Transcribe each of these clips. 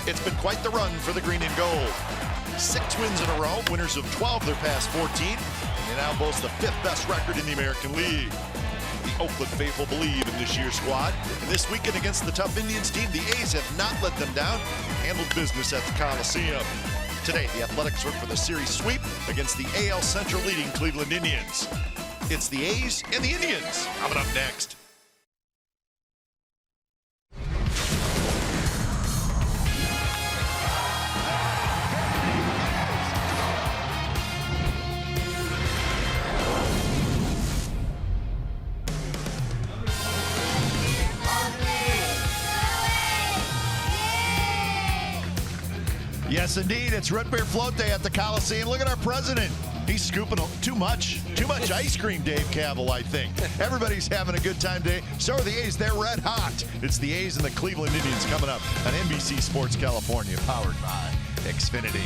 It's been quite the run for the green and gold. 6 wins in a row, winners of 12 of their past 14, and they now boast the 5th best record in the American League. The Oakland faithful believe in this year's squad, and this weekend against the tough Indians team, the A's have not let them down, handled business at the Coliseum. Today, the Athletics work for the series sweep against the AL Central leading Cleveland Indians. It's the A's and the Indians coming up next. Yes, indeed. It's Root Beer Float Day at the Coliseum. Look at our president. He's scooping too much ice cream, Dave Cavill, I think. Everybody's having a good time today. So are the A's. They're red hot. It's the A's and the Cleveland Indians coming up on NBC Sports California, powered by Xfinity.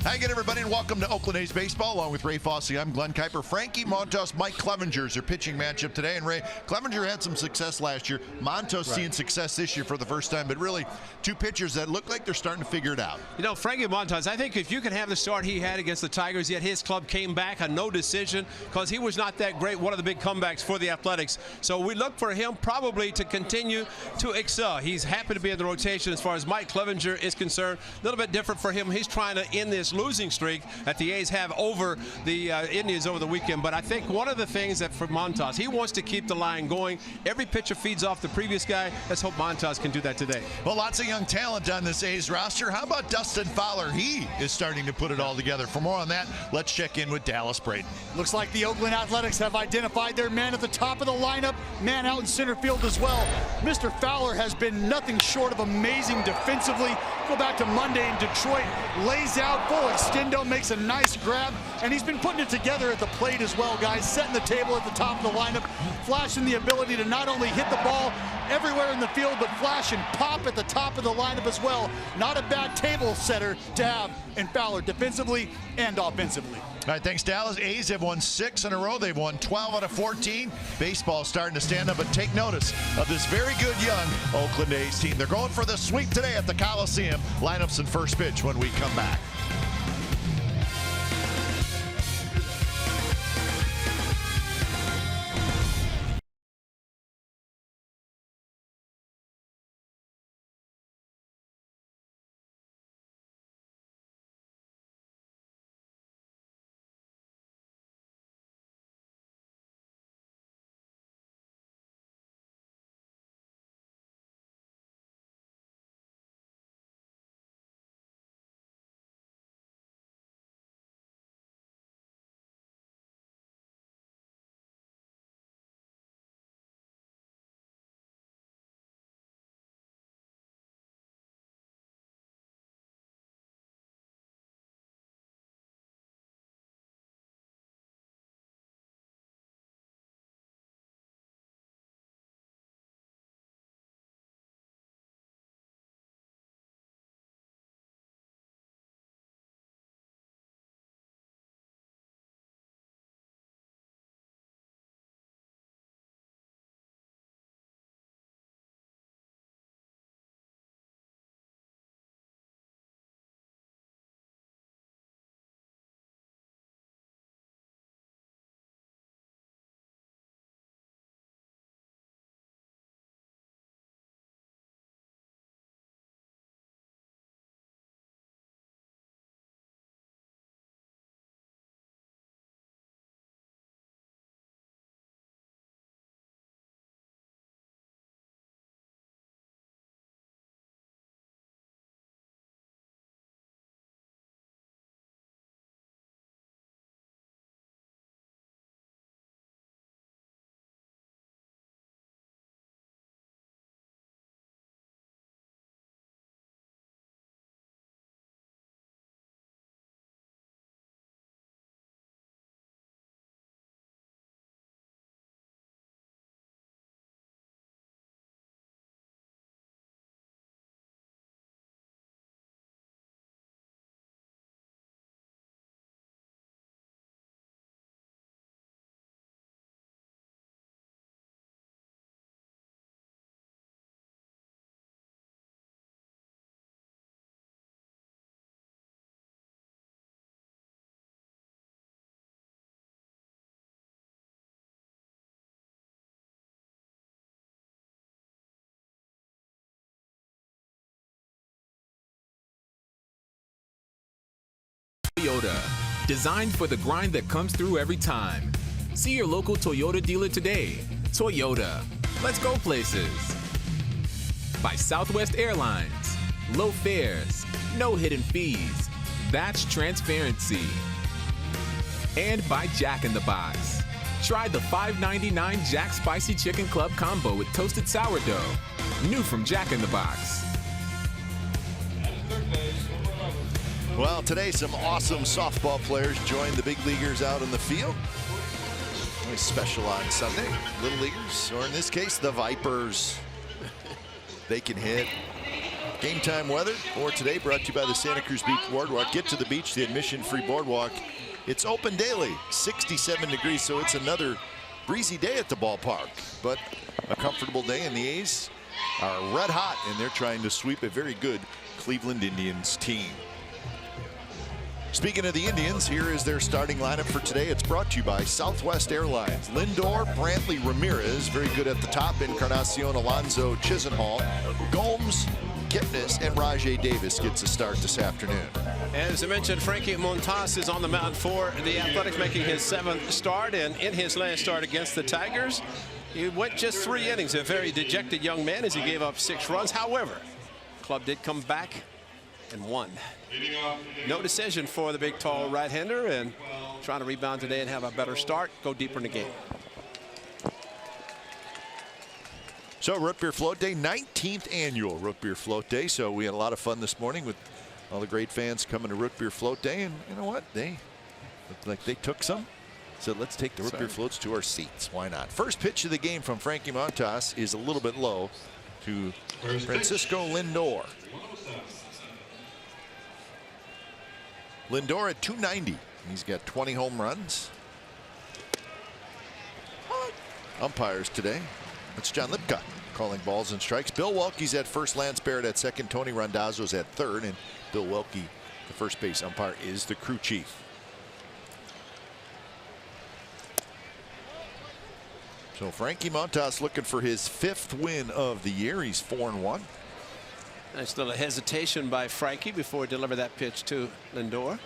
Hi again, everybody, and welcome to Oakland A's Baseball. Along with Ray Fosse, I'm Glenn Kuiper. Frankie Montas, Mike Clevenger is their pitching matchup today. And Ray, Clevenger had some success last year. Montas seeing success this year for the first time, but really 2 pitchers that look like they're starting to figure it out. You know, Frankie Montas, I think if you can have the start he had against the Tigers, yet his club came back a no decision because he was not that great, one of the big comebacks for the Athletics. So we look for him probably to continue to excel. He's happy to be in the rotation as far as Mike Clevenger is concerned. A little bit different for him. He's trying to end this losing streak that the A's have over the Indians over the weekend. But I think one of the things that for Montas, he wants to keep the line going. Every pitcher feeds off the previous guy. Let's hope Montas can do that today. Well, lots of young talent on this A's roster. How about Dustin Fowler? He is starting to put it all together. For more on that, let's check in with Dallas Brayton. Looks like the Oakland Athletics have identified their man at the top of the lineup, man out in center field as well. Mr. Fowler has been nothing short of amazing defensively. Go back to Monday in Detroit, lays out full extendo, makes a nice grab, and he's been putting it together at the plate as well, guys. Setting the table at the top of the lineup, flashing the ability to not only hit the ball everywhere in the field, but flash and pop at the top of the lineup as well. Not a bad table setter to have in Fowler, defensively and offensively. All right, thanks, Dallas. A's have won 6 in a row. They've won 12 out of 14. Baseball's starting to stand up and take notice of this very good young Oakland A's team. They're going for the sweep today at the Coliseum. Lineups and first pitch when we come back. Toyota. Designed for the grind that comes through every time. See your local Toyota dealer today. Toyota. Let's go places. By Southwest Airlines. Low fares. No hidden fees. That's transparency. And by Jack in the Box. Try the $5.99 Jack Spicy Chicken Club combo with toasted sourdough. New from Jack in the Box. Well, today some awesome softball players joined the big leaguers out in the field. Always special on Sunday. Little leaguers, or in this case, the Vipers. They can hit. Game time weather for today brought to you by the Santa Cruz Beach Boardwalk. Get to the beach, the admission-free boardwalk. It's open daily, 67 degrees, so it's another breezy day at the ballpark. But a comfortable day, and the A's are red hot, and they're trying to sweep a very good Cleveland Indians team. Speaking of the Indians, here is their starting lineup for today. It's brought to you by Southwest Airlines. Lindor, Brantley, Ramirez, very good at the top. Encarnacion, Alonso, Chisenhall, Gomes, Kipnis, and Rajai Davis gets a start this afternoon. As I mentioned, Frankie Montas is on the mound for the Athletics, making his 7th start. And in his last start against the Tigers, he went just 3 innings. A very dejected young man as he gave up 6 runs. However, club did come back and won. No decision for the big, tall right-hander, and trying to rebound today and have a better start, go deeper in the game. So Root Beer Float Day, 19th annual Root Beer Float Day. So we had a lot of fun this morning with all the great fans coming to Root Beer Float Day, and you know what? They looked like they took some. So let's take the Root Beer Floats to our seats. Why not? First pitch of the game from Frankie Montas is a little bit low to Francisco Lindor. Lindor at 290. He's got 20 home runs. Umpires today. It's John Lipka calling balls and strikes. Bill Welke's at first, Lance Barrett at second, Tony Randazzo's at third, and Bill Welke, the first base umpire, is the crew chief. So Frankie Montas looking for his 5th win of the year. He's 4-1. Nice little hesitation by Frankie before he delivered that pitch to Lindor.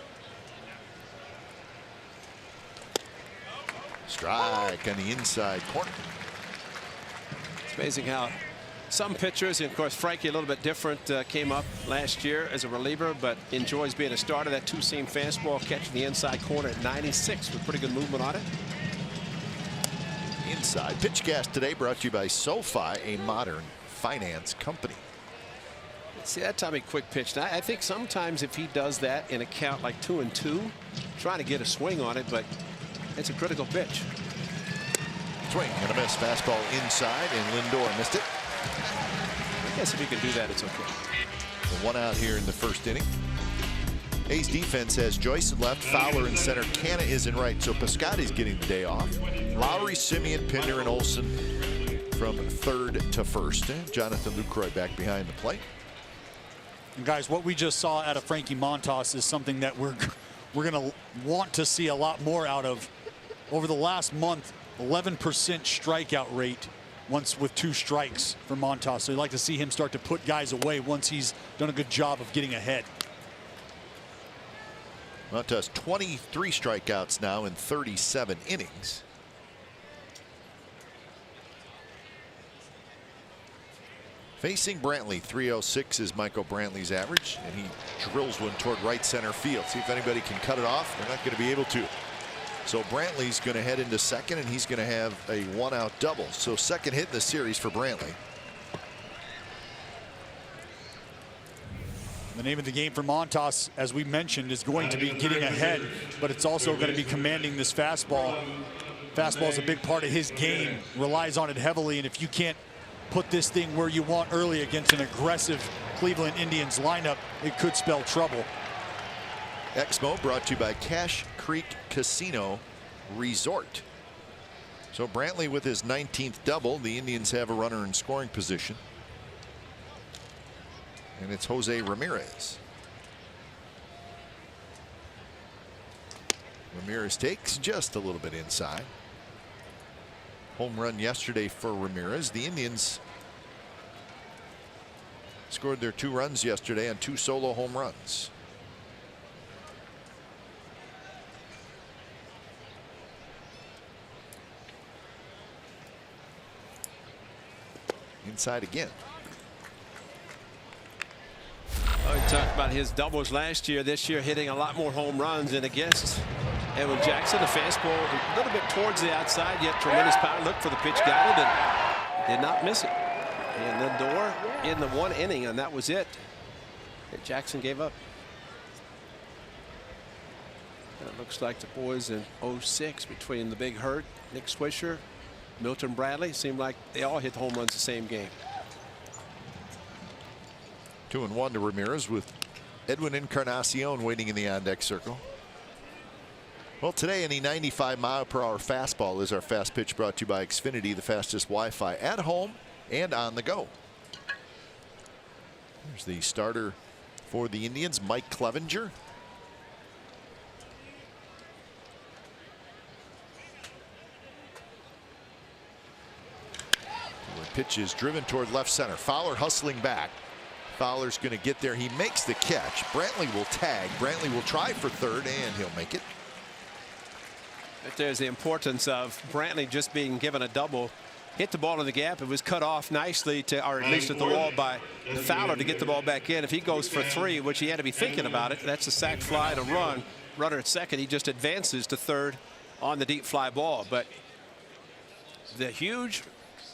Strike on the inside corner. It's amazing how some pitchers, and of course Frankie a little bit different, came up last year as a reliever, but enjoys being a starter. That 2-seam fastball catching the inside corner at 96 with pretty good movement on it. Inside pitchcast today brought to you by SoFi, a modern finance company. See that time he quick pitched. I think sometimes if he does that in a count like 2-2, trying to get a swing on it, but it's a critical pitch. Swing and a miss. Fastball inside, and Lindor missed it. I guess if he can do that, it's okay. The 1 out here in the first inning. A's defense has Joyce in left, Fowler in center, Canna is in right, so Piscotty's getting the day off. Lowry, Simeon, Pinder, and Olson from third to first. And Jonathan Lucroy back behind the plate. And guys, what we just saw out of Frankie Montas is something that we're going to want to see a lot more out of. Over the last month, 11% strikeout rate once with 2 strikes for Montas. So you'd like to see him start to put guys away once he's done a good job of getting ahead. Montas 23 strikeouts now in 37 innings. Facing Brantley, 306 is Michael Brantley's average, and he drills one toward right center field. See if anybody can cut it off. They're not going to be able to. So Brantley's going to head into second, and he's going to have a 1-out double. So second hit in the series for Brantley. The name of the game for Montas, as we mentioned, is going to be getting ahead, but it's also going to be commanding this fastball. Fastball is a big part of his game, relies on it heavily, and if you can't put this thing where you want early against an aggressive Cleveland Indians lineup, it could spell trouble. Exmo brought to you by Cache Creek Casino Resort. So Brantley with his 19th double. The Indians have a runner in scoring position, and it's Jose Ramirez. Ramirez takes just a little bit inside. Home run yesterday for Ramirez. The Indians scored their 2 runs yesterday on 2 solo home runs. Inside again. Oh, he talked about his doubles last year. This year hitting a lot more home runs, and against Edwin Jackson, the fastball a little bit towards the outside, yet tremendous power. Looked for the pitch, got it, and did not miss it. And Lindor in the 1 inning, and that was it. And Jackson gave up. And it looks like the boys in 06 between the Big Hurt, Nick Swisher, Milton Bradley, seemed like they all hit home runs the same game. 2-1 to Ramirez with Edwin Encarnacion waiting in the on-deck circle. Well, today any 95-mile-per-hour fastball is our fast pitch, brought to you by Xfinity, the fastest Wi-Fi at home and on the go. There's the starter for the Indians, Mike Clevenger. The pitch is driven toward left center. Fowler hustling back. Fowler's going to get there. He makes the catch. Brantley will tag. Brantley will try for third, and he'll make it. But there's the importance of Brantley just being given a double. Hit the ball in the gap. It was cut off nicely, to, or at least at the wall, by Fowler to get the ball back in. If he goes for 3, which he had to be thinking about it, that's a sac fly to run. Runner at second. He just advances to third on the deep fly ball. But the huge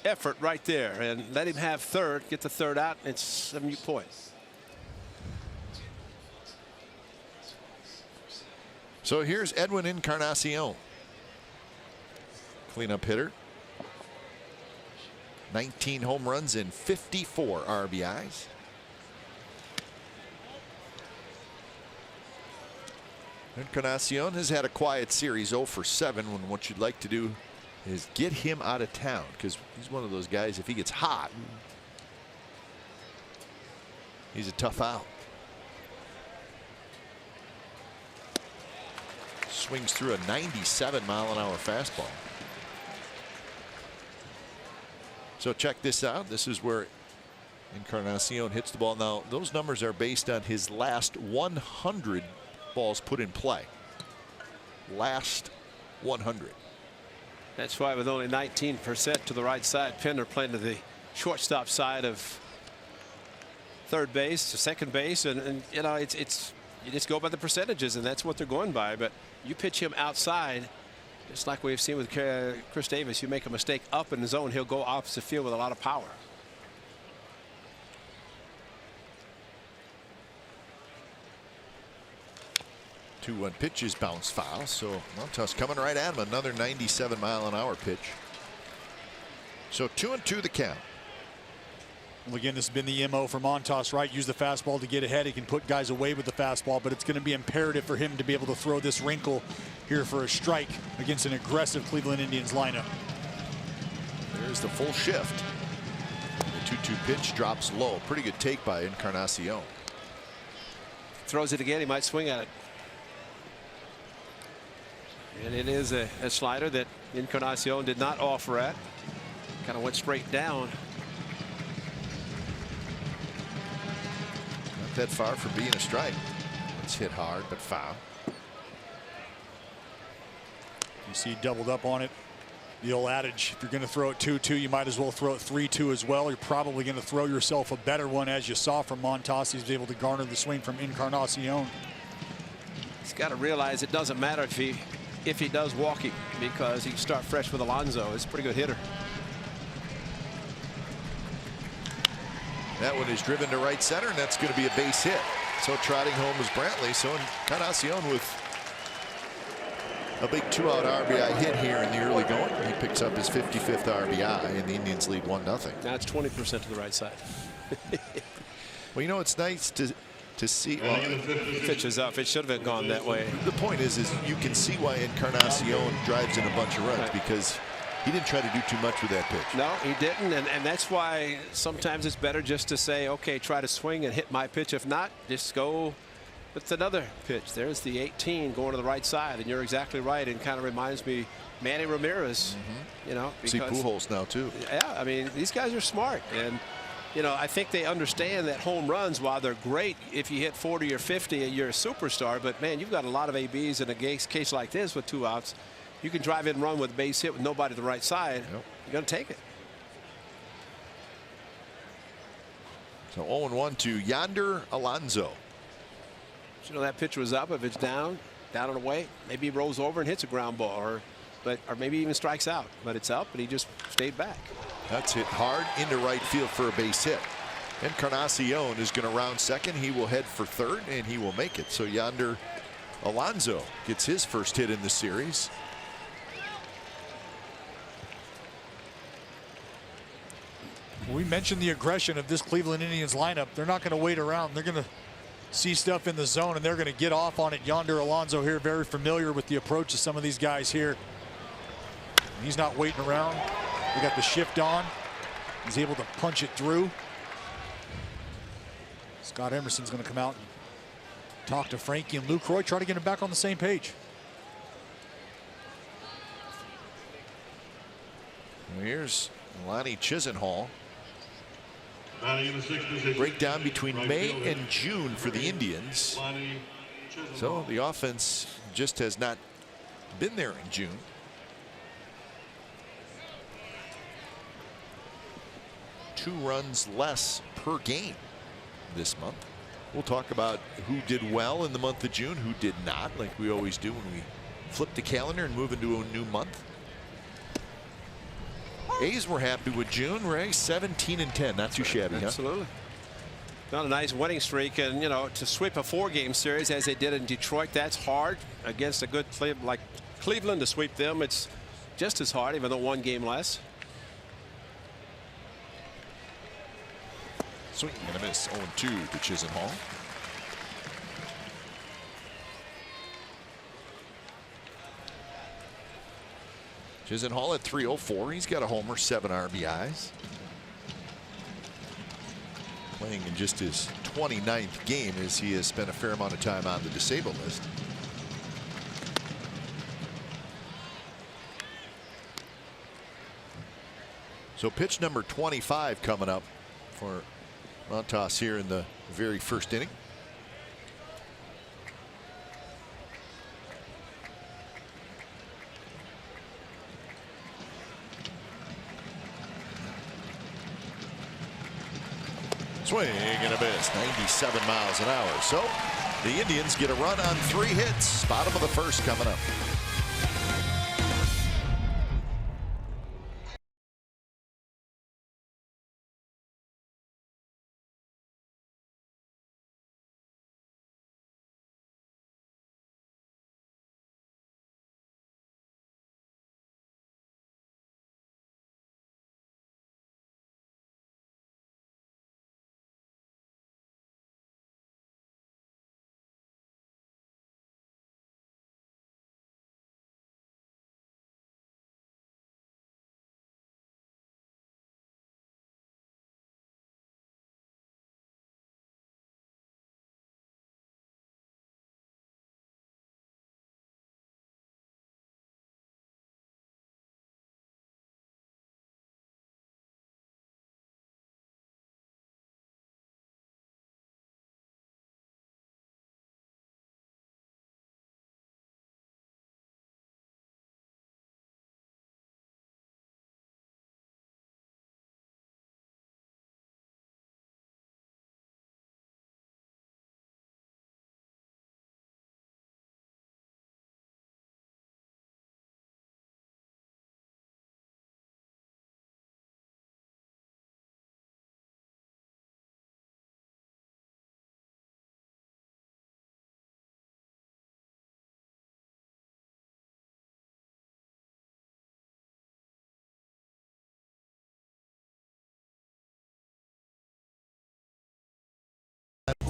effort right there, and let him have third, get the third out. It's a mute point. So here's Edwin Encarnacion, cleanup hitter. 19 home runs and 54 RBIs. Encarnacion has had a quiet series, 0 for 7, when what you'd like to do is get him out of town, because he's one of those guys, if he gets hot, he's a tough out. Swings through a 97-mile-an-hour fastball. So check this out. This is where Encarnacion hits the ball. Now, those numbers are based on his last 100 balls put in play. Last 100. That's why, with only 19% to the right side, Pinder playing to the shortstop side of third base to second base, and you know, it's you just go by the percentages, and that's what they're going by. But you pitch him outside, just like we've seen with Chris Davis. You make a mistake up in the zone, he'll go opposite field with a lot of power. Two-one pitch is bounce foul. So Montas coming right at him. Another 97-mile-an-hour pitch. So 2-2 the count. Well, again, this has been the MO for Montas, right? Use the fastball to get ahead. He can put guys away with the fastball, but it's going to be imperative for him to be able to throw this wrinkle here for a strike against an aggressive Cleveland Indians lineup. There's the full shift. The 2-2 pitch drops low. Pretty good take by Encarnacion. Throws it again, he might swing at it. And it is a slider that Encarnacion did not offer at. Kind of went straight down. Not that far from being a strike. It's hit hard, but foul. You see doubled up on it. The old adage, if you're going to throw it 2-2, you might as well throw it 3-2 as well. You're probably going to throw yourself a better one, as you saw from Montas. He's able to garner the swing from Encarnacion. He's got to realize it doesn't matter if he does walking, because he can start fresh with Alonso. It's a pretty good hitter. That one is driven to right center, and that's going to be a base hit. So trotting home is Brantley. So Encarnacion with a big 2-out RBI hit here in the early going. He picks up his 55th RBI, and the Indians lead 1-0. That's 20% to the right side. Well, you know, it's nice to see. Well, pitch is up. It should have gone that way. The point is you can see why Encarnacion drives in a bunch of runs, right, because he didn't try to do too much with that pitch. No, he didn't, and that's why sometimes it's better just to say, okay, try to swing and hit my pitch. If not, just go with another pitch. There's the 18 going to the right side, and you're exactly right. And kind of reminds me Manny Ramirez. You know, because, see Pujols now too. Yeah, I mean, these guys are smart, and you know, I think they understand that home runs, while they're great, if you hit 40 or 50, you're a superstar. But man, you've got a lot of ABs in a case like this with 2 outs. You can drive in and run with a base hit with nobody to the right side. Yep. You're going to take it. So 0-1 to Yonder Alonso. You know, that pitch was up. If it's down and away, maybe he rolls over and hits a ground ball, or maybe even strikes out. But it's up, and he just stayed back. That's hit hard into right field for a base hit. Encarnacion is going to round second. He will head for third, and he will make it. So Yonder Alonso gets his first hit in the series. We mentioned the aggression of this Cleveland Indians lineup. They're not going to wait around. They're going to see stuff in the zone, and they're going to get off on it. Yonder Alonso here, very familiar with the approach of some of these guys here. He's not waiting around. They got the shift on. He's able to punch it through. Scott Emerson's going to come out and talk to Frankie and Lucroy, try to get him back on the same page. Here's Lonnie Chisenhall. Breakdown between May and June for the Indians. So the offense just has not been there in June. Two runs less per game this month. We'll talk about who did well in the month of June, who did not, like we always do when we flip the calendar and move into a new month. A's were happy with June, Ray. 17-10, not too shabby. Absolutely. Huh? On a nice winning streak, and you know, to sweep a 4-game series as they did in Detroit, that's hard. Against a good club like Cleveland, to sweep them, it's just as hard, even though 1 game less. Swing and a miss. 0-2 to Chisenhall. Chisenhall at 304. He's got a homer, 7 RBIs. Playing in just his 29th game, as he has spent a fair amount of time on the disabled list. So pitch number 25 coming up for Montas here in the very first inning. Swing and a miss. 97 miles an hour. So the Indians get a run on 3 hits. Bottom of the first coming up.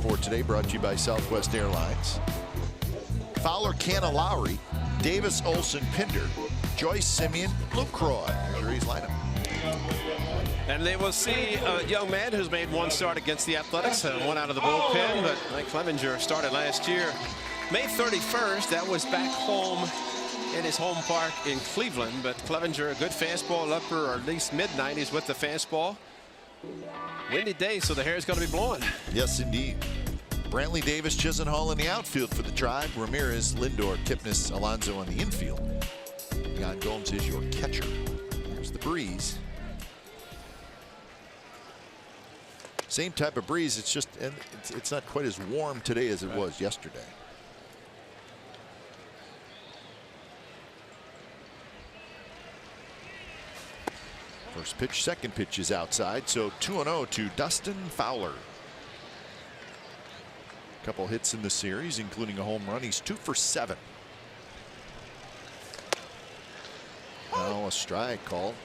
For today, brought to you by Southwest Airlines. Fowler, Canna, Lowry, Davis, Olsen, Pinder, Joyce, Simeon, Lucroy. There's Reed's lineup. And they will see a young man who's made 1 start against the Athletics and 1 out of the bullpen, but Mike Clevenger started last year. May 31st, that was back home in his home park in Cleveland, but Clevenger, a good fastball, upper or at least mid-90s with the fastball. Windy day, so the hair is going to be blowing. Yes, indeed. Brantley, Davis, Chisenhall in the outfield for the Tribe. Ramirez, Lindor, Kipnis, Alonso on the infield. Jan Gomes is your catcher. Here's the breeze. Same type of breeze. It's just, and it's not quite as warm today as it was yesterday. First pitch, second pitch is outside. So 2-0 to Dustin Fowler. Couple hits in the series, including a home run. He's 2 for 7. Now a strike call.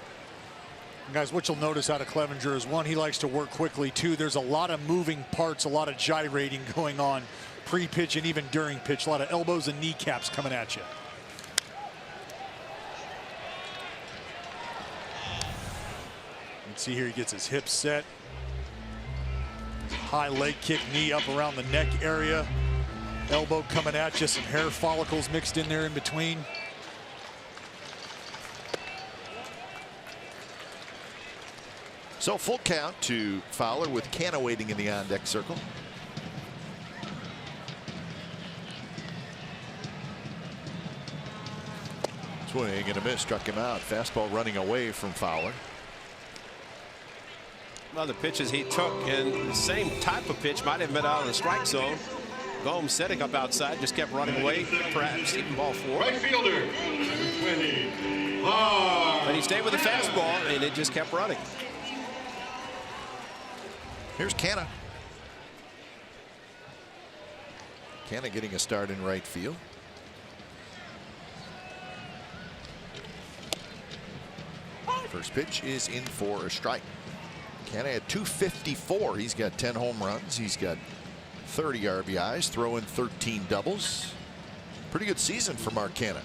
Guys, what you'll notice out of Clevenger is, one, he likes to work quickly. Two, there's a lot of moving parts, a lot of gyrating going on pre-pitch and even during pitch. A lot of elbows and kneecaps coming at you. You can see here he gets his hips set. High leg kick, knee up around the neck area. Elbow coming at you, some hair follicles mixed in there in between. So full count to Fowler with Canna waiting in the on-deck circle. Swing and a miss, struck him out. Fastball running away from Fowler. Well, the pitches he took, and the same type of pitch might have been out of the strike zone. Gomes setting up outside, just kept running away, perhaps even ball 4. Right fielder, 20. But he stayed with the fastball, and it just kept running. Here's Canna. Canna getting a start in right field. First pitch is in for a strike. Canna had 254. He's got 10 home runs. He's got 30 RBIs, throwing 13 doubles. Pretty good season for Mark Canna.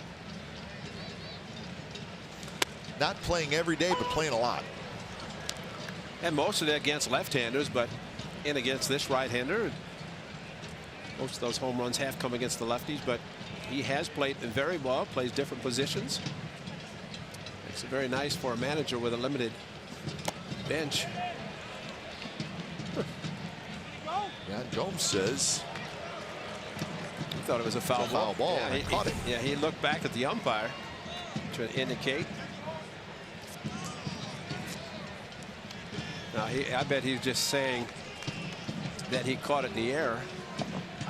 Not playing every day, but playing a lot. And most of it against left-handers, but in against this right-hander. Most of those home runs have come against the lefties, but he has played very well, plays different positions. Makes it very nice for a manager with a limited bench. Yeah, Gomes says he thought it was a foul ball. Yeah, he caught it. Yeah, he looked back at the umpire to indicate. Now, I bet he's just saying that he caught it in the air.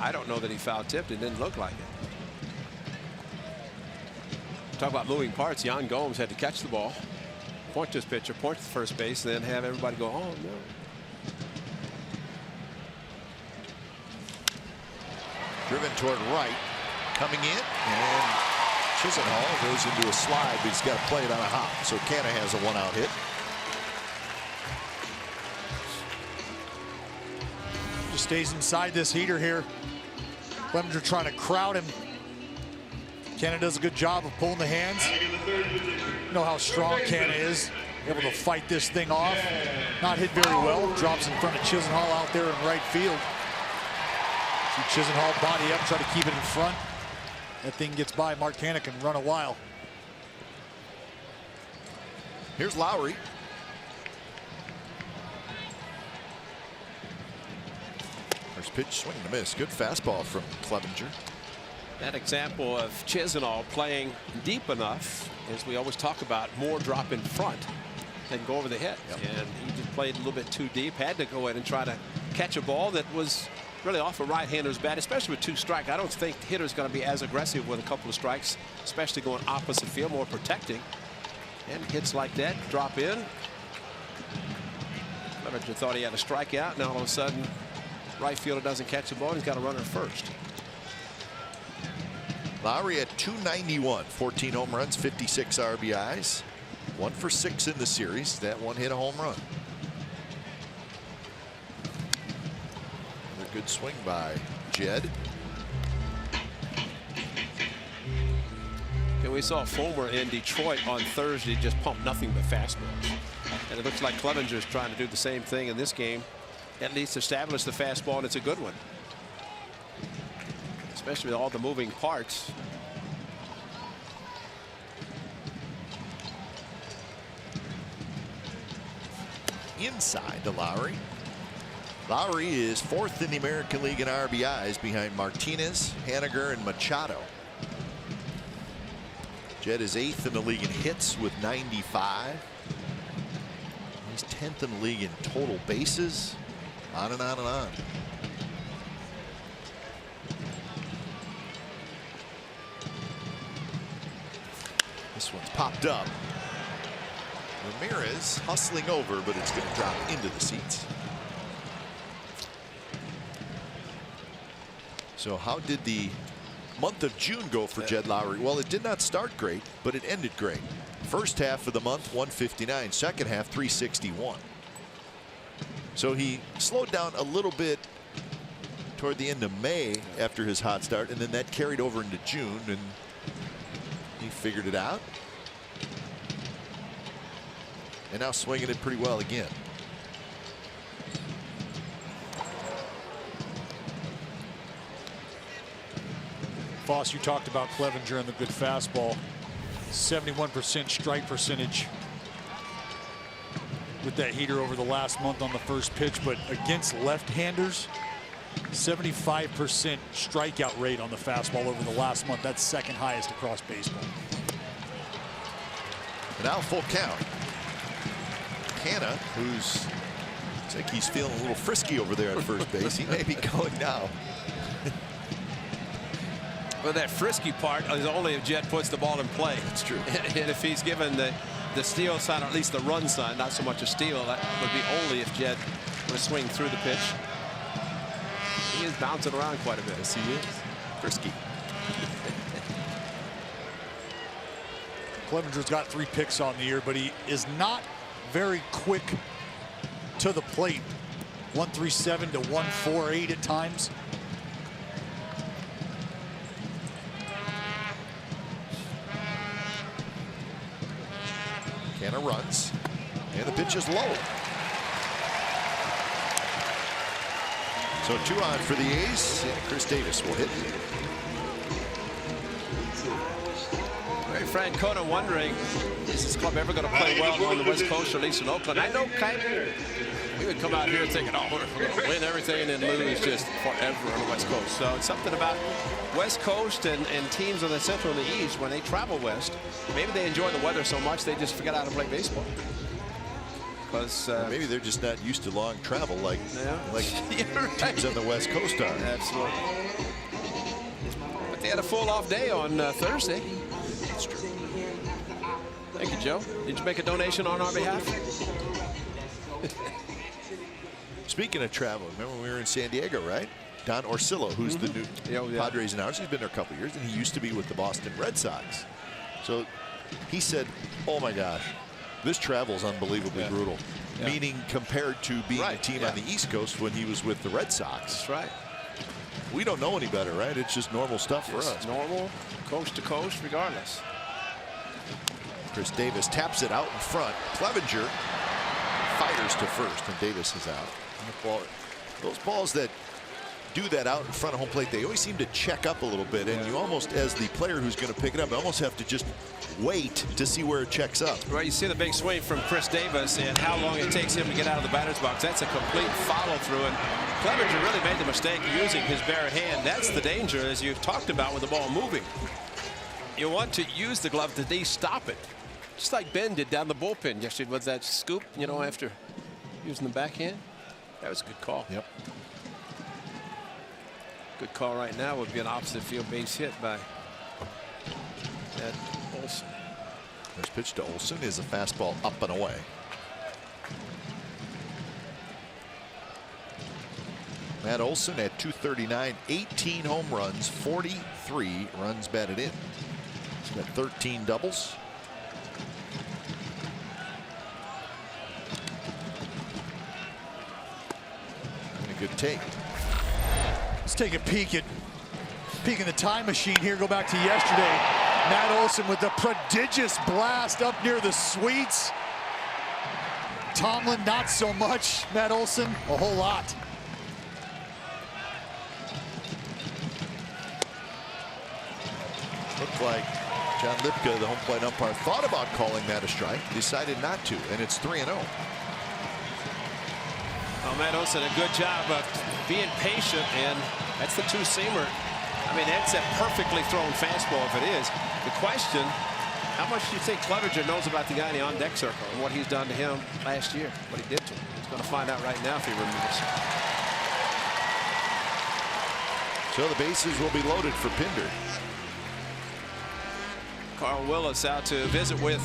I don't know that he foul tipped. It didn't look like it. Talk about moving parts. Yan Gomes had to catch the ball, point to his pitcher, point to the first base, then have everybody go, oh, no. Driven toward right, coming in, and Chisenhall goes into a slide, but he's got to play it on a hop. So Canna has a 1-out hit. Just stays inside this heater here. Clevenger trying to crowd him. Canna does a good job of pulling the hands. You know how strong Canna is. Able to fight this thing off. Not hit very well. Drops in front of Chisenhall out there in right field. See Chisenhall body up, try to keep it in front. That thing gets by. Mark Canna can run a while. Here's Lowry. First pitch, swing and a miss. Good fastball from Clevenger. That example of Chisenhall playing deep enough, as we always talk about, more drop in front than go over the head. Yep. And he just played a little bit too deep, had to go in and try to catch a ball that was really off a right-hander's bat, especially with 2 strikes. I don't think the hitter's going to be as aggressive with a couple of strikes, especially going opposite field, more protecting. And hits like that drop in. Clevenger thought he had a strikeout. Now all of a sudden, right fielder doesn't catch the ball. He's got a runner first. Lowry at 291, 14 home runs, 56 RBIs, 1 for 6 in the series. That one hit a home run. Another good swing by Jed. And we saw Fulmer in Detroit on Thursday just pump nothing but fastballs. And it looks like Clevenger's trying to do the same thing in this game. At least establish the fastball, and it's a good one. Especially with all the moving parts. Inside to Lowry. Lowry is 4th in the American League in RBIs behind Martinez, Haniger, and Machado. Jed is 8th in the league in hits with 95. He's 10th in the league in total bases. On and on and on. This one's popped up. Ramirez hustling over, but it's going to drop into the seats. So how did the month of June go for Jed Lowry? Well, it did not start great, but it ended great. First half of the month, 159. Second half, 361. So he slowed down a little bit toward the end of May after his hot start, and then that carried over into June, and he figured it out. And now swinging it pretty well again. Foss, you talked about Clevenger and the good fastball. 71% strike percentage with that heater over the last month on the first pitch, but against left-handers, 75% strikeout rate on the fastball over the last month. That's second highest across baseball. Now full count. Canna, who's looks like he's feeling a little frisky over there at first base. He may be going now. Well, that frisky part is only if Jed puts the ball in play. That's true. And if he's given the steal sign, or at least the run sign, not so much a steal, that would be only if Jed would swing through the pitch. He is bouncing around quite a bit. Yes, he is. Frisky. Clevenger's got 3 picks on the year, but he is not very quick to the plate. 137 to 148 at times. Canna runs, and the pitch is low. So 2 on for the A's, and Chris Davis will hit. Frank Cota wondering, is this club ever going to play well on the West Coast, or at least in Oakland? I know we would come out here thinking, oh, we're going to win everything and lose just forever on the West Coast. So it's something about West Coast and teams on the Central and the East, when they travel west, maybe they enjoy the weather so much they just forget how to play baseball. Because maybe they're just not used to long travel like right. teams on the West Coast are. Absolutely. But they had a full off day on Thursday. That's true. Thank you, Joe. Did you make a donation on our behalf? Speaking of travel, remember when we were in San Diego, right? Don Orsillo, who's the new Padres announcer, he's been there a couple of years, and he used to be with the Boston Red Sox. So he said, oh my gosh, this travel is unbelievably brutal. Meaning compared to being a team on the East Coast when he was with the Red Sox. That's right. We don't know any better, right? It's just normal stuff for us. Normal, coast to coast, regardless. Chris Davis taps it out in front. Clevenger fires to first, and Davis is out. Those balls that do that out in front of home plate, they always seem to check up a little bit, and you almost, as the player who's going to pick it up, almost have to just wait to see where it checks up. Right, you see the big swing from Chris Davis and how long it takes him to get out of the batter's box. That's a complete follow through, and Clevenger really made the mistake using his bare hand. That's the danger, as you've talked about, with the ball moving. You want to use the glove to at least stop it, just like Ben did down the bullpen yesterday with that scoop, you know, after using the backhand. That was a good call. Yep. Good call right now would be an opposite field base hit by Olson. First pitch to Olson is a fastball up and away. Matt Olson at 239, 18 home runs, 43 runs batted in. He's got 13 doubles. And a good take. Let's take a peek in the time machine here. Go back to yesterday. Matt Olson with a prodigious blast up near the suites. Tomlin, not so much. Matt Olson, a whole lot. Looked like John Lipka, the home plate umpire, thought about calling that a strike, decided not to, and it's 3-0. Oh, Matt Olson, a good job of being patient, and that's the two-seamer. I mean, that's a perfectly thrown fastball if it is. The question, how much do you think Clevenger knows about the guy in the on-deck circle and what he's done to him last year, what he did to him? He's going to find out right now if he remembers. So the bases will be loaded for Pinder. Carl Willis out to visit with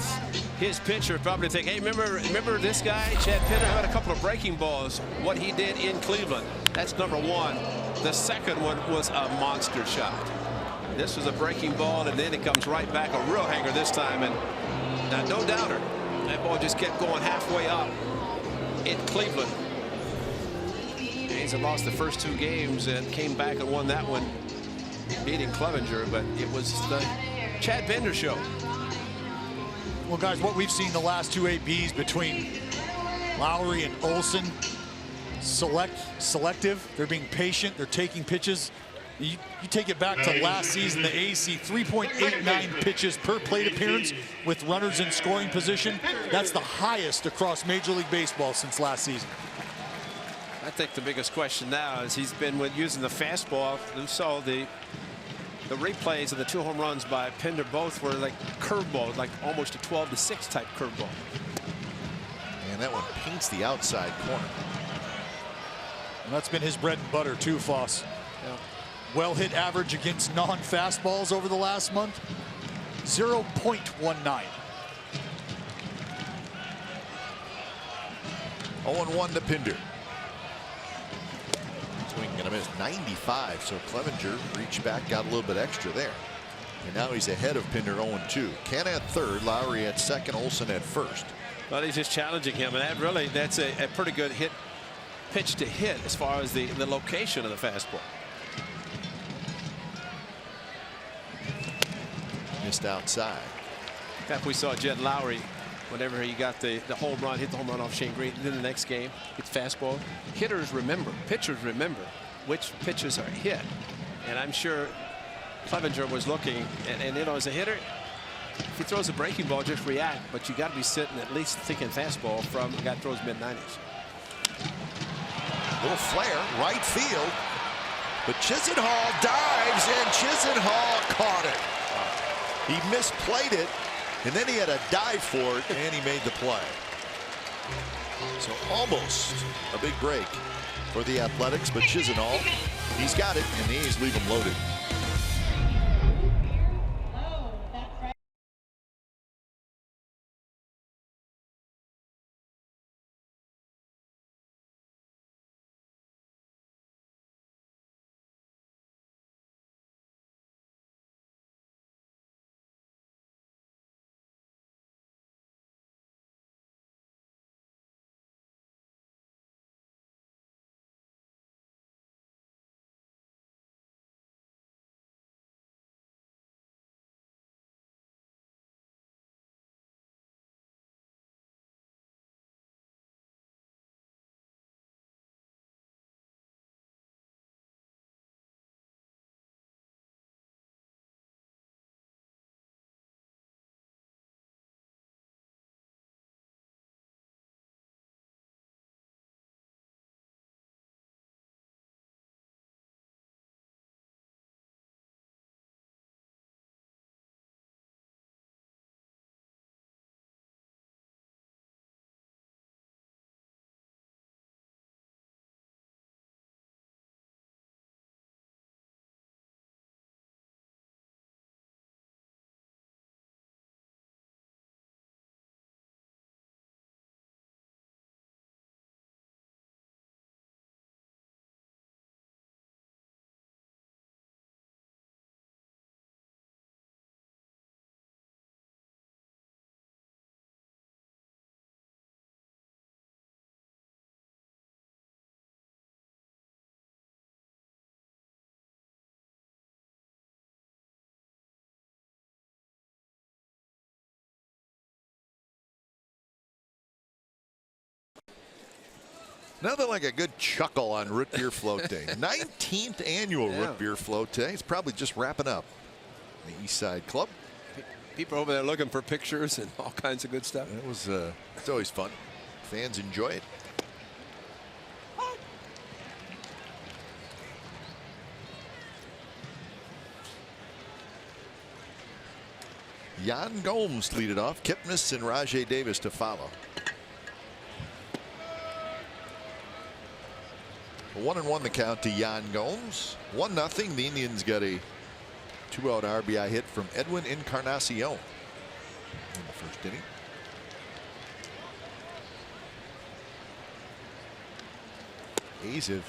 his pitcher, probably think, hey, remember this guy, Chad Pinder, had a couple of breaking balls, what he did in Cleveland. That's number one. The second one was a monster shot. This was a breaking ball, and then it comes right back, a real hanger this time, and no doubter. That ball just kept going halfway up in Cleveland. A's had lost the first 2 games and came back and won that one, beating Clevenger, but it was the Chad Pinder show. Well, guys, what we've seen the last 2 ABs between Lowry and Olson, selective. They're being patient. They're taking pitches. You take it back to last season, the A's see 3.89 pitches per plate appearance with runners in scoring position. That's the highest across Major League Baseball since last season. I think the biggest question now is he's been using the fastball. We saw the replays of the 2 home runs by Pinder. Both were like curveballs, like almost a 12-6 type curveball. And that one paints the outside corner. And that's been his bread and butter too, Foss. Yeah. Well hit average against non-fastballs over the last month, 0.19. 0-1 to Pinder. Swing and a miss, 95. So Clevenger reached back, got a little bit extra there. And now he's ahead of Pinder 0-2. Can at third, Lowry at second, Olson at first. Well, he's just challenging him, and that's a pretty good pitch to hit as far as the location of the fastball. Missed outside. In fact, we saw Jed Lowry, whenever he got the home run, hit the home run off Shane Green. Then the next game, hits fastball. Hitters remember, pitchers remember which pitches are hit. And I'm sure Clevenger was looking, and you know, as a hitter, if he throws a breaking ball, just react. But you got to be sitting at least thinking fastball from a guy that throws mid-90s. Little flare, right field. But Chisenhall dives, and Chisenhall caught it. He misplayed it, and then he had a dive for it, and he made the play. So almost a big break for the Athletics, but Chisenhall, he's got it, and the A's leave him loaded. Nothing like a good chuckle on Root Beer Float Day. 19th annual Root Beer Float Day. It's probably just wrapping up. The East Side Club. People over there looking for pictures and all kinds of good stuff. It was. It's always fun. Fans enjoy it. Jan Gomes lead it off. Kipnis and Rajay Davis to follow. 1-1 the count to Jan Gomes. 1-0. The Indians got a 2-out RBI hit from Edwin Encarnacion in the first inning. A's have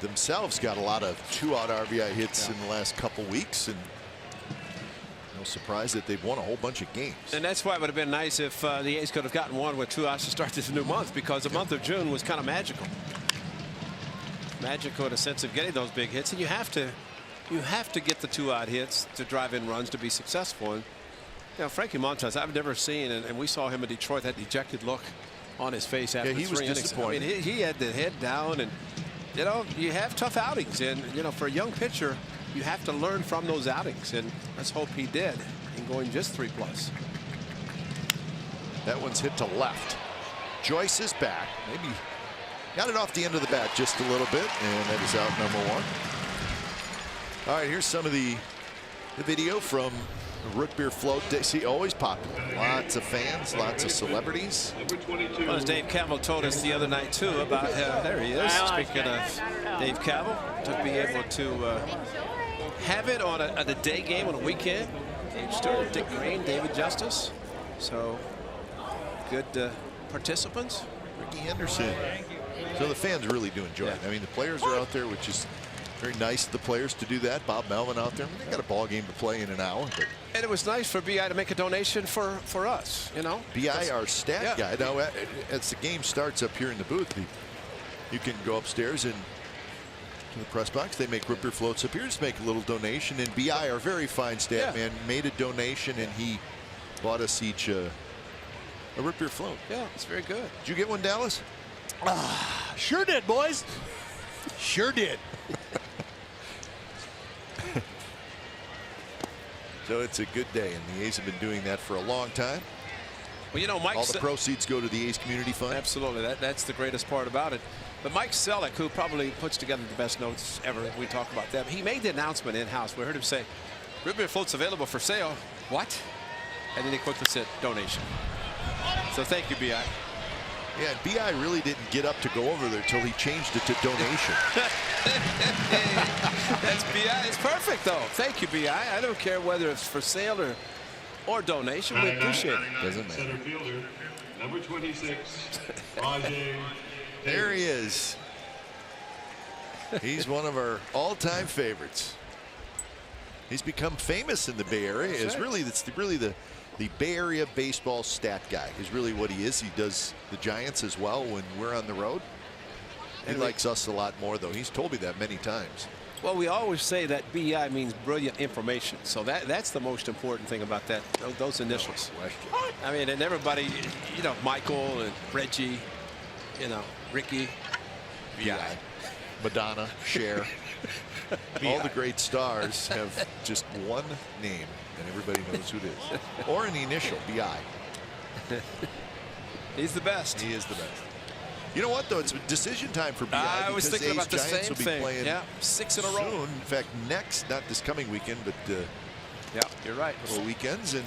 themselves got a lot of 2-out RBI hits in the last couple weeks, and no surprise that they've won a whole bunch of games. And that's why it would have been nice if the A's could have gotten one with 2 outs to start this new month, because the month of June was kind of magical. Magical in a sense of getting those big hits, and you have to get the 2-out hits to drive in runs to be successful. And you know, Frankie Montas, I've never seen, and we saw him in Detroit, that dejected look on his face after he was 3 innings. disappointed. I mean, he had the head down, and you know, you have tough outings, and you know, for a young pitcher, you have to learn from those outings, and let's hope he did in going just 3+. That one's hit to left. Joyce is back. Maybe got it off the end of the bat just a little bit, and that is out number 1. All right, here's some of the video from Root Beer Float Day. See, always popular. Lots of fans, lots of celebrities. Well, as Dave Campbell told us the other night too about there he is. Speaking of Dave Campbell, to be able to have it on a day game on a weekend. Dave Stewart, Dick Green, David Justice. So good participants. Ricky Henderson. So the fans really do enjoy it. I mean, the players are out there, which is very nice of the players to do that. Bob Melvin out there. I mean, they got a ball game to play in an hour. But and it was nice for BI to make a donation for us, you know. BI, our stat guy. Now, as the game starts up here in the booth, you can go upstairs and to the press box. They make Root Beer Floats up here. Just make a little donation. And BI, our very fine stat man, made a donation, and he bought us each a Root Beer Float. Yeah, it's very good. Did you get one, Dallas? Sure did, boys. Sure did. So it's a good day, and the A's have been doing that for a long time. Well, you know, Mike, all the proceeds go to the A's Community Fund. Absolutely, that's the greatest part about it. But Mike Selleck, who probably puts together the best notes ever, we talk about that. He made the announcement in-house. We heard him say, Root Beer Floats available for sale. What? And then he quickly said, donation. So thank you, BI. Yeah, BI really didn't get up to go over there until he changed it to donation. That's BI. It's perfect, though. Thank you, BI. I don't care whether it's for sale or donation. We appreciate it. Doesn't matter. Center fielder, number 26, Rajay. There he is. He's one of our all-time favorites. He's become famous in the Bay Area. It's really the Bay Area baseball stat guy is really what he is. He does the Giants as well when we're on the road. He likes us a lot more, though. He's told me that many times. Well, we always say that BI means brilliant information. So that's the most important thing about that, those initials. I mean, and everybody, you know, Michael and Reggie, you know, Ricky, BI, Madonna, Cher. All the great stars have just one name, and everybody knows who it is. Or in the initial, BI. He's the best. He is the best. You know what, though? It's decision time for BI. I was thinking about the Giants same will be thing. playing 6 in a row. soon. In fact, next, not this coming weekend, but yeah, you're right. couple weekends, and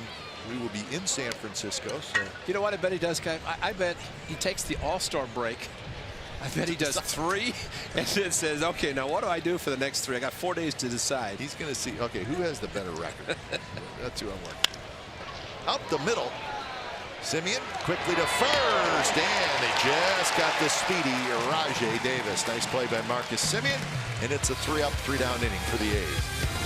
we will be in San Francisco. So you know what I bet he does, guy? I bet he takes the All-Star break. I bet he does 3 and then says, okay, now what do I do for the next 3? I got 4 days to decide. he's going to see, okay, who has the better record? That's who I'm working. Out the middle. Simeon quickly to first, and they just got the speedy Rajay Davis. Nice play by Marcus Simeon, and it's a 3-up, 3-down inning for the A's.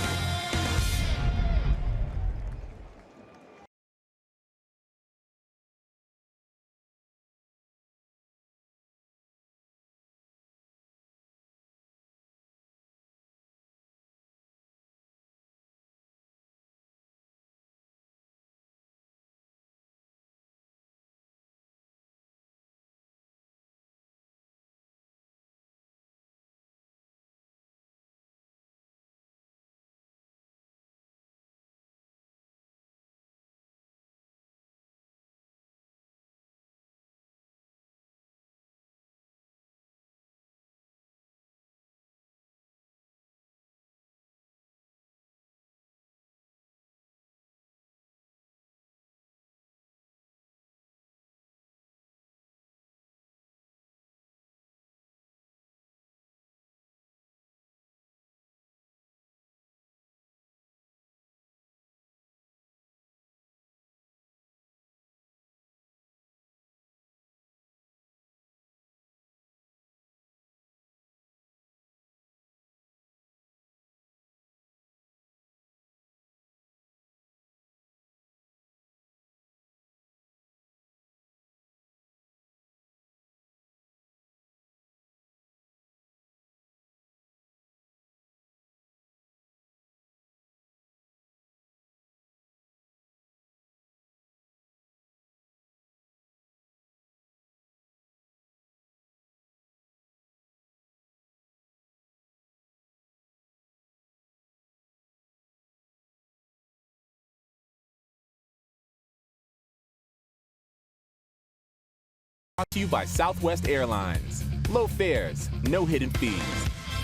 Brought to you by Southwest Airlines. Low fares, no hidden fees.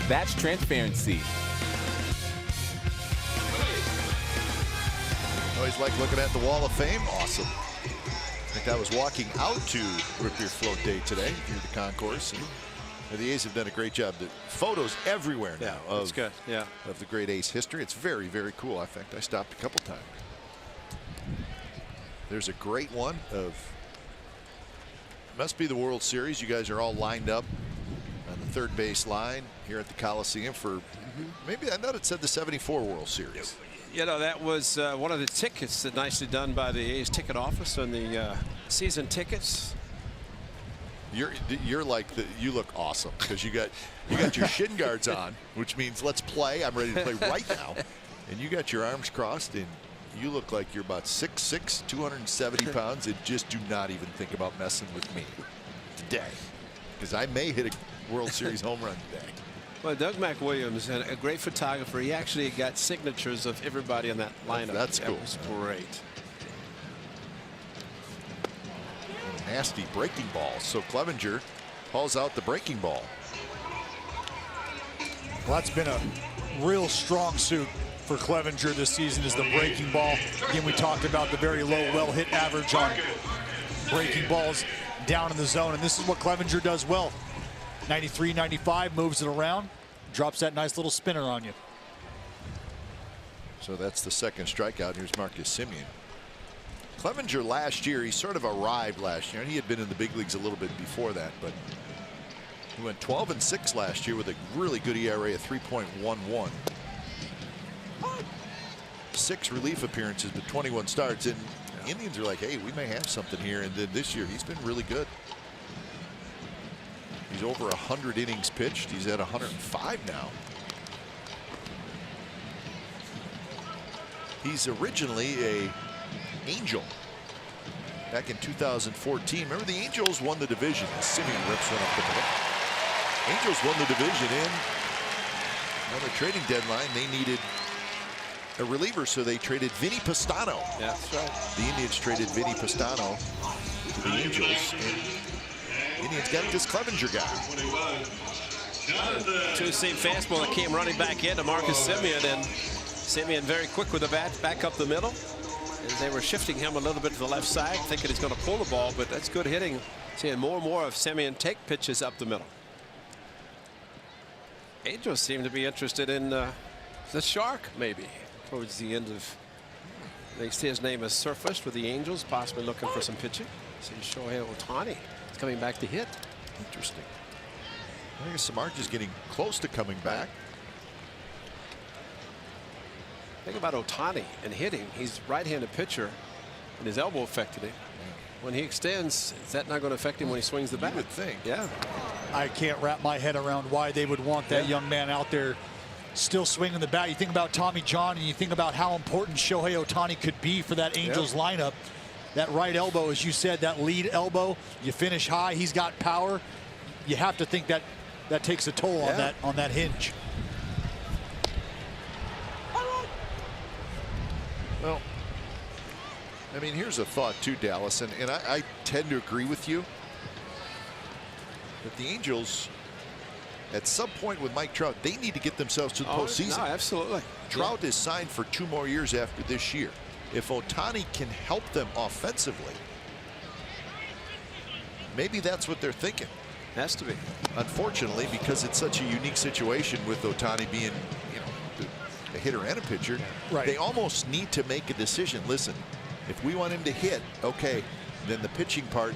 That's transparency. Always like looking at the Wall of Fame. Awesome. I think I was walking out to Root Beer Float Day today through the concourse. And the A's have done a great job. The photos everywhere now that's good. Yeah. of the great A's history. It's very, very cool. In fact, I stopped a couple times. There's a great one of, must be the World Series. You guys are all lined up on the third base line here at the Coliseum for, maybe I know it said the '74 World Series. You know, that was one of the tickets that nicely done by the A's ticket office on the season tickets. You're like you look awesome because you got your shin guards on, which means let's play. I'm ready to play right now, and you got your arms crossed, and you look like you're about 6'6", 270 pounds, and just do not even think about messing with me today, because I may hit a World Series home run today. Well, Doug McWilliams, a great photographer. He actually got signatures of everybody in that lineup. That's cool. That was great. Nasty breaking ball. So Clevenger hauls out the breaking ball. Well, that's been a real strong suit for Clevenger this season, is the breaking ball. Again, we talked about the very low well-hit average on breaking balls down in the zone, and this is what Clevenger does well. 93, 95, moves it around, drops that nice little spinner on you. So that's the second strikeout. Here's Marcus Semien. Clevenger last year, he sort of arrived last year, and he had been in the big leagues a little bit before that, but he went 12-6 last year with a really good ERA of 3.11. 6 relief appearances, but 21 starts, and the Indians are like, hey, we may have something here. And then this year, he's been really good. He's over 100 innings pitched. He's at 105 now. He's originally a Angel back in 2014. Remember, the Angels won the division. Semien rips one up the middle. Angels won the division in on the trading deadline. They needed a reliever, so they traded Vinny Pastano. Yeah, that's right. The Indians traded Vinny Pastano to the Angels, and the Indians got this Clevenger guy. Two-seam fastball that came running back into Marcus Semien, and Semien very quick with the bat back up the middle. As they were shifting him a little bit to the left side, thinking he's going to pull the ball, but that's good hitting. Seeing more and more of Semien take pitches up the middle. Angels seem to be interested in the Shark, maybe, towards the end of. They see his name has surfaced with the Angels, possibly looking for some pitching. See Shohei Ohtani is coming back to hit. Interesting. I think Samardzija is getting close to coming back. Think about Ohtani and hitting. He's a right-handed pitcher, and his elbow affected him. When he extends, is that not going to affect him when he swings the bat? You would think. Yeah. I can't wrap my head around why they would want that young man out there still swinging the bat. You think about Tommy John, and you think about how important Shohei Ohtani could be for that Angels lineup. That right elbow, as you said, that lead elbow, you finish high, he's got power. You have to think that that takes a toll on that hinge. Well, I mean, here's a thought too, Dallas, and I tend to agree with you that the Angels, at some point with Mike Trout, they need to get themselves to the postseason. No, absolutely. Trout is signed for 2 more years after this year. If Ohtani can help them offensively, maybe that's what they're thinking. Has to be. Unfortunately, because it's such a unique situation with Ohtani being, a hitter and a pitcher, they almost need to make a decision. Listen, if we want him to hit, okay, then the pitching part,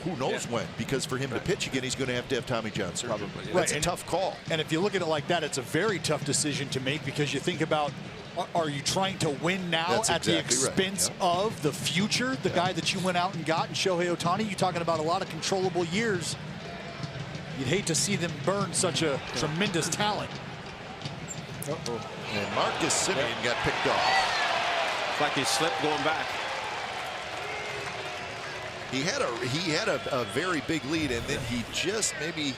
who knows when? Because for him to pitch again, he's going to have Tommy John surgery. Probably. That's a tough call. And if you look at it like that, it's a very tough decision to make, because you think about, are you trying to win now at the expense of the future, the guy that you went out and got in Shohei Ohtani? You're talking about a lot of controllable years. You'd hate to see them burn such a tremendous talent. And Marcus Semien got picked off. It's like he slipped going back. He had a very big lead, and then he just maybe,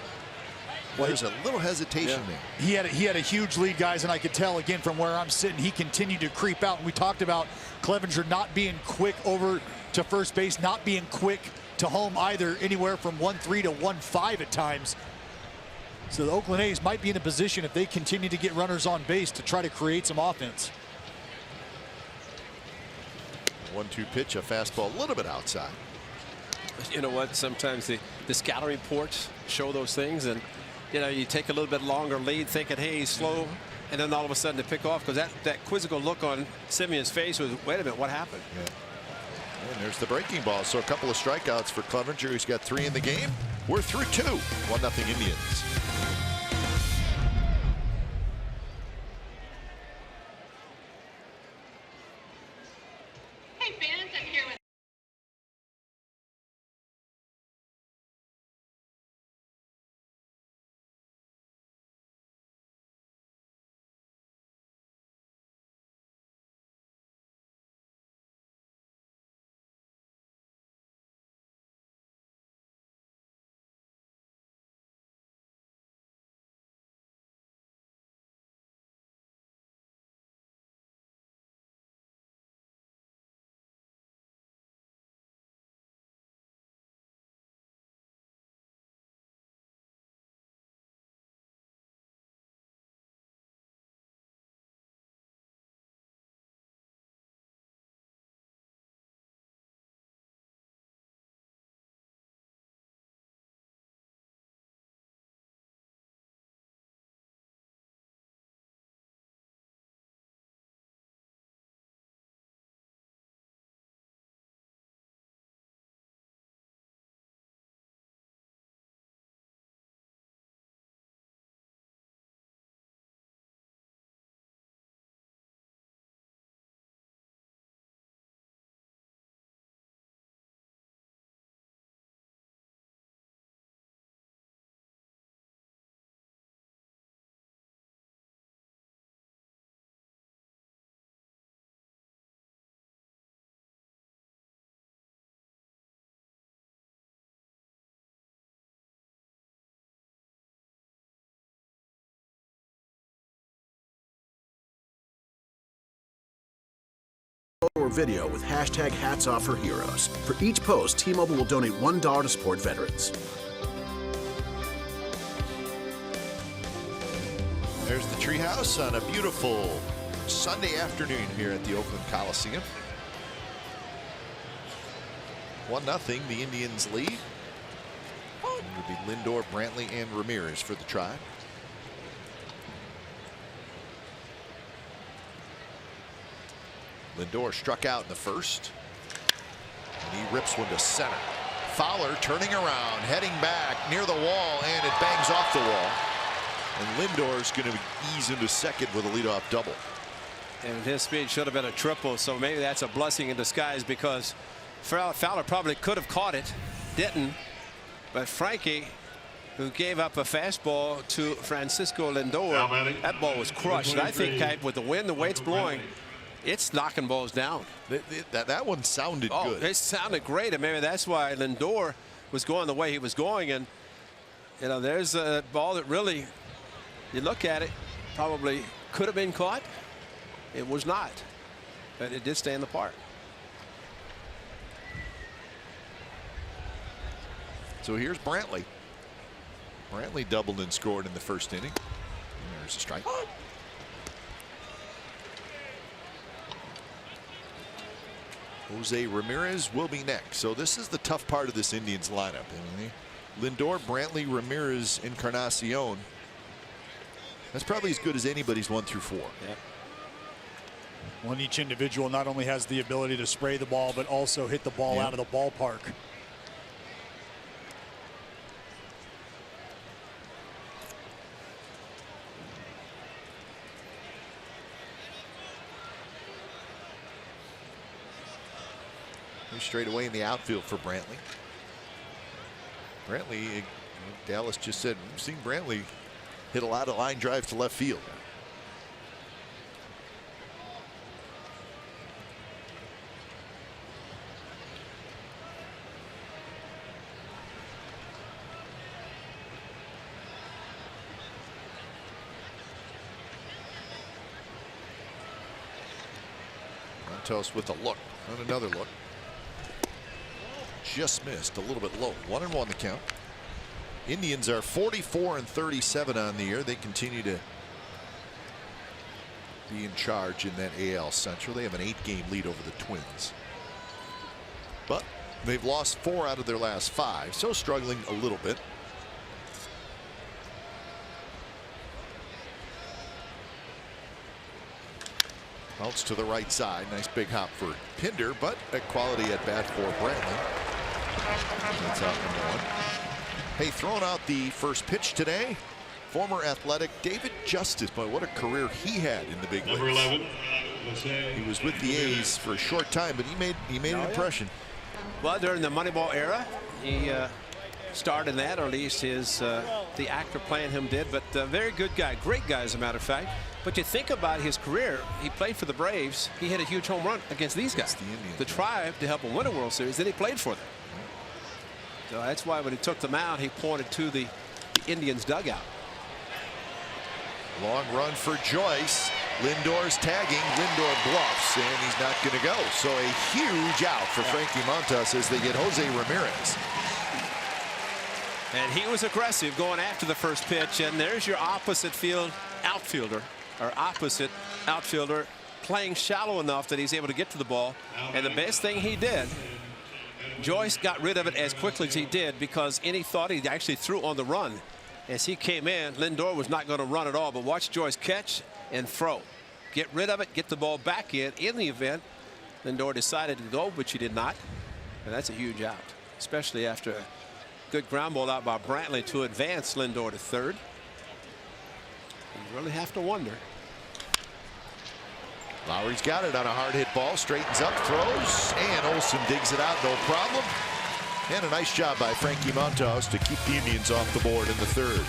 there's a little hesitation there. He had a huge lead, guys, and I could tell again from where I'm sitting, he continued to creep out. And we talked about Clevenger not being quick over to first base, not being quick to home either, anywhere from 1-3 to 1-5 at times. So the Oakland A's might be in a position, if they continue to get runners on base, to try to create some offense. 1-2 pitch, a fastball a little bit outside. You know what? Sometimes the scouting reports show those things, and you take a little bit longer lead, thinking, hey, he's slow, and then all of a sudden they pick off, because that quizzical look on Simeon's face was, wait a minute, what happened? Yeah. And there's the breaking ball. So a couple of strikeouts for Clevenger, who's got 3 in the game. We're through 2. 1-0 Indians. Hey fans, I'm here with or video with hashtag Hats Off for Heroes. For each post, T-Mobile will donate $1 to support veterans. There's the treehouse on a beautiful Sunday afternoon here at the Oakland Coliseum. 1-0, the Indians lead. It would be Lindor, Brantley, and Ramirez for the Tribe. Lindor struck out in the first, and he rips one to center. Fowler turning around, heading back near the wall, and it bangs off the wall. And Lindor's going to ease into second with a leadoff double. And his speed should have been a triple, so maybe that's a blessing in disguise, because Fowler probably could have caught it, didn't. But Frankie, who gave up a fastball to Francisco Lindor, that ball was crushed. And I think with the wind, the way it's blowing, it's knocking balls down. That one sounded good. It sounded great, and maybe that's why Lindor was going the way he was going. And there's a ball that really, you look at it, probably could have been caught. It was not, but it did stay in the park. So here's Brantley. Brantley doubled and scored in the first inning. And there's a strike. Jose Ramirez will be next. So this is the tough part of this Indians lineup. Lindor, Brantley, Ramirez, Encarnacion. That's probably as good as anybody's 1 through 4. Yep. One each individual not only has the ability to spray the ball, but also hit the ball out of the ballpark. Straight away in the outfield for Brantley. Brantley, Dallas just said, we've seen Brantley hit a lot of line drives to left field. Santos with a look, and another look. just missed a little bit low. 1-1 the count. Indians are 44-37 on the year. They continue to be in charge in that AL Central. They have an 8-game lead over the Twins, but they've lost 4 out of their last 5, so struggling a little bit. Bounce to the right side. Nice big hop for Pinder, but a quality at bat for Brantley. That's out #1. Hey, throwing out the first pitch today, former Athletic David Justice. Boy, what a career he had in the big leagues. Number 11. He was with the A's for a short time, but he made an impression. Well, during the Moneyball era, he starred in that, or at least the actor playing him did. But very good guy, great guy as a matter of fact. But you think about his career, he played for the Braves. He hit a huge home run against these guys, the Indians, the Tribe, to help him win a World Series. Then he played for them. So that's why when he took them out, he pointed to the Indians dugout. Long run for Joyce. Lindor's tagging. Lindor bluffs, and he's not going to go. So a huge out for Frankie Montas as they get Jose Ramirez. And he was aggressive going after the first pitch. And there's your opposite field outfielder, or opposite outfielder, playing shallow enough that he's able to get to the ball. And the best thing he did, Joyce got rid of it as quickly as he did, because he thought he actually threw on the run. As he came in, Lindor was not going to run at all, but watch Joyce catch and throw. Get rid of it, get the ball back in. In the event, Lindor decided to go, but he did not. And that's a huge out, especially after a good ground ball out by Brantley to advance Lindor to third. You really have to wonder. Lowry's got it on a hard hit ball, straightens up, throws, and Olsen digs it out, no problem. And a nice job by Frankie Montas to keep the Indians off the board in the third.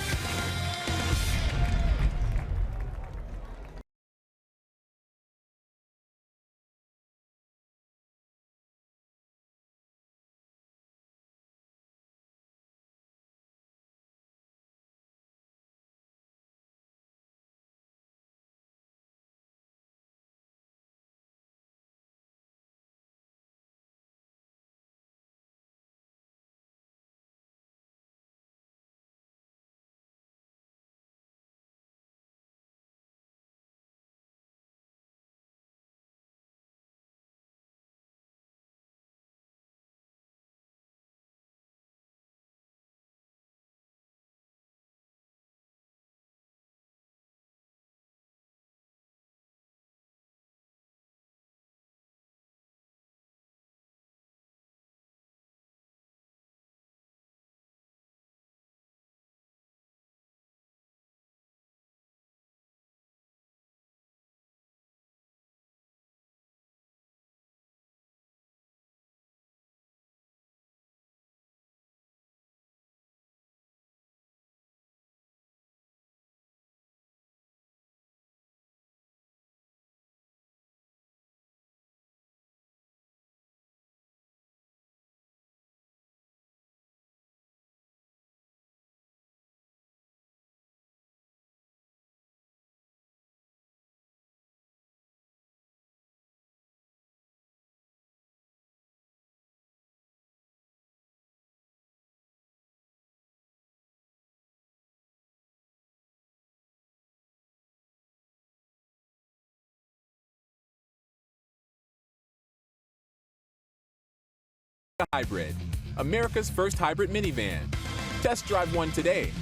Hybrid, America's first hybrid minivan. Test drive one today.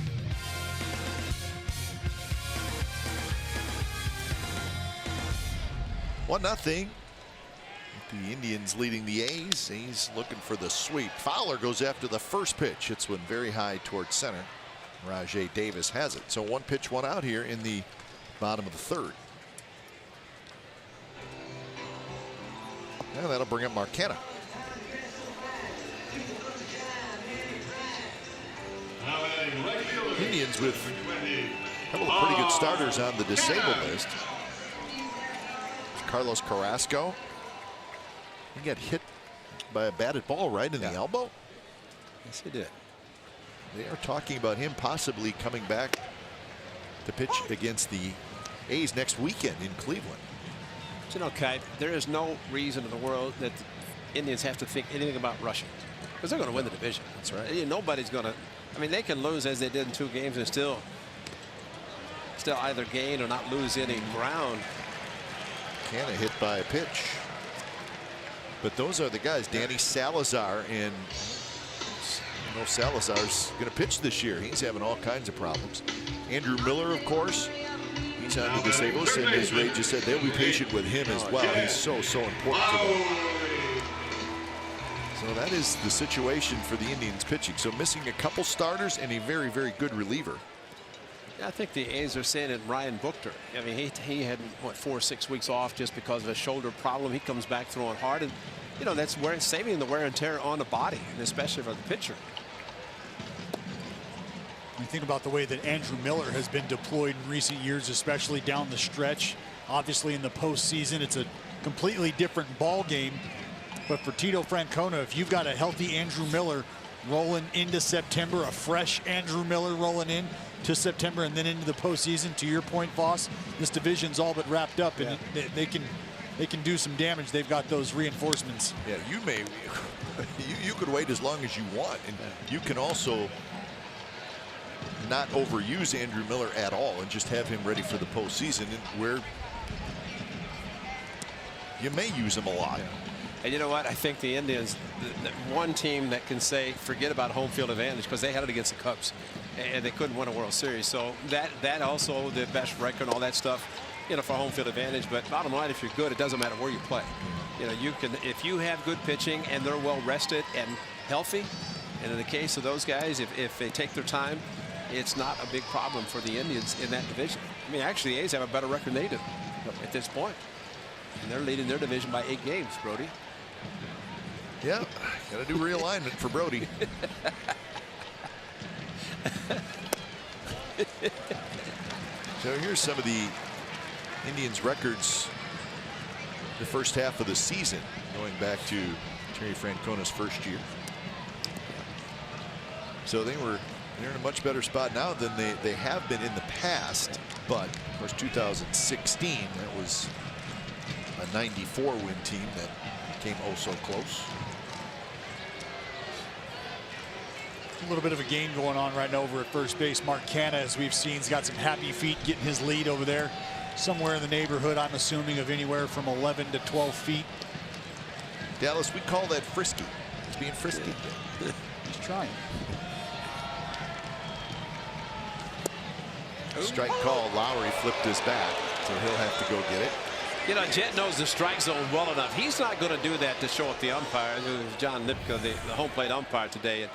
1-0. The Indians leading the A's. A's looking for the sweep. Fowler goes after the first pitch. Hits one very high towards center. Rajay Davis has it. So 1 pitch, 1 out here in the bottom of the third. And that'll bring up Marquetta. Indians with a couple of pretty good starters on the disabled list. Carlos Carrasco. He got hit by a batted ball right in the elbow. Yes, he did. They are talking about him possibly coming back to pitch against the A's next weekend in Cleveland. You know, Kai, there is no reason in the world that the Indians have to think anything about rushing. Because they're going to win the division. That's right. Nobody's going to. I mean, they can lose as they did in 2 games and still either gain or not lose any ground. Canna hit by a pitch. But those are the guys, Danny Salazar, and Salazar's going to pitch this year. He's having all kinds of problems. Andrew Miller, of course, he's on the disabled list, and as Ray just said, they'll be patient with him as well. He's so important to them. So that is the situation for the Indians pitching. So missing a couple starters and a very, very good reliever. I think the A's are saying it. Ryan Buchter. I mean, he had what 4 or 6 weeks off just because of a shoulder problem. He comes back throwing hard, and that's saving the wear and tear on the body, and especially for the pitcher. You think about the way that Andrew Miller has been deployed in recent years, especially down the stretch. Obviously, in the postseason, it's a completely different ball game. But for Tito Francona, if you've got a healthy Andrew Miller rolling into September, a fresh Andrew Miller rolling in to September and then into the postseason, to your point, Voss, this division's all but wrapped up, and they can do some damage. They've got those reinforcements. Yeah, you could wait as long as you want, and you can also not overuse Andrew Miller at all and just have him ready for the postseason, and where you may use him a lot. Yeah. And you know what? I think the Indians, the one team that can say forget about home field advantage, because they had it against the Cubs and they couldn't win a World Series. So that also the best record and all that stuff, for home field advantage. But bottom line, if you're good, it doesn't matter where you play. You can, if you have good pitching and they're well rested and healthy, and in the case of those guys, if they take their time, it's not a big problem for the Indians in that division. I mean, actually, the A's have a better record than they do at this point. And they're leading their division by 8 games, Brody. Yeah, got to do realignment for Brody. So here's some of the Indians' records the first half of the season, going back to Terry Francona's first year. So they're in a much better spot now than they have been in the past. But of course, 2016, that was a 94 win team that came oh so close. A little bit of a game going on right now over at first base. Mark Canha, as we've seen, has got some happy feet getting his lead over there. Somewhere in the neighborhood, I'm assuming, of anywhere from 11 to 12 feet. Dallas, we call that frisky. He's being frisky. He's trying. Strike call. Lowry flipped his bat, so he'll have to go get it. Jed knows the strike zone well enough. He's not going to do that to show up the umpire. It was John Lipka, the home plate umpire today. And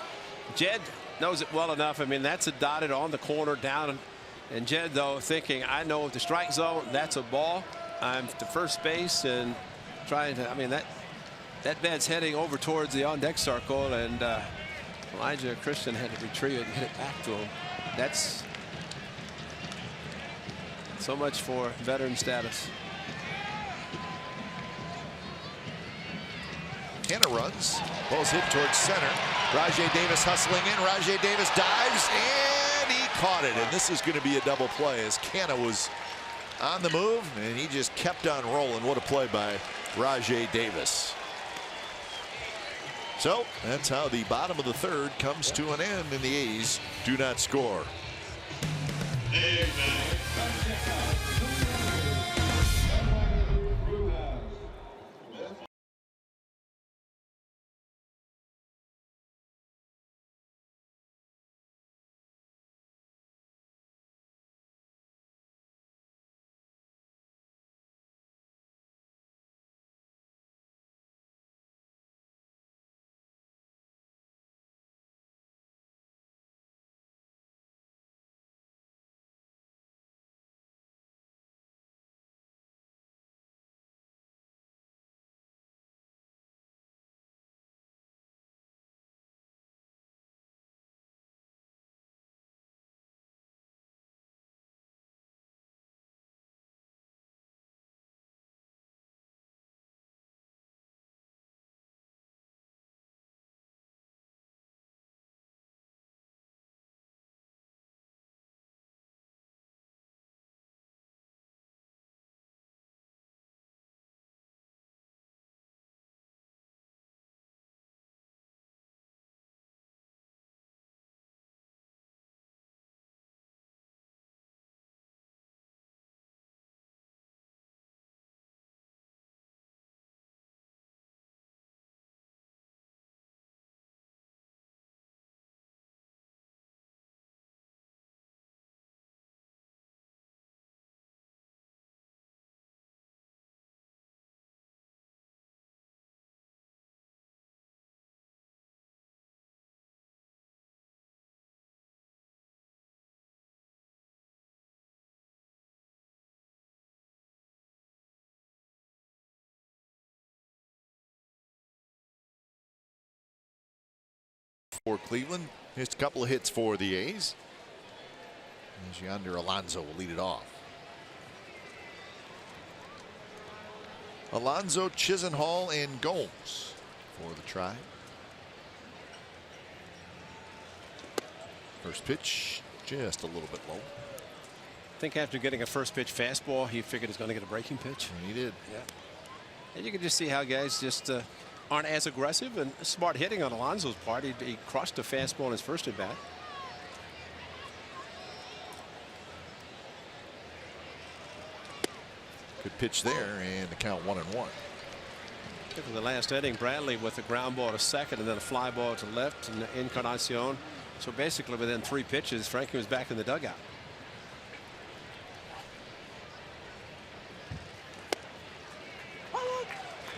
Jed knows it well enough. I mean, that's a dotted on the corner down. And Jed, though, thinking, I know the strike zone, that's a ball. I'm to first base and trying to, I mean, that bat's heading over towards the on-deck circle. And Elijah Christian had to retrieve it and hit it back to him. That's so much for veteran status. Canha runs. Ball's hit towards center. Rajai Davis hustling in. Rajai Davis dives, and he caught it. And this is going to be a double play as Canha was on the move, and he just kept on rolling. What a play by Rajai Davis. So that's how the bottom of the third comes to an end, and the A's do not score. Amen. for Cleveland. Just a couple of hits for the A's. As Yonder Alonso will lead it off. Alonso, Chisenhall, and Gomes for the Tribe. First pitch, just a little bit low. I think after getting a first pitch fastball, he figured he's going to get a breaking pitch. And he did. Yeah. And you can just see how guys just aren't as aggressive, and smart hitting on Alonso's part. He crushed a fastball in his first at bat. Good pitch there, and the count 1-1. Look at the last inning, Bradley with a ground ball to second and then a fly ball to left and Encarnacion. So basically within 3 pitches, Frankie was back in the dugout.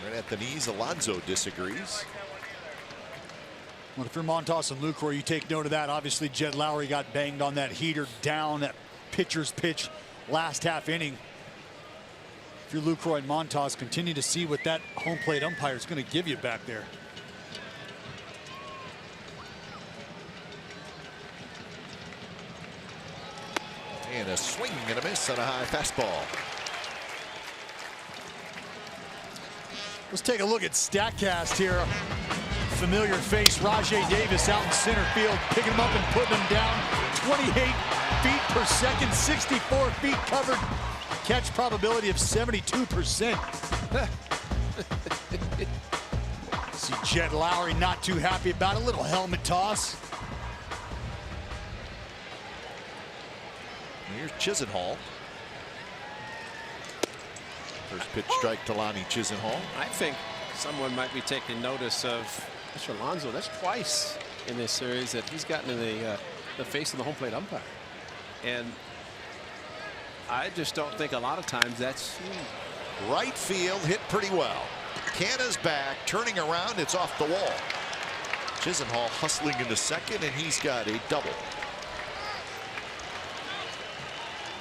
Right at the knees, Alonso disagrees. Well, if you're Montas and Lucroy, you take note of that. Obviously, Jed Lowry got banged on that heater down, that pitcher's pitch last half inning. If you're Lucroy and Montas, continue to see what that home plate umpire is going to give you back there. And a swing and a miss on a high fastball. Let's take a look at StatCast here. Familiar face, Rajay Davis out in center field, picking him up and putting him down. 28 feet per second, 64 feet covered. Catch probability of 72%. See Jed Lowry not too happy about a little helmet toss. Here's Chisenhall. First pitch strike to Lonnie Chisenhall. I think someone might be taking notice of Mr. Alonso. That's twice in this series that he's gotten in the face of the home plate umpire. And I just don't think a lot of times that's right field, hit pretty well. Canna's back, turning around, it's off the wall. Chisenhall hustling into second, and he's got a double.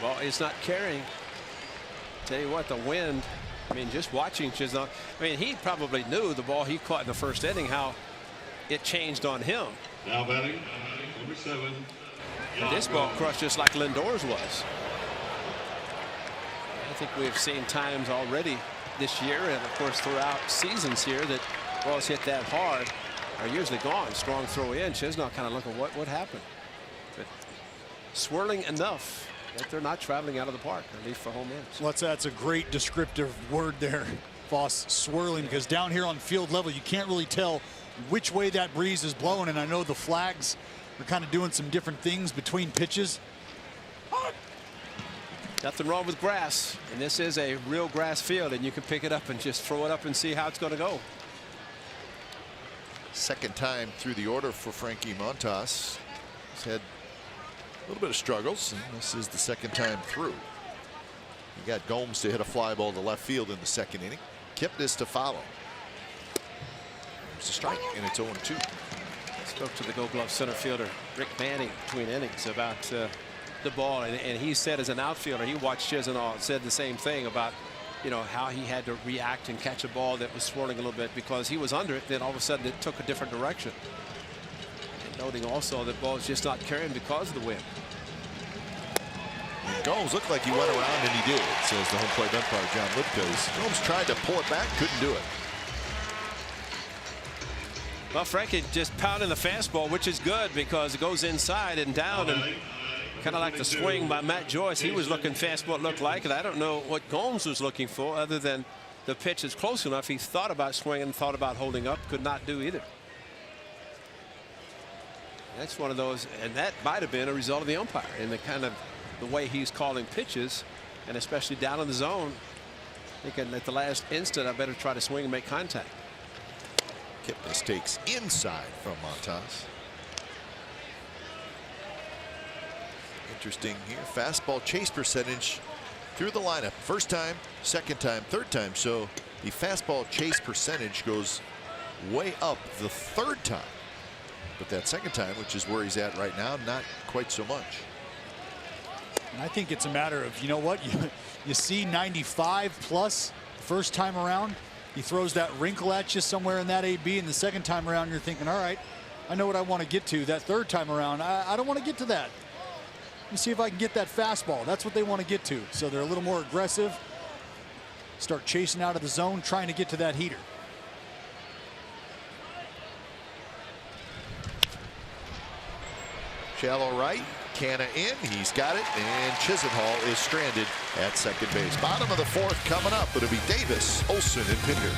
Well, he's not carrying. Tell you what, the wind, I mean, just watching Chisenhall, I mean, he probably knew the ball he caught in the first inning, how it changed on him. Now batting, number 7. And this ball crushed just like Lindor's was. I think we've seen times already this year, and of course throughout seasons here, that balls hit that hard are usually gone. Strong throw in. Chisenhall kind of looking, what happened? But swirling enough that they're not traveling out of the park, at least for home runs. Well, that's a great descriptive word there, Voss. Swirling, because down here on field level, you can't really tell which way that breeze is blowing, and I know the flags are kind of doing some different things between pitches. Nothing wrong with grass, and this is a real grass field, and you can pick it up and just throw it up and see how it's going to go. Second time through the order for Frankie Montas. He's had a little bit of struggles, and this is the second time through. He got Gomes to hit a fly ball to left field in the second inning. Kipnis to follow. There's a strike, and it's 0-2. Spoke to the Gold Glove center fielder Rick Manning between innings about the ball, and he said as an outfielder he watched Chisenhall and said the same thing about, you know, how he had to react and catch a ball that was swirling a little bit because he was under it, then all of a sudden it took a different direction. And noting also that ball is just not carrying because of the wind. And Gomes looked like he went around, and he did, says the home plate umpire John Lipkos. Gomes tried to pull it back, couldn't do it. Well, Frankie just pounding the fastball, which is good because it goes inside and down, and kind of like the swing by Matt Joyce. He was looking fastball, it looked like, and I don't know what Gomes was looking for other than the pitch is close enough. He thought about swinging, thought about holding up, could not do either. That's one of those, and that might have been a result of the umpire and the kind of the way he's calling pitches, and especially down in the zone, thinking at the last instant I better try to swing and make contact. Kipnis takes inside from Montas. Interesting here. Fastball chase percentage through the lineup. First time, second time, third time. So the fastball chase percentage goes way up the third time. But that second time, which is where he's at right now, not quite so much. And I think it's a matter of, you know what, you see 95 plus first time around. He throws that wrinkle at you somewhere in that AB, and the second time around you're thinking, all right, I know what I want to get to that third time around. I don't want to get to that. Let me see if I can get that fastball. That's what they want to get to. So they're a little more aggressive. Start chasing out of the zone, trying to get to that heater. Shallow right, Canna in, he's got it, and Chisenhall is stranded at second base. Bottom of the fourth coming up. It'll be Davis, Olsen, and Pinder.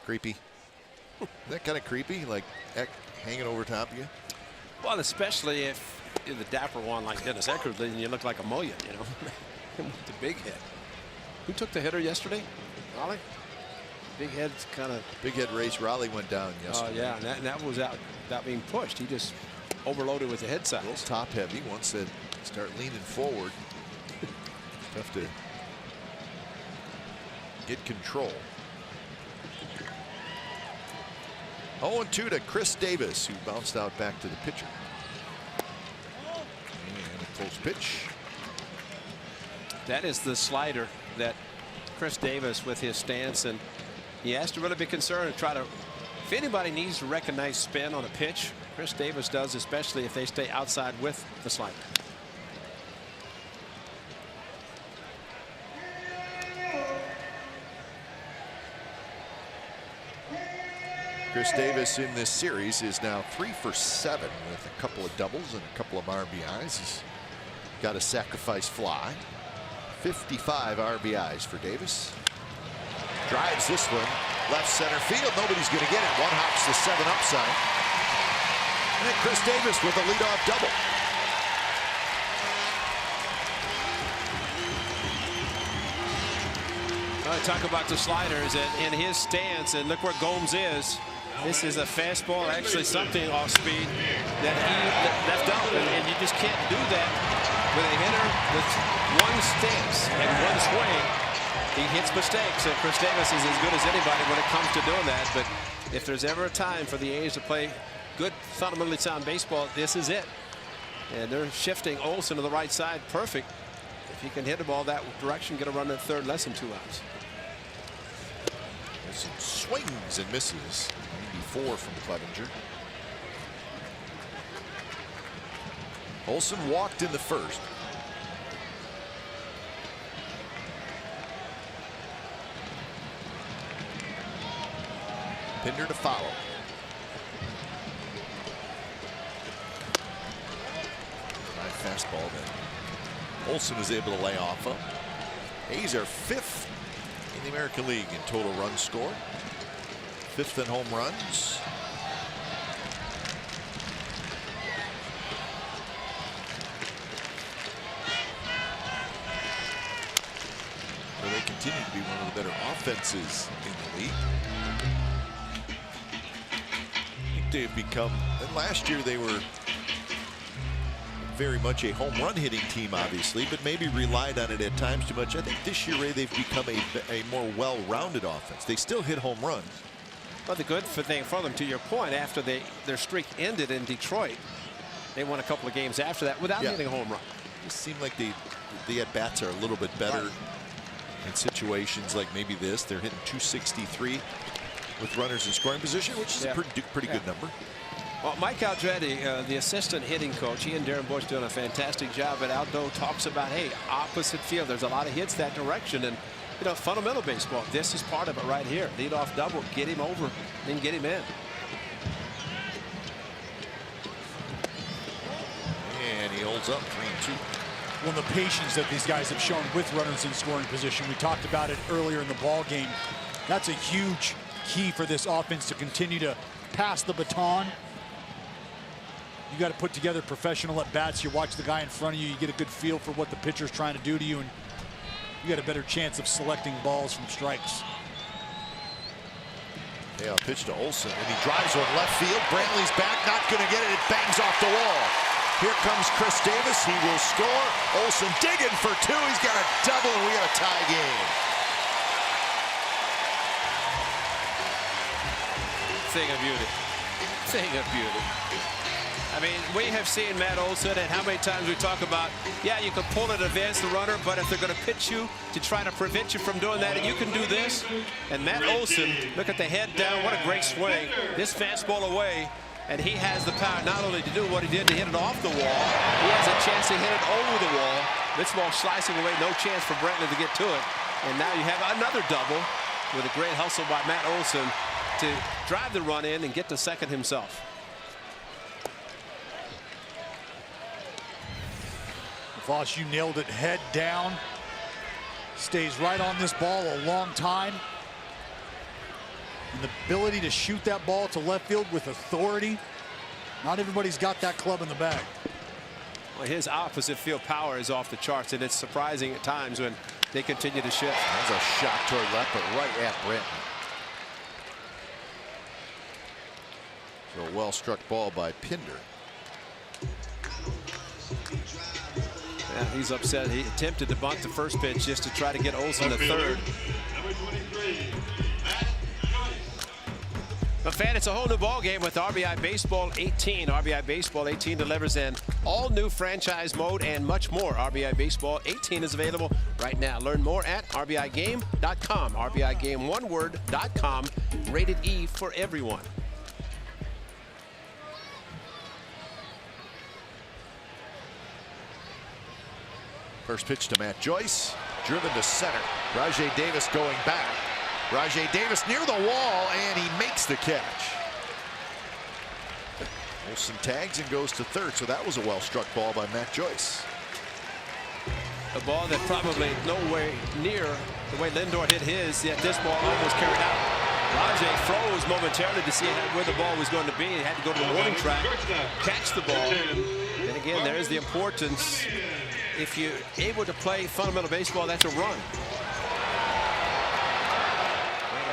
Creepy. Isn't that kind of creepy? Like hanging over top of you? Well, especially if you're the dapper one like Dennis Eckersley and you look like a million, you know. With the big head. Who took the hitter yesterday? Raleigh? Big head's kind of. Big head race. Raleigh went down yesterday. Oh, yeah. And that was out being pushed. He just overloaded with the head size. A little top heavy. Once they start leaning forward, tough to get control. 0-2 to Chris Davis, who bounced out back to the pitcher. And a close pitch. That is the slider that Chris Davis, with his stance, and he has to really be concerned and try to. If anybody needs to recognize spin on a pitch, Chris Davis does, especially if they stay outside with the slider. Chris Davis in this series is now 3 for 7 with a couple of doubles and a couple of RBIs. He's got a sacrifice fly. 55 RBIs for Davis. Drives this one left center field. Nobody's going to get it. One hops the 7 upside. And then Chris Davis with a leadoff double. I talk about the sliders and in his stance, and look where Gomes is. This is a fastball, actually something off speed that he left out, and you just can't do that with a hitter with one stance and one swing. He hits mistakes, and Chris Davis is as good as anybody when it comes to doing that. But if there's ever a time for the A's to play good, fundamentally sound baseball, this is it. And they're shifting Olsen to the right side. Perfect. If he can hit the ball that direction, get a run at third, less than 2 outs. Some swings and misses. 94 from Clevenger. Olsen walked in the first. Pinder to follow. High fastball that Olsen was able to lay off of. A's are 5th in the American League in total runs scored. 5th in home runs. continue to be one of the better offenses in the league. I think they've become, and last year they were very much a home run hitting team, obviously, but maybe relied on it at times too much. I think this year, Ray, they've become a more well-rounded offense. They still hit home runs. Well, the good thing for them, to your point, after their streak ended in Detroit, they won a couple of games after that without hitting a home run. It seemed like the at-bats are a little bit better in situations like maybe this. They're hitting 263 with runners in scoring position, which is a pretty good number. Well, Mike Aldretti, the assistant hitting coach, he and Darren Bush doing a fantastic job. But Aldo talks about, hey, opposite field. There's a lot of hits that direction. And, you know, fundamental baseball, this is part of it right here. Lead off double, get him over, then get him in. And he holds up 3-2. Well, the patience that these guys have shown with runners in scoring position. We talked about it earlier in the ball game. That's a huge key for this offense to continue to pass the baton. You got to put together professional at bats. You watch the guy in front of you, you get a good feel for what the pitcher's trying to do to you, and you got a better chance of selecting balls from strikes. Yeah, pitch to Olsen, and he drives one left field. Brantley's back, not going to get it. It bangs off the wall. Here comes Chris Davis. He will score. Olsen digging for two. He's got a double, and we got a tie game. Thing of beauty. Thing of beauty. I mean, we have seen Matt Olsen, and how many times we talk about, yeah, you can pull it, advance the runner, but if they're going to pitch you to try to prevent you from doing that, and you can do this. And Matt Olsen, look at the head down. What a great swing. This fastball away, and he has the power not only to do what he did to hit it off the wall, he has a chance to hit it over the wall. This ball slicing away, no chance for Brantley to get to it. And now you have another double with a great hustle by Matt Olsen to drive the run in and get to second himself. Voss, you nailed it. Head down. Stays right on this ball a long time. And the ability to shoot that ball to left field with authority. Not everybody's got that club in the bag. Well, his opposite field power is off the charts, and it's surprising at times when they continue to shift. There's a shot toward left, but right at Brantley. So a well-struck ball by Pinder. Yeah, he's upset. He attempted to bunt the first pitch just to try to get Olsen to third. But fan, it's a whole new ball game with RBI Baseball 18. RBI Baseball 18 delivers an all-new franchise mode and much more. RBI Baseball 18 is available right now. Learn more at rbigame.com. rbigame1word.com. Rated E for everyone. First pitch to Matt Joyce, driven to center. Rajai Davis going back. Rajai Davis near the wall, and he makes the catch. Olsen tags and goes to third, so that was a well-struck ball by Matt Joyce. A ball that probably nowhere near the way Lindor hit his, yet this ball almost carried out. Rajai froze momentarily to see where the ball was going to be. He had to go to the warning track, catch the ball. And again, there is the importance. If you're able to play fundamental baseball, that's a run.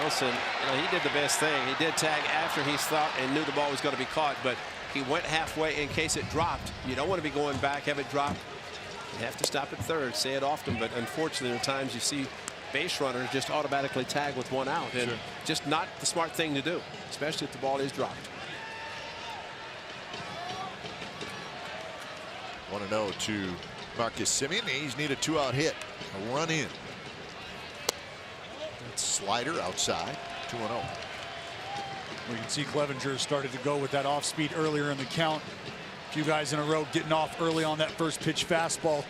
Olsen, you know, he did the best thing. He did tag after he thought and knew the ball was going to be caught, but he went halfway in case it dropped. You don't want to be going back, have it drop. You have to stop at third. Say it often, but unfortunately, at times you see base runners just automatically tag with one out, and just not the smart thing to do, especially if the ball is dropped. 1-0 to Marcus Semien. He's need a two-out hit, a run in. Slider outside, 2-0. We can see Clevenger started to go with that off speed earlier in the count. A few guys in a row getting off early on that first pitch fastball.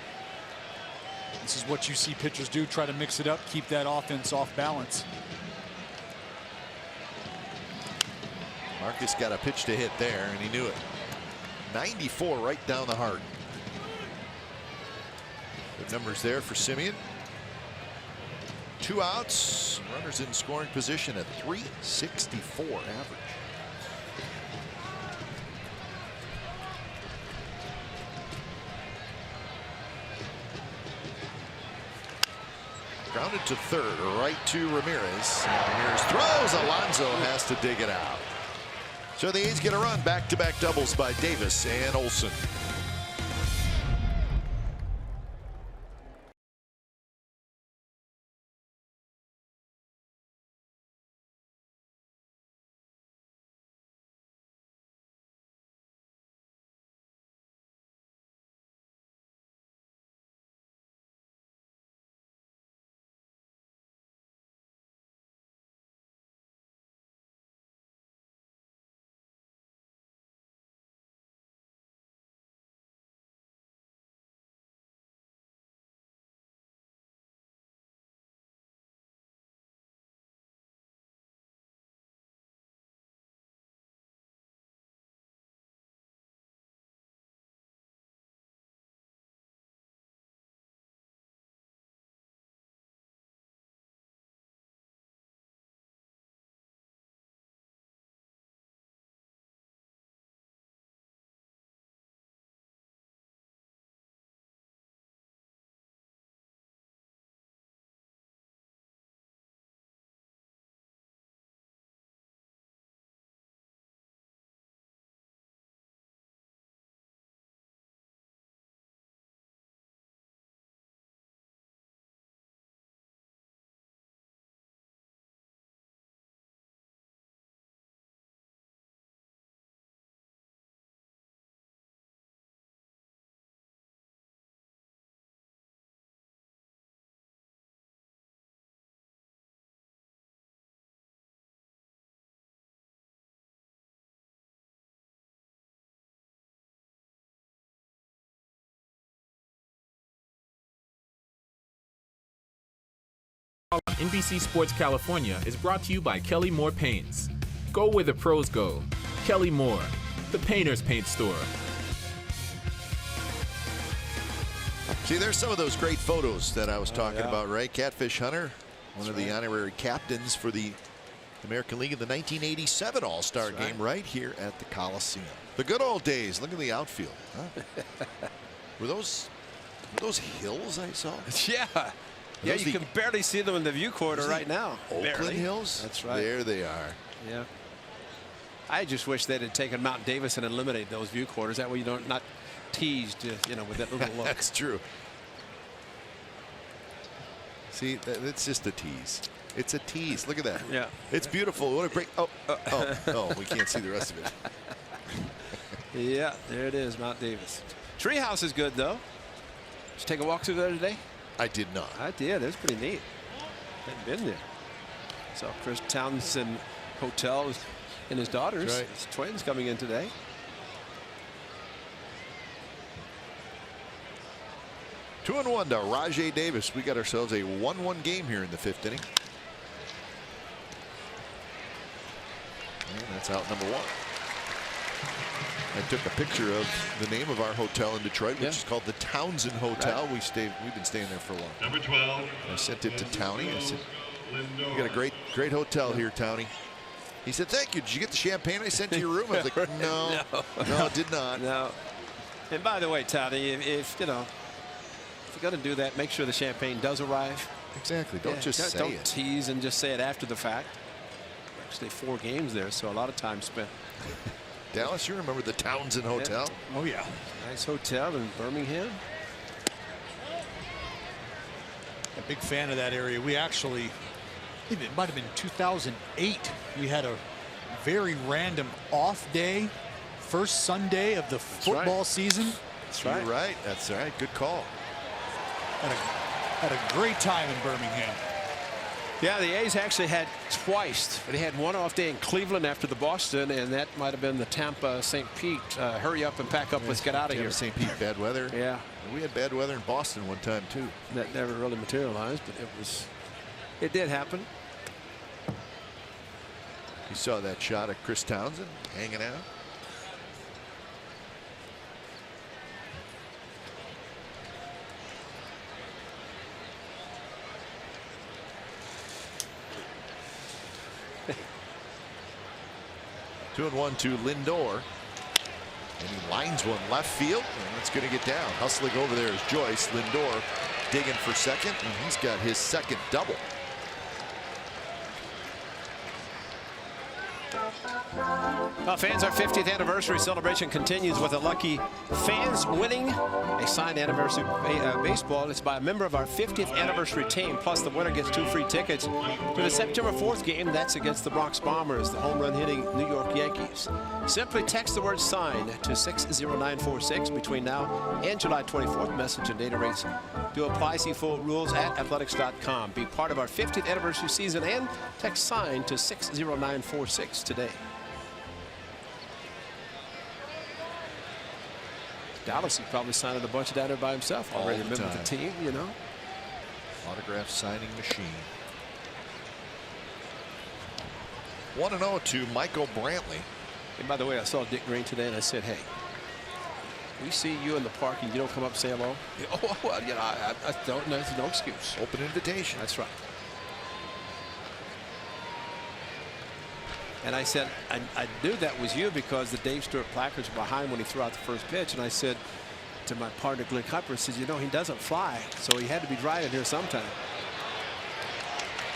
This is what you see pitchers do, try to mix it up, keep that offense off balance. Marcus got a pitch to hit there, and he knew it. 94 right down the heart. Good numbers there for Semien. 2 outs, runners in scoring position at .364 average. Grounded to third, right to Ramirez. Ramirez throws. Alonso has to dig it out. So the A's get a run. Back-to-back doubles by Davis and Olsen. NBC Sports California is brought to you by Kelly Moore Paints. Go where the pros go. Kelly Moore, the painter's paint store. See, there's some of those great photos that I was talking about, right? Catfish Hunter, one of the honorary captains for the American League in the 1987 All-Star game right here at the Coliseum. The good old days. Look at the outfield. Huh? Were those hills I saw? Yeah. Yeah, you can barely see them in the view quarter right now. Oakland barely. Hills? That's right. There they are. Yeah. I just wish they'd have taken Mount Davis and eliminated those view quarters. That way you don't not teased, you know, with that little look. That's true. See, it's just a tease. It's a tease. Look at that. Yeah. It's beautiful. What a great. Oh, we can't see the rest of it. Yeah, there it is, Mount Davis. Treehouse is good, though. Did you take a walk through there today? I did not. I did. It was pretty neat. Hadn't been there. So Chris Townsend Hotel and his daughters, right. his twins, coming in today. Two and one to Rajay Davis. We got ourselves a 1-1 game here in the 5th inning. And that's out number 1. I took a picture of the name of our hotel in Detroit, which is called the Townsend Hotel. Right. We've been staying there for a long time. Number 12. I sent it to Townie. I said, "You got a great hotel here, Townie." He said, "Thank you. Did you get the champagne I sent to your room?" I was like, "No, no, did not." No. And by the way, Townie, if you know, if you're going to do that, make sure the champagne does arrive. Exactly. Don't just say don't it. tease and just say it after the fact. Actually, 4 games there, so a lot of time spent. Dallas, you remember the Townsend Hotel? Oh, yeah. Nice hotel in Birmingham. A big fan of that area. We actually, it might have been 2008, we had a very random off day, first Sunday of the football season. That's right. You're right. That's right. Good call. Had a great time in Birmingham. Yeah, the A's actually had twice. They had one off day in Cleveland after the Boston, and that might have been the Tampa St. Pete. Hurry up and pack up. Let's get out of here. St. Pete, bad weather. Yeah. We had bad weather in Boston one time, too. That never really materialized, but it did happen. You saw that shot of Chris Townsend hanging out. Two and one to Lindor. And he lines one left field, and it's going to get down. Hustling over there is Joyce. Lindor digging for second, and he's got his second double. Well, fans, our 50th anniversary celebration continues with a lucky fans winning a signed anniversary baseball. It's by a member of our 50th anniversary team. Plus, the winner gets 2 free tickets to the September 4th game. That's against the Bronx Bombers, the home run hitting New York Yankees. Simply text the word "signed" to 60946 between now and July 24th. Message and data rates do apply. See full rules at athletics.com. Be part of our 50th anniversary season and text "signed" to 60946 today. Dallas, he probably signed a bunch down there by himself. Already a member of the team, you know. Autograph signing machine. 1-0 to Michael Brantley. And by the way, I saw Dick Green today, and I said, "Hey, we see you in the park, and you don't come up and say hello." Oh, well, you know, I don't. There's no excuse. Open invitation. That's right. And I said, I knew that was you because the Dave Stewart placards were behind when he threw out the first pitch. And I said to my partner, Glenn Cupper, I said, you know, he doesn't fly, so he had to be driving here sometime.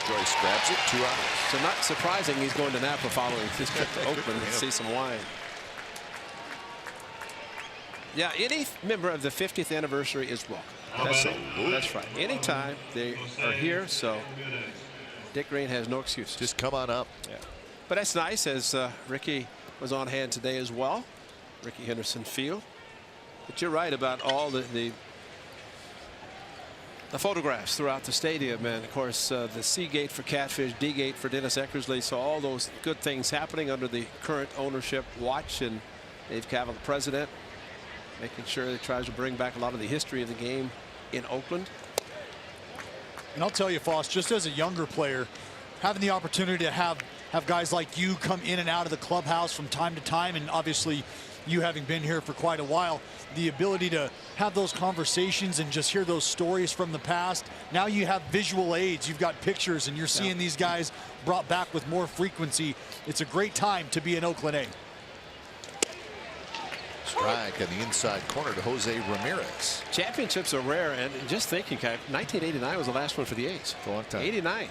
Joyce grabs it, 2 outs. So not surprising he's going to Napa following this trip to Oakland and see some wine. Yeah, any member of the 50th anniversary is welcome. That's right. Anytime they are here, so Dick Green has no excuse. Just come on up. Yeah. But that's nice, as Ricky was on hand today as well. Ricky Henderson Field. But you're right about all the photographs throughout the stadium, and of course the C gate for Catfish, D gate for Dennis Eckersley. So all those good things happening under the current ownership watch, and Dave Kaval, the president, making sure that he tries to bring back a lot of the history of the game in Oakland. And I'll tell you, Foss, just as a younger player, having the opportunity to have guys like you come in and out of the clubhouse from time to time, and obviously you having been here for quite a while, the ability to have those conversations and just hear those stories from the past. Now you have visual aids, you've got pictures, and you're seeing these guys brought back with more frequency. It's a great time to be in Oakland A. Strike on the inside corner to Jose Ramirez. Championships are rare, and just thinking, 1989 was the last one for the A's. A long time. 89.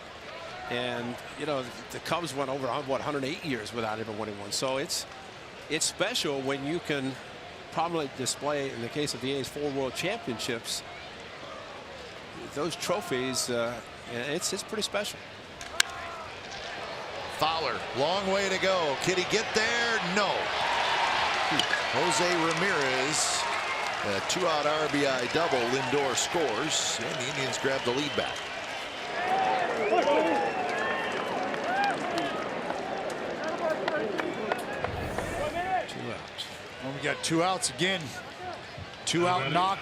And, you know, the Cubs went over, what, 108 years without ever winning one. So it's special when you can prominently display, in the case of the A's, 4 world championships. Those trophies, it's pretty special. Fowler, long way to go. Can he get there? No. Jose Ramirez, a 2-out RBI double. Lindor scores, and the Indians grab the lead back. Well, we got 2 outs again. 2-out knock.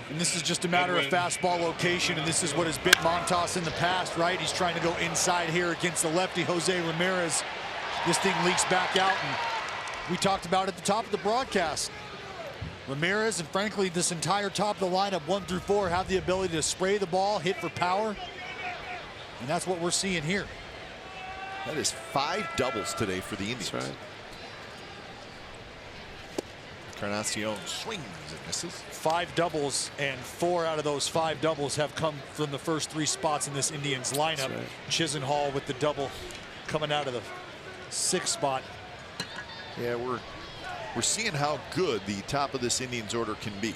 And this is just a matter of fastball location, and this is what has bit Montas in the past, right? He's trying to go inside here against the lefty, Jose Ramirez. This thing leaks back out, and we talked about at the top of the broadcast. Ramirez and, frankly, this entire top of the lineup, 1 through 4, have the ability to spray the ball, hit for power. And that's what we're seeing here. That is 5 doubles today for the Indians. That's right. Encarnacion swings and misses. 5 doubles, and 4 out of those 5 doubles have come from the first 3 spots in this Indians lineup. Right. Chisenhall with the double coming out of the 6th spot. Yeah, we're seeing how good the top of this Indians order can be.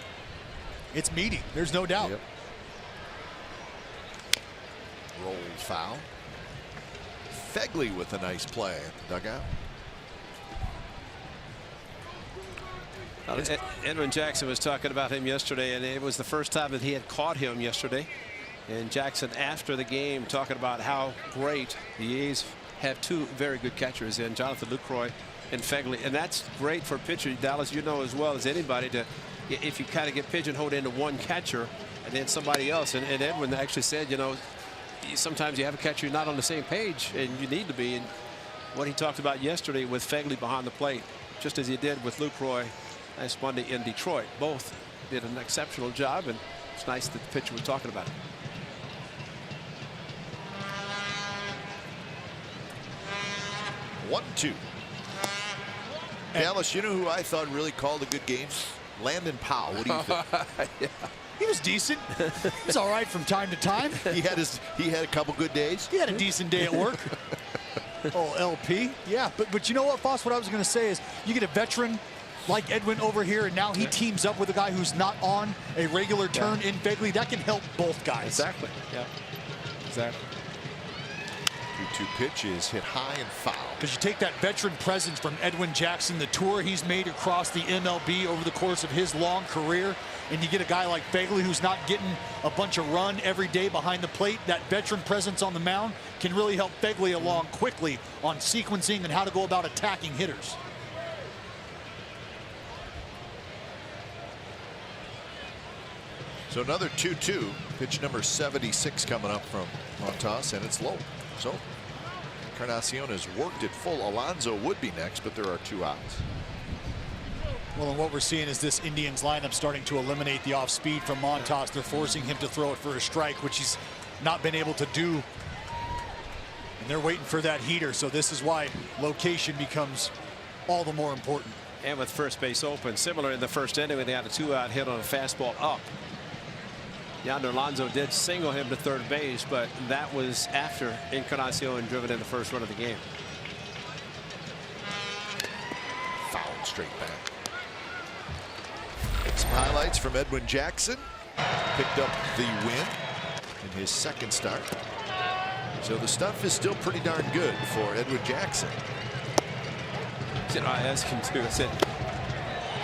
It's meaty, there's no doubt. Yep. Rolled foul. Fegley with a nice play at the dugout. Edwin Jackson was talking about him yesterday, and it was the first time that he had caught him yesterday. And Jackson, after the game, talking about how great the A's have 2 very good catchers in Jonathan Lucroy and Fegley. And that's great for a pitcher, Dallas, you know as well as anybody, to, if you kind of get pigeonholed into one catcher and then somebody else. And Edwin actually said, you know, sometimes you have a catcher you're not on the same page, and you need to be. And what he talked about yesterday with Fegley behind the plate, just as he did with Lucroy last Monday in Detroit. Both did an exceptional job, and it's nice that the pitcher was talking about it. Dallas, you know who I thought really called a good game? Landon Powell. What do you think? Yeah. He was decent. He's all right from time to time. He had a couple good days. He had a decent day at work. Oh, LP. Yeah, but you know what, Foss? What I was going to say is you get a veteran like Edwin over here, and now he teams up with a guy who's not on a regular turn in Begley. That can help both guys. Exactly. Yeah. Exactly. 2-2 pitch is hit high and foul. Because you take that veteran presence from Edwin Jackson, the tour he's made across the MLB over the course of his long career, and you get a guy like Begley who's not getting a bunch of run every day behind the plate. That veteran presence on the mound can really help Begley along quickly on sequencing and how to go about attacking hitters. So another 2-2. Pitch number 76 coming up from Montas, and it's low. So Encarnacion has worked it full. Alonso would be next, but there are 2 outs. Well, and what we're seeing is this Indians lineup starting to eliminate the off speed from Montas. They're forcing him to throw it for a strike, which he's not been able to do. And they're waiting for that heater. So this is why location becomes all the more important. And with first base open, similar in the first inning when they had a 2-out hit on a fastball up. Yonder Alonso did single him to third base, but that was after Encarnacion driven in the first run of the game. Fouled straight back. Some highlights from Edwin Jackson. Picked up the win in his second start. So the stuff is still pretty darn good for Edwin Jackson. I asked him too. I said,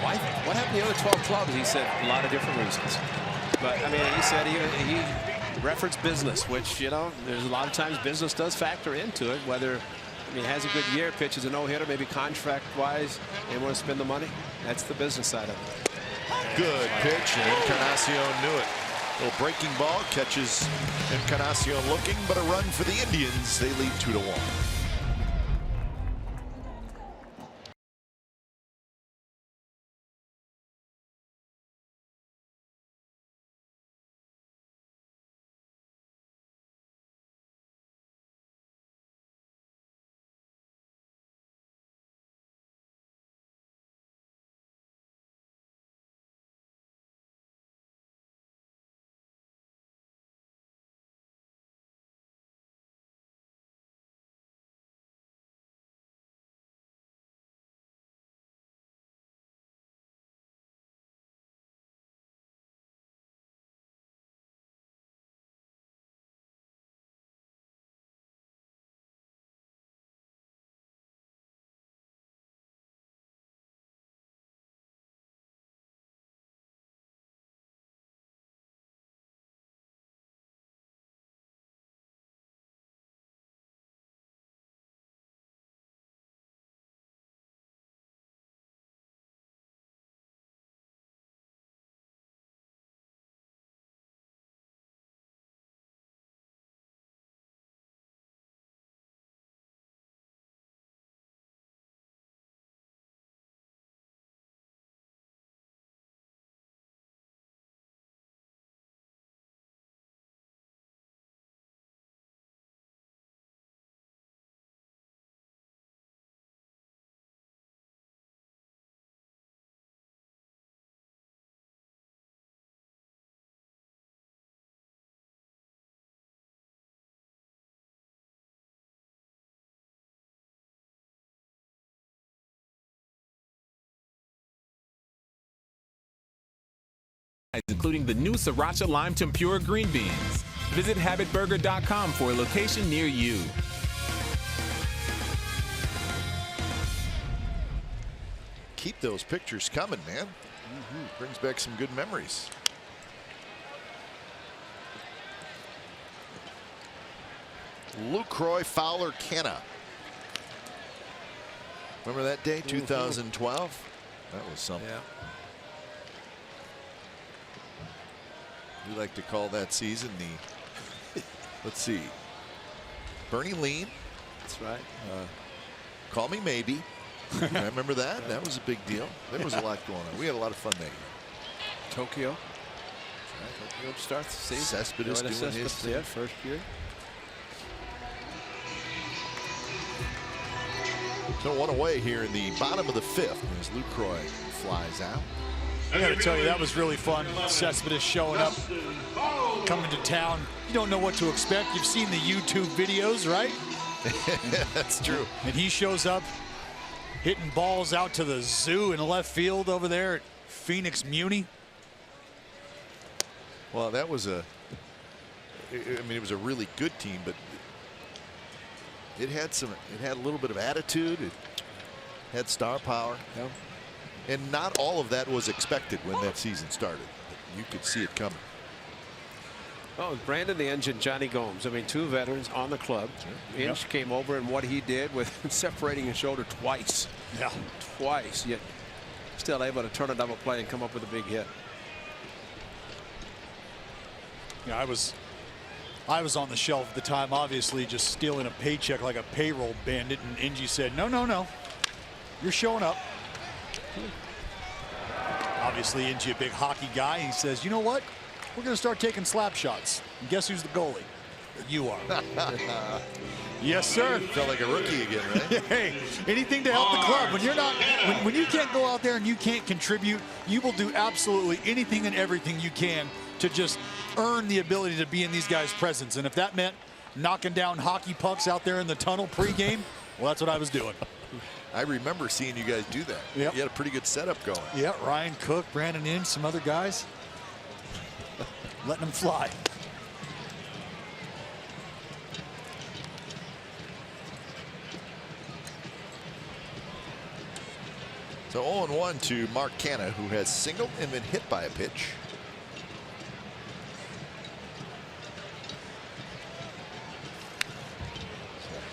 "Why? What happened to the other 12 clubs?" He said, "A lot of different reasons." But I mean, he said he referenced business, which, you know, there's a lot of times business does factor into it. Whether, I mean, has a good year, pitches a no-hitter, maybe contract-wise, they want to spend the money. That's the business side of it. Good pitch, and Encarnacion knew it. Little breaking ball catches Encarnacion looking, but a run for the Indians. They lead 2-1. Including the new Sriracha Lime Tempura green beans. Visit habitburger.com for a location near you. Keep those pictures coming, man. Brings back some good memories. Lucroy Fowler Kenna. Remember that day, 2012? That was something. Yeah. We like to call that season the, let's see, Bernie Lean. That's right. Call Me Maybe. I remember that. That was a big deal. There was a lot going on. We had a lot of fun that year. Tokyo. Tokyo starts the season. Cespedes doing his thing. Yeah, first year. So one away here in the bottom of the 5th as Lucroy flies out. I got to tell you, that was really fun. Cespedes showing up, coming to town. You don't know what to expect. You've seen the YouTube videos, right? That's true. And he shows up hitting balls out to the zoo in left field over there at Phoenix Muni. Well, that was I mean, it was a really good team, but it had a little bit of attitude. It had star power. Yeah. And not all of that was expected when that season started. You could see it coming. Oh, Brandon the Engine, Johnny Gomes. I mean, 2 veterans on the club. Sure. Inge came over, and what he did with separating his shoulder twice. Yeah. Twice, yet still able to turn a double play and come up with a big hit. Yeah, I was on the shelf at the time, obviously just stealing a paycheck like a payroll bandit, and Inge said, no, you're showing up. Obviously, Inge, a big hockey guy, he says, you know what? We're going to start taking slap shots. And guess who's the goalie? You are. Yes, sir. Felt like a rookie again, right? Hey, anything to help the club. When you're not, when you can't go out there and you can't contribute, you will do absolutely anything and everything you can to just earn the ability to be in these guys' presence. And if that meant knocking down hockey pucks out there in the tunnel pregame, well, that's what I was doing. I remember seeing you guys do that. Yep. You had a pretty good setup going. Yeah, Ryan Cook, Brandon Inge, some other guys. Letting them fly. So 0-1 to Mark Canna, who has singled and been hit by a pitch.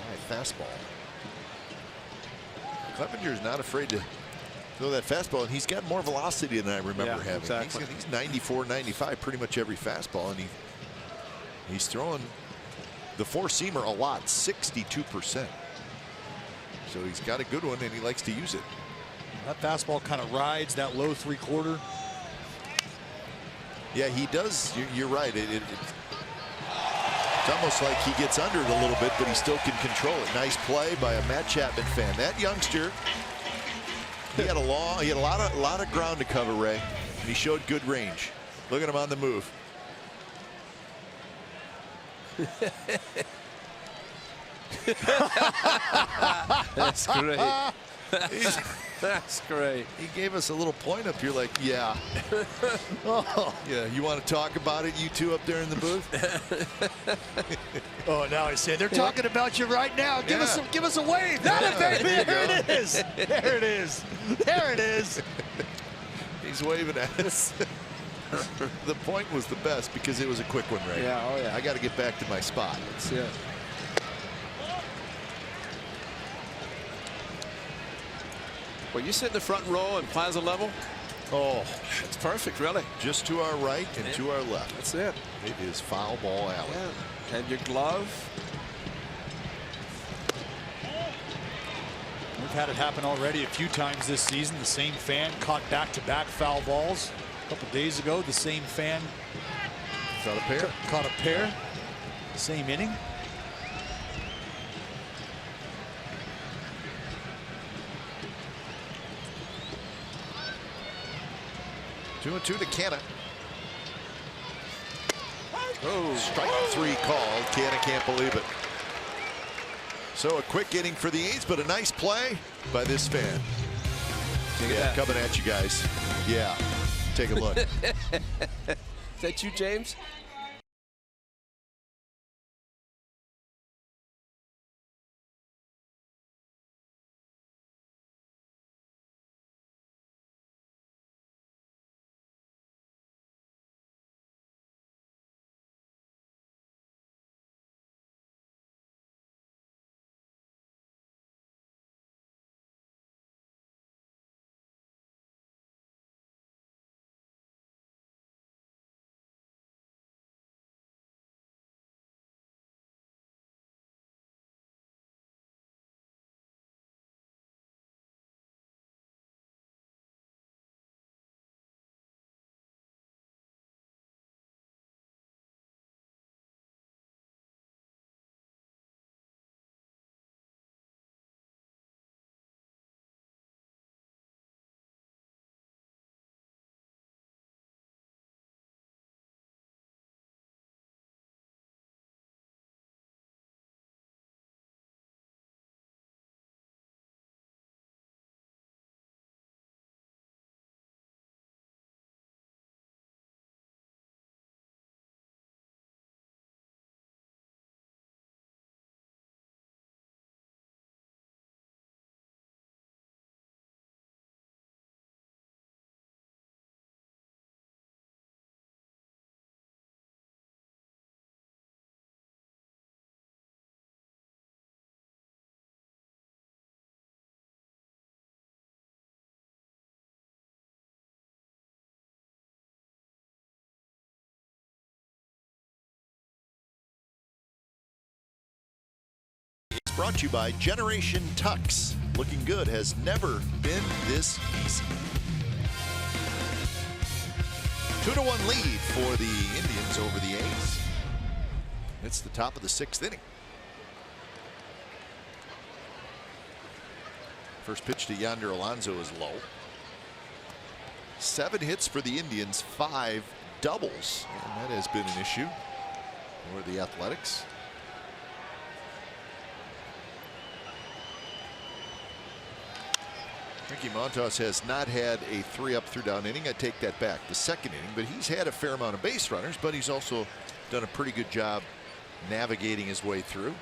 High fastball. Clevenger's not afraid to throw that fastball, and he's got more velocity than I remember having. Exactly. He's 94, 95 pretty much every fastball, and he's throwing the four-seamer a lot, 62%. So he's got a good one, and he likes to use it. That fastball kind of rides that low 3/4. Yeah, he does. You're right. It's almost like he gets under it a little bit, but he still can control it. Nice play by a Matt Chapman fan. That youngster, he had a lot of ground to cover, Ray, and he showed good range. Look at him on the move. That's great. That's great. He gave us a little point up here, like, yeah. Oh, yeah. You want to talk about it, you two up there in the booth? Oh, now I say they're talking about you right now. Give us a wave. There it is. There it is. There it is. He's waving at us. The point was the best because it was a quick one, Ray. Yeah. Oh yeah. I got to get back to my spot. That's it. Well, you sit in the front row and plaza level. Oh, it's perfect, really. Just to our right and to our left. That's it. It is foul ball alley. Yeah. And your glove. We've had it happen already a few times this season. The same fan caught back-to-back foul balls. A couple days ago, the same fan Caught a pair. Caught a pair. Same inning. Two and two to Canna. Oh, strike three called. Canna can't believe it. So a quick inning for the A's, but a nice play by this fan. Yeah, coming at you guys. Yeah, take a look. Is that you, James? brought to you by Generation Tux. Looking good has never been this easy. 2-1 lead for the Indians over the A's. It's the top of the 6th inning. First pitch to Yonder Alonso is low. 7 hits for the Indians, 5 doubles, and that has been an issue for the Athletics. Ricky Montas has not had a 3-up, 3-down inning. I take that back. The 2nd inning, but he's had a fair amount of base runners, but he's also done a pretty good job navigating his way through.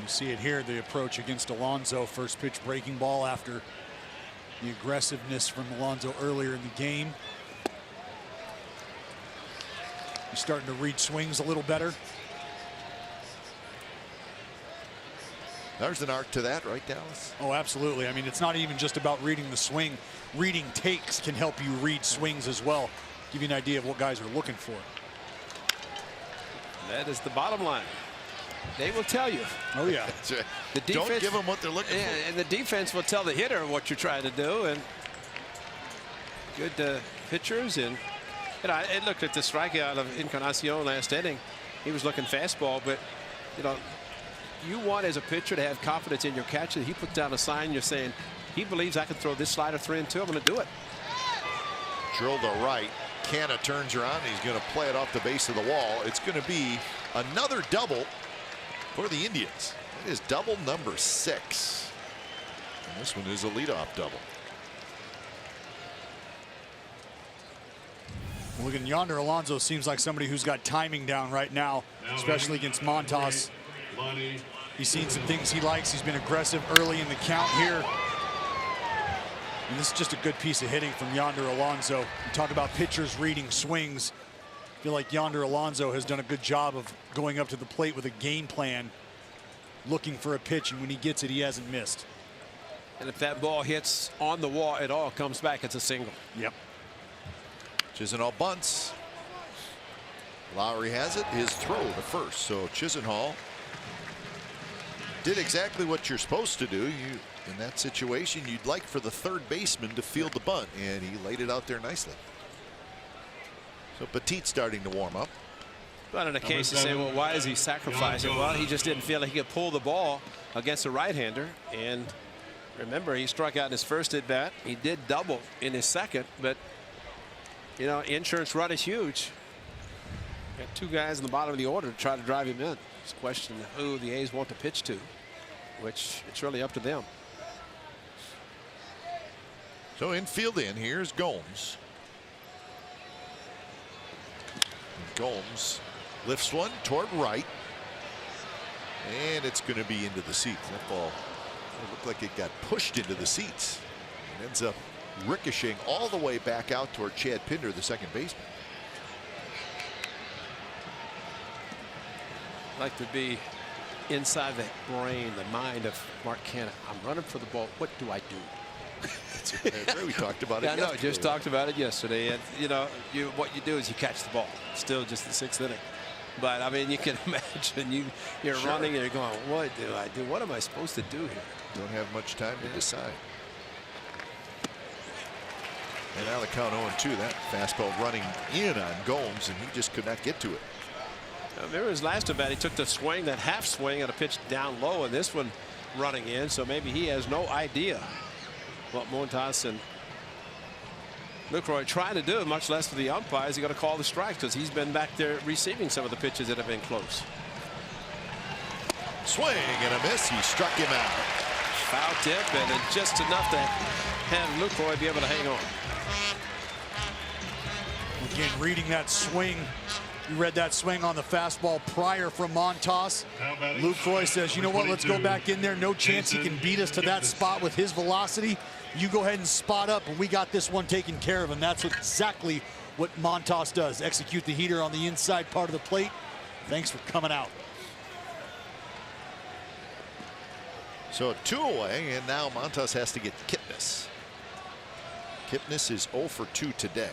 You see it here, the approach against Alonso. First pitch breaking ball after the aggressiveness from Alonso earlier in the game. He's starting to read swings a little better. There's an art to that, right, Dallas? Oh, absolutely. I mean, it's not even just about reading the swing. Reading takes can help you read swings as well. Give you an idea of what guys are looking for. That is the bottom line. They will tell you. Oh, yeah. That's right. The defense, don't give them what they're looking for. And the defense will tell the hitter what you're trying to do. And good pitchers. And you know, I looked at the strikeout of Encarnacion last inning. He was looking fastball, but you know, you want as a pitcher to have confidence in your catcher. He puts down a sign. You're saying he believes I can throw this slider 3-2. I'm going to do it. Drill to right. Canna turns around. He's going to play it off the base of the wall. It's going to be another double for the Indians. It is double number 6. And this one is a leadoff double. Look at Yonder Alonso. Seems like somebody who's got timing down right now, especially against Montas. He's seen some things he likes. He's been aggressive early in the count here. And this is just a good piece of hitting from Yonder Alonso. You talk about pitchers reading swings. I feel like Yonder Alonso has done a good job of going up to the plate with a game plan, looking for a pitch, and when he gets it, he hasn't missed. And if that ball hits on the wall at all, comes back, it's a single. Yep. Chisenhall bunts. Lowry has it. His throw to first. So Chisenhall did exactly what you're supposed to do. In that situation, you'd like for the third baseman to field the bunt, and he laid it out there nicely. So Petit starting to warm up. But in a case you say, well, why is he sacrificing? Well, he just didn't feel like he could pull the ball against a right-hander. And remember, he struck out in his first at bat. He did double in his second, but you know, insurance run is huge. Got 2 guys in the bottom of the order to try to drive him in. It's a question of who the A's want to pitch to, which it's really up to them. So infield in, here's Gomes. Gomes lifts one toward right, and it's going to be into the seats. That ball looked like it got pushed into the seats. It ends up ricocheting all the way back out toward Chad Pinder, the second baseman. I'd like to be inside the brain, the mind of Mark Canha. I'm running for the ball. What do I do? That's right. We talked about it. Yeah, I know. Just talked about it yesterday. And you know, what you do is you catch the ball. Still just the 6th inning. But I mean, you can imagine you're running and you're going, what do I do? What am I supposed to do here? Don't have much time to decide. And now the count 0-2. That fastball running in on Gomes, and he just could not get to it. Remember his last at bat, he took the swing, that half swing, and a pitch down low, and this one running in. So maybe he has no idea what Montas and Lucroy trying to do, much less for the umpires. He got to call the strikes because he's been back there receiving some of the pitches that have been close. Swing and a miss. He struck him out. Foul tip, and then just enough to have Lucroy be able to hang on. Again, reading that swing. You read that swing on the fastball prior from Montas. Lucroy says, you know what, let's go back in there. No chance he can beat us to that spot with his velocity. You go ahead and spot up, and we got this one taken care of. And that's exactly what Montas does. Execute the heater on the inside part of the plate. Thanks for coming out. So 2 away, and now Montas has to get Kipnis. Kipnis is 0 for 2 today.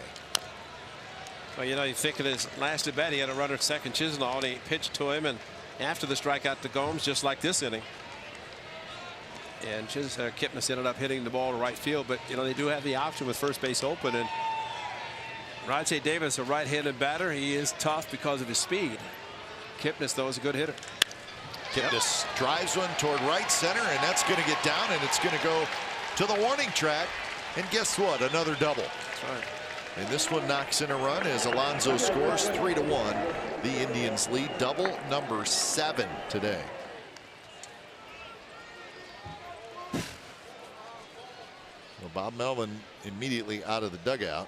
Well, you know, you think of his last at bat, he had a runner at second, Chisenhall, and he pitched to him, and after the strikeout to Gomes, just like this inning. And Kipnis ended up hitting the ball to right field, but they do have the option with first base open. And Rajay Davis, a right-handed batter, he is tough because of his speed. Kipnis, though, is a good hitter. Kipnis drives one toward right center, and that's going to get down, and it's going to go to the warning track. And guess what? Another double. That's right. And this one knocks in a run as Alonso scores 3-1. The Indians lead, double number 7 today. Well, Bob Melvin immediately out of the dugout.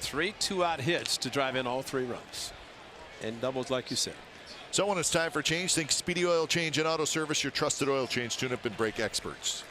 3 2-out hits to drive in all 3 runs. And doubles, like you said. So when it's time for change, think Speedy Oil Change and Auto Service, your trusted oil change, tune-up, and brake experts.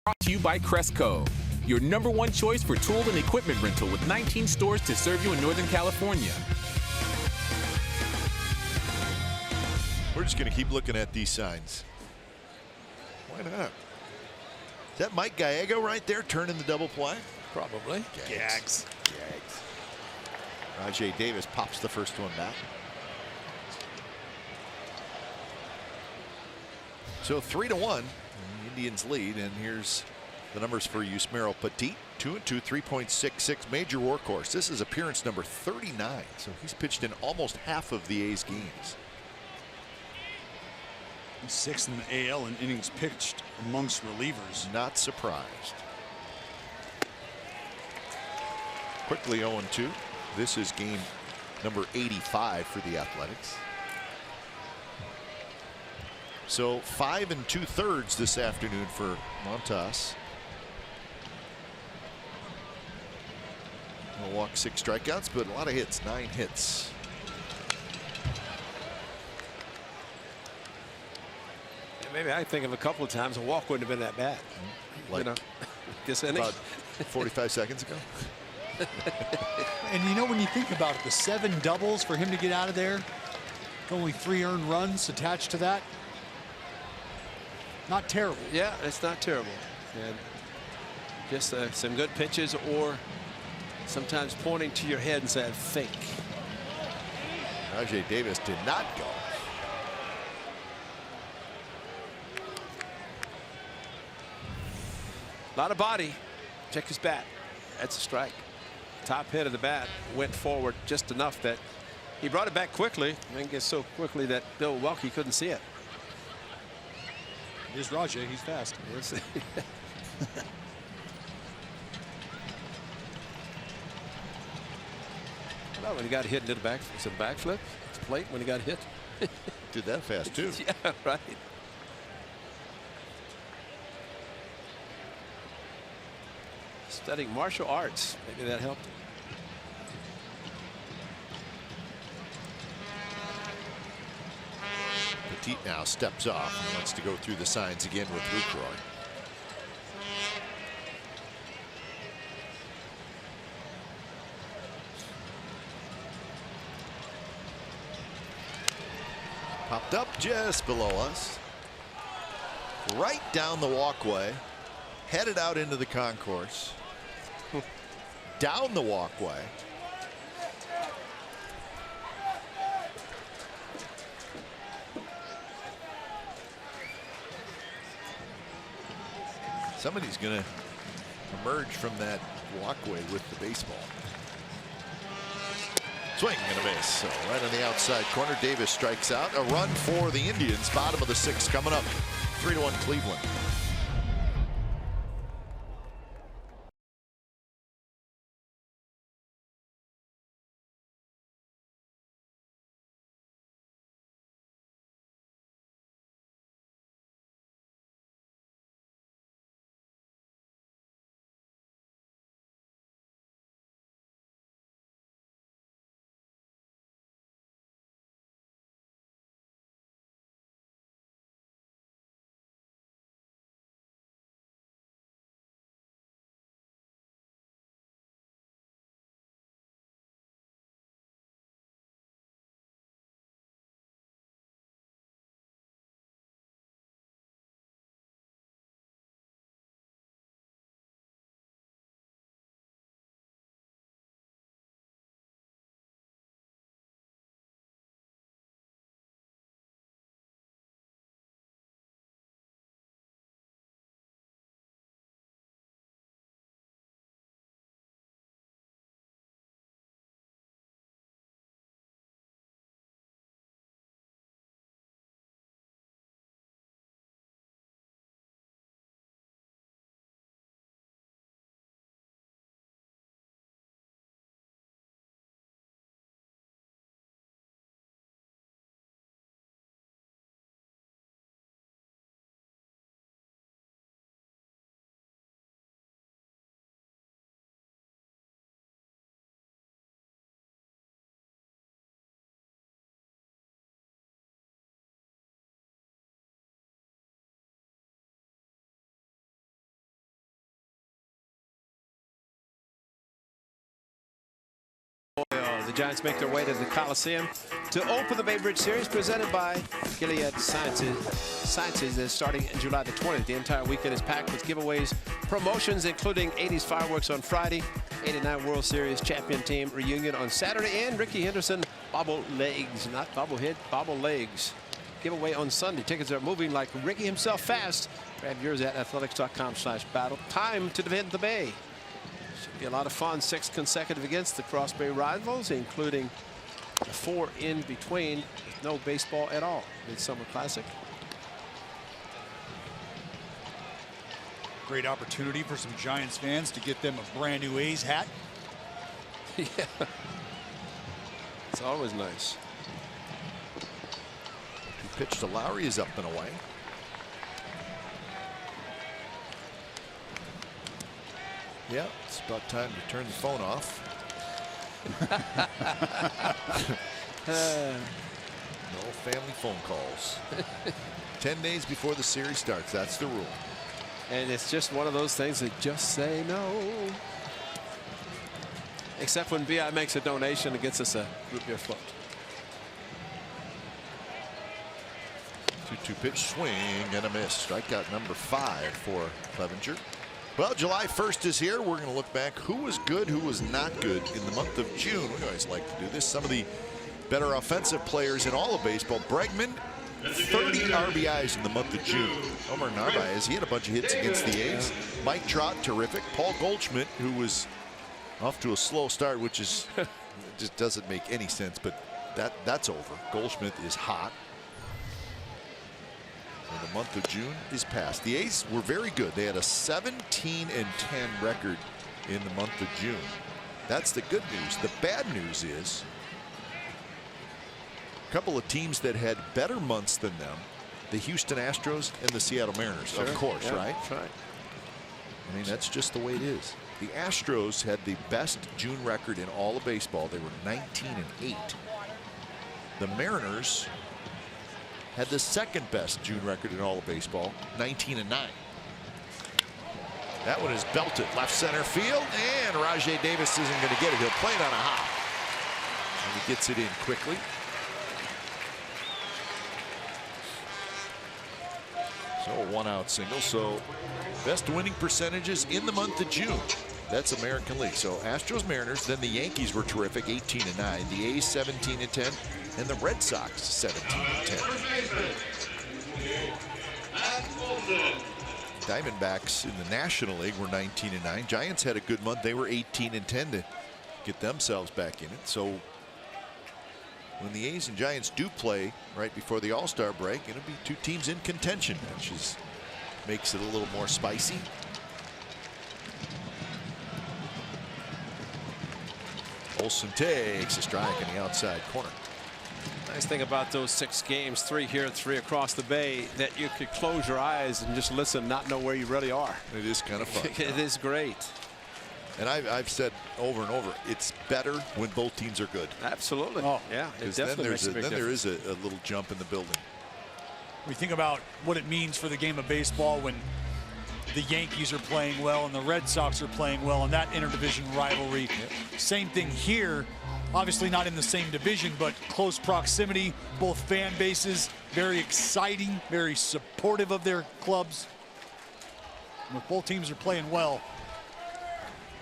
Brought to you by Cresco, your #1 choice for tool and equipment rental with 19 stores to serve you in Northern California. We're just going to keep looking at these signs. Why not? Is that Mike Gallego right there turning the double play? Probably. Gags. Rajay Davis pops the first one back. So 3-1. The Indians lead, and here's the numbers for Yusmeiro Petit. 2-2, 3.66, major workhorse. This is appearance number 39, so he's pitched in almost half of the A's games. He's 6th in the AL in innings pitched amongst relievers. Not surprised. Quickly 0-2. This is game number 85 for the Athletics. So 5 2/3 this afternoon for Montas. He'll walk 6 strikeouts, but a lot of hits, 9 hits. Yeah, maybe I think of a couple of times a walk wouldn't have been that bad. Like this inning. about 45 seconds ago. And when you think about it, the 7 doubles for him to get out of there, only 3 earned runs attached to that. Not terrible. Yeah, it's not terrible. And just some good pitches, or sometimes pointing to your head and saying, think. Rajay Davis did not go. A lot of body. Check his bat. That's a strike. Top hit of the bat went forward just enough that he brought it back quickly. I think it's so quickly that Bill Welke couldn't see it. Here's Rajay. He's fast. Yes. Well, when he got hit and did a backflip, it's a plate when he got hit. Did that fast too. Yeah, right. Studying martial arts. Maybe that helped him. Petit now steps off and wants to go through the signs again with Lucroy. Popped up just below us. Right down the walkway. Headed out into the concourse. Down the walkway. Somebody's going to emerge from that walkway with the baseball. Swing and a miss. So right on the outside corner, Davis strikes out. A run for the Indians. Bottom of the 6th coming up. 3-1 Cleveland. The Giants make their way to the Coliseum to open the Bay Bridge Series presented by CLE AT Sciences. That's starting July the 20th. The entire weekend is packed with giveaways, promotions, including 80s fireworks on Friday, 89 World Series champion team reunion on Saturday, and Ricky Henderson bobble legs, not bobblehead, bobble legs. Giveaway on Sunday. Tickets are moving like Ricky himself fast. Grab yours at athletics.com/battle. Time to defend the Bay. Should be a lot of fun. 6 consecutive against the Cross Bay rivals, including the 4 in between with no baseball at all. Midsummer Classic. Great opportunity for some Giants fans to get them a brand new A's hat. Yeah. It's always nice. Pitch to Lowry is up and away. Yeah, it's about time to turn the phone off. No family phone calls. 10 days before the series starts. That's the rule. And it's just one of those things that just say no. Except when BI makes a donation and gets us a root beer float. 2-2 pitch, swing and a miss. Strikeout number 5 for Clevenger. Well, July 1st is here. We're going to look back. Who was good, who was not good in the month of June. We always like to do this. Some of the better offensive players in all of baseball. Bregman, 30 RBIs in the month of June. Omar Narvaez, he had a bunch of hits against the A's. Mike Trott, terrific. Paul Goldschmidt, who was off to a slow start, which is just doesn't make any sense, but that's over. Goldschmidt is hot. And the month of June is past. The A's were very good. They had a 17-10 record in the month of June. That's the good news. The bad news is a couple of teams that had better months than them, the Houston Astros and the Seattle Mariners, sure. Of course, yeah, right? That's right. I mean, that's just the way it is. The Astros had the best June record in all of baseball. They were 19-8. The Mariners had the second best June record in all of baseball, 19-9. That one is belted left center field, and Rajai Davis isn't going to get it. He'll play it on a hop. And he gets it in quickly. So a 1-out single. So best winning percentages in the month of June. That's American League. So Astros, Mariners, then the Yankees were terrific, 18-9. The A's 17-10, and the Red Sox 17-10. Diamondbacks in the National League were 19-9. Giants had a good month. They were 18-10 to get themselves back in it. So when the A's and Giants do play right before the All-Star break, it'll be two teams in contention, which makes it a little more spicy. Olsen takes a strike in the outside corner. Nice thing about those 6 games, 3 here, 3 across the bay, that you could close your eyes and just listen, not know where you really are. It is kind of fun. It is great. And I've said over and over, it's better when both teams are good. Absolutely. Oh, yeah, it Because definitely makes a big there difference. is a little jump in the building. We think about what it means for the game of baseball when the Yankees are playing well and the Red Sox are playing well in that interdivision rivalry. Yep. Same thing here. Obviously not in the same division, but close proximity, both fan bases, very exciting, very supportive of their clubs. And if both teams are playing well,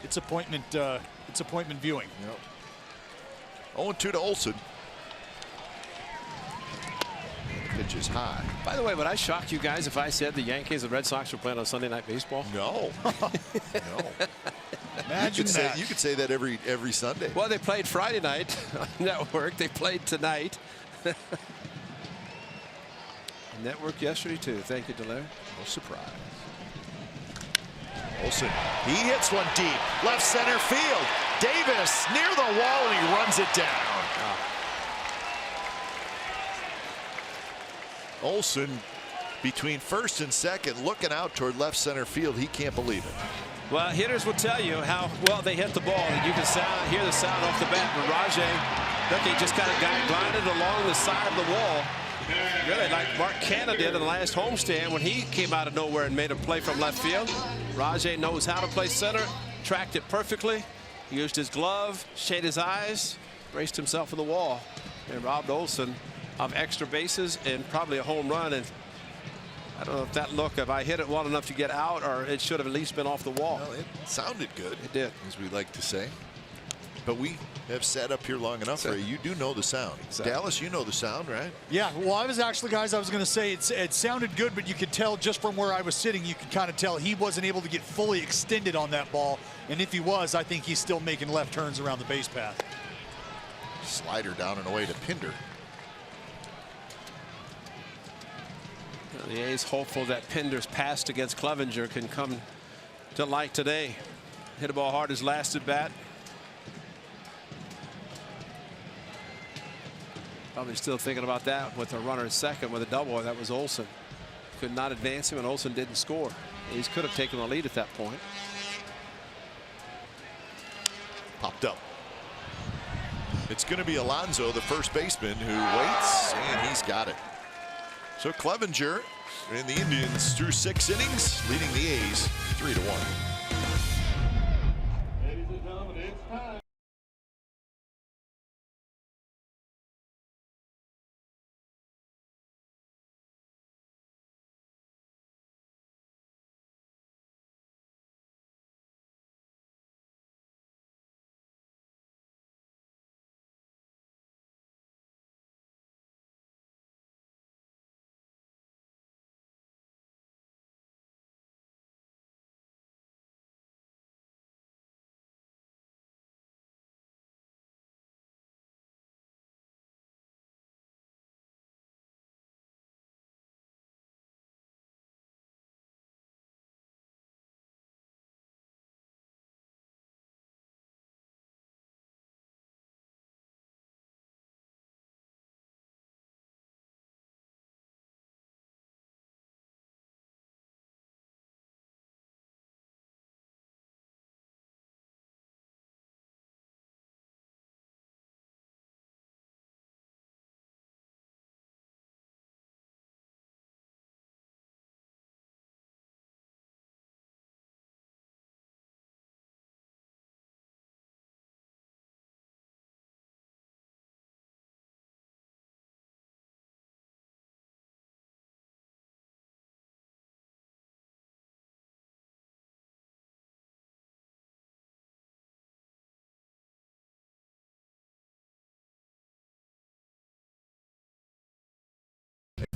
it's appointment viewing. Yep. 0-2 to Olsen. Pitch is high. By the way, would I shock you guys if I said the Yankees and Red Sox were playing on Sunday Night Baseball? No. No. Imagine that. You could say that every Sunday. Well, they played Friday night on network. They played tonight. Network yesterday too. Thank you, Delaire. No surprise. Olsen, he hits one deep, left center field. Davis near the wall, and he runs it down. Olsen between first and second, looking out toward left center field. He can't believe it. Well, hitters will tell you how well they hit the ball. You can hear the sound off the bat. But Rajay, look, he just kind of got glided along the side of the wall. Really like Mark Canna did in the last homestand when he came out of nowhere and made a play from left field. Rajay knows how to play center, tracked it perfectly. He used his glove, shaded his eyes, braced himself for the wall, and robbed Olsen of extra bases and probably a home run. And I don't know if that look, if I hit it well enough to get out, or it should have at least been off the wall. Well, it sounded good. It did, as we like to say. But we have sat up here long enough, Ray. You do know the sound. Exactly. Dallas, you know the sound, right? Yeah, well, I was actually, guys, I was going to say it sounded good, but you could tell just from where I was sitting, you could kind of tell he wasn't able to get fully extended on that ball. And if he was, I think he's still making left turns around the base path. Slider down and away to Pinder. The A's hopeful that Pinder's pass against Clevenger can come to light today. Hit a ball hard his last at bat. Probably still thinking about that with a runner at second with a double. That was Olsen. Could not advance him, and Olsen didn't score. A's could have taken the lead at that point. Popped up. It's going to be Alonso, the first baseman, who waits, and he's got it. So Clevenger and the Indians through 6 innings, leading the A's 3-1.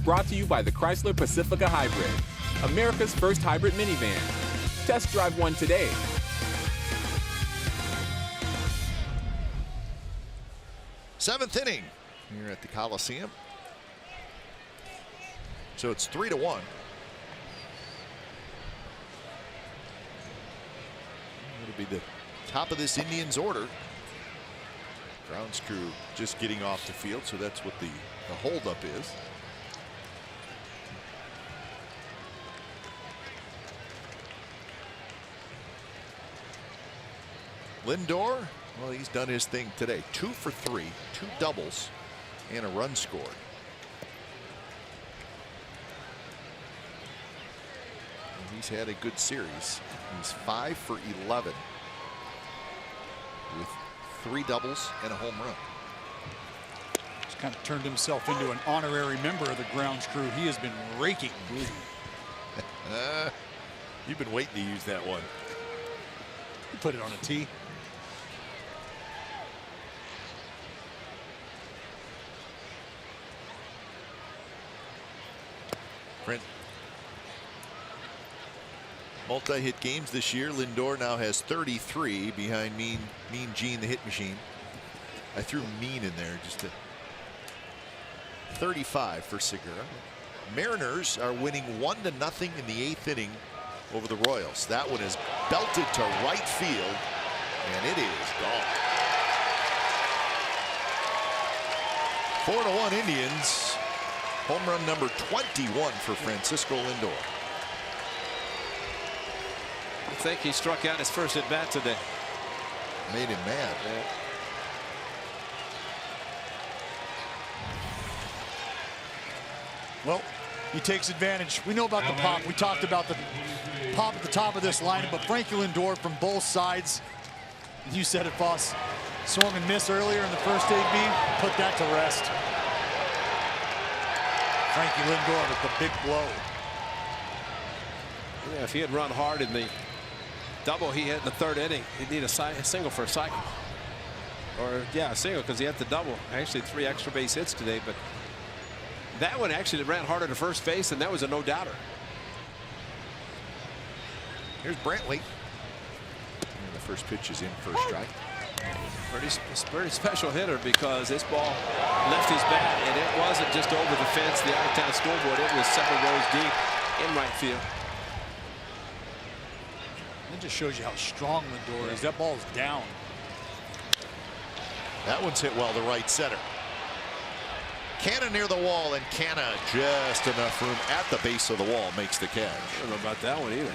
brought to you by the Chrysler Pacifica Hybrid, America's first hybrid minivan. Test drive one today. Seventh inning here at the Coliseum. So it's 3-1. It'll be the top of this Indians order. Grounds crew just getting off the field, so that's what the holdup is. Lindor, well, he's done his thing today. 2 for 3, 2 doubles, and a run scored. And he's had a good series. He's 5 for 11 with 3 doubles and a home run. He's kind of turned himself into an honorary member of the grounds crew. He has been raking. You've been waiting to use that one. He put it on a tee. Multi-hit games this year. Lindor now has 33 behind Mean Gene, the hit machine. I threw Mean in there just to 35 for Segura. Mariners are winning 1-0 in the 8th inning over the Royals. That one is belted to right field, and it is gone. 4-1 Indians. Home run number 21 for Francisco Lindor. I think he struck out his first at bat today. Made him mad. Yeah. Well, he takes advantage. We know about the pop. We talked about the pop at the top of this lineup, but Frankie Lindor from both sides. You said it, boss. Swung and missed earlier in the first AB. Put that to rest. Frankie Lindor with the big blow. Yeah, if he had run hard in the double he hit in the 3rd inning, he'd need a single for a cycle. Or, yeah, a single because he had the double. Actually, 3 extra base hits today, but that one actually ran harder to first base, and that was a no-doubter. Here's Brantley. And the first pitch is in for a strike. Pretty special hitter because this ball left his bat, and it wasn't just over the fence, the out-of-town scoreboard. It was several rows deep in right field. That just shows you how strong Lindor is. That ball's down. That one's hit well to right center. Canna near the wall, and Canna just enough room at the base of the wall makes the catch. I don't know about that one either.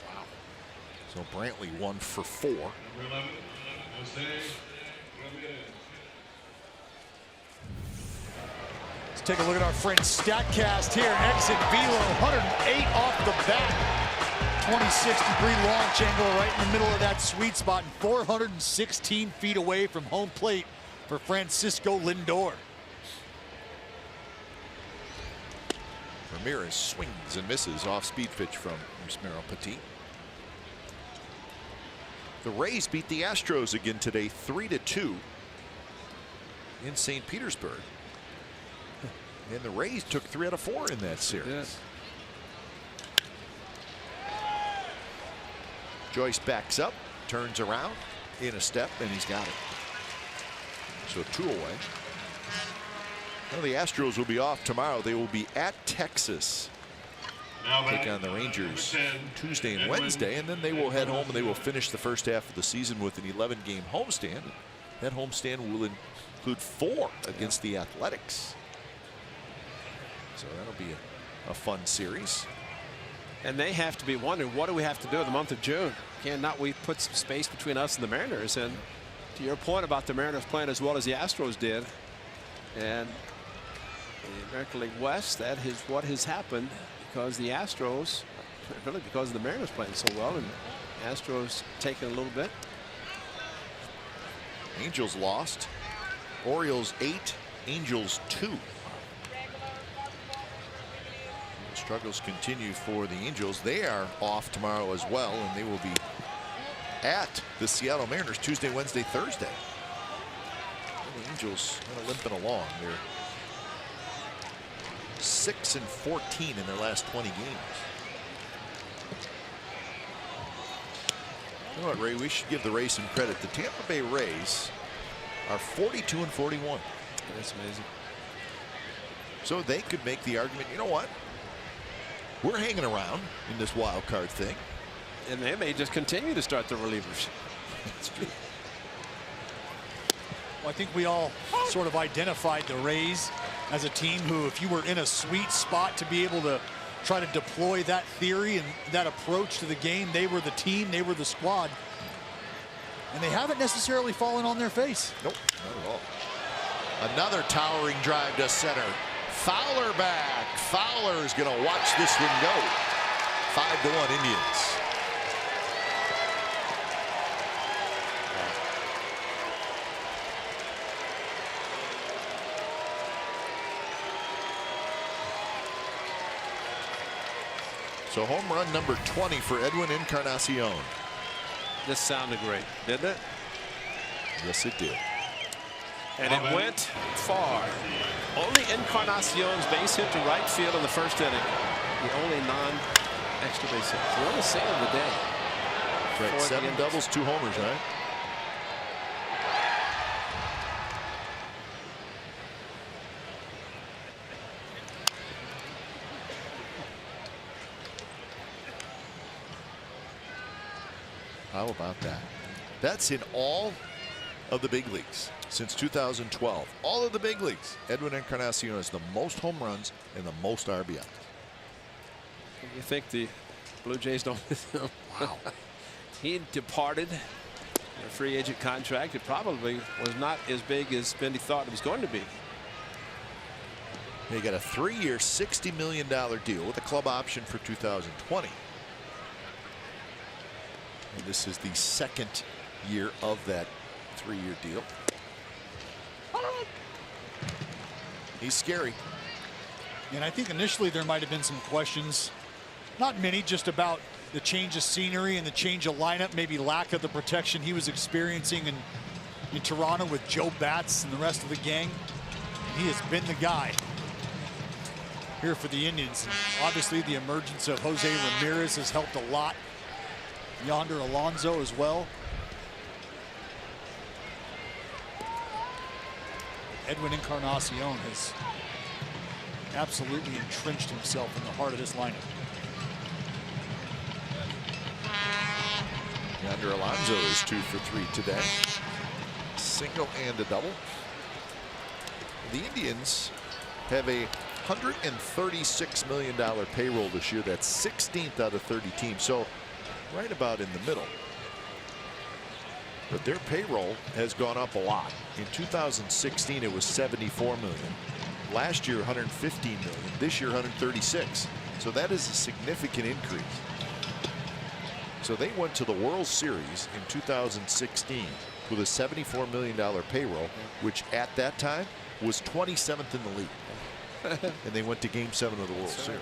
Wow. So Brantley 1 for 4. Number 11, Jose Ramirez. Let's take a look at our friend StatCast here. Exit velo, 108 off the bat. 26-degree launch angle right in the middle of that sweet spot, and 416 feet away from home plate for Francisco Lindor. Ramirez swings and misses off speed pitch from Yusmeiro Petit. The Rays beat the Astros again today, 3-2 in St. Petersburg. And the Rays took 3 out of 4 in that series. Yes. Joyce backs up, turns around in a step, and he's got it. So 2 away. Well, the Astros will be off tomorrow. They will be at Texas. Take on the Rangers Tuesday and Wednesday, and then they will head home and they will finish the first half of the season with an 11-game homestand. That homestand will include 4 against the Athletics. So that'll be a fun series. And they have to be wondering, what do we have to do in the month of June? Cannot we put some space between us and the Mariners? And to your point about the Mariners playing as well as the Astros did, and the American League West, that is what has happened because the Astros, really because of the Mariners playing so well, and Astros taking a little bit. Angels lost. Orioles 8, Angels 2. Struggles continue for the Angels. They are off tomorrow as well, and they will be at the Seattle Mariners Tuesday, Wednesday, Thursday. Angels kind of limping along. They're 6-14 in their last 20 games. You know what, Ray? We should give the Rays some credit. The Tampa Bay Rays are 42-41. That's amazing. So they could make the argument, you know what? We're hanging around in this wild card thing. And they may just continue to start the relievers. That's true. Well, I think we all sort of identified the Rays as a team who, if you were in a sweet spot to be able to try to deploy that theory and that approach to the game, they were the team, they were the squad. And they haven't necessarily fallen on their face. Nope, not at all. Another towering drive to center. Fowler back. Fowler is going to watch this one go. 5-1 Indians. So home run number 20 for Edwin Encarnacion. This sounded great, didn't it? Yes, it did. And it went far. Only Encarnacion's base hit to right field in the first inning. The only non-extra base hit. So what a save of the day. Right, 7 doubles, 2 homers, right? How about that? That's in all of the big leagues since 2012. All of the big leagues. Edwin Encarnacion has the most home runs and the most RBIs. You think the Blue Jays don't miss him? Wow. He departed in a free agent contract. It probably was not as big as Bendy thought it was going to be. They got a 3-year, $60 million deal with a club option for 2020. And this is the second year of that 3-year deal. He's scary. And I think initially there might have been some questions, not many, just about the change of scenery and the change of lineup, maybe lack of the protection he was experiencing in Toronto with Joe Batts and the rest of the gang. And he has been the guy here for the Indians. And obviously the emergence of Jose Ramirez has helped a lot. Yonder Alonso as well. Edwin Encarnacion has absolutely entrenched himself in the heart of this lineup. Yonder Alonso is 2 for 3 today. Single and a double. The Indians have a $136 million payroll this year. That's 16th out of 30 teams. So right about in the middle. But their payroll has gone up a lot. In 2016 it was $74 million. Last year 115 million. This year 136. So that is a significant increase. So they went to the World Series in 2016 with a $74 million payroll, which at that time was 27th in the league. And they went to Game 7 of the World Series.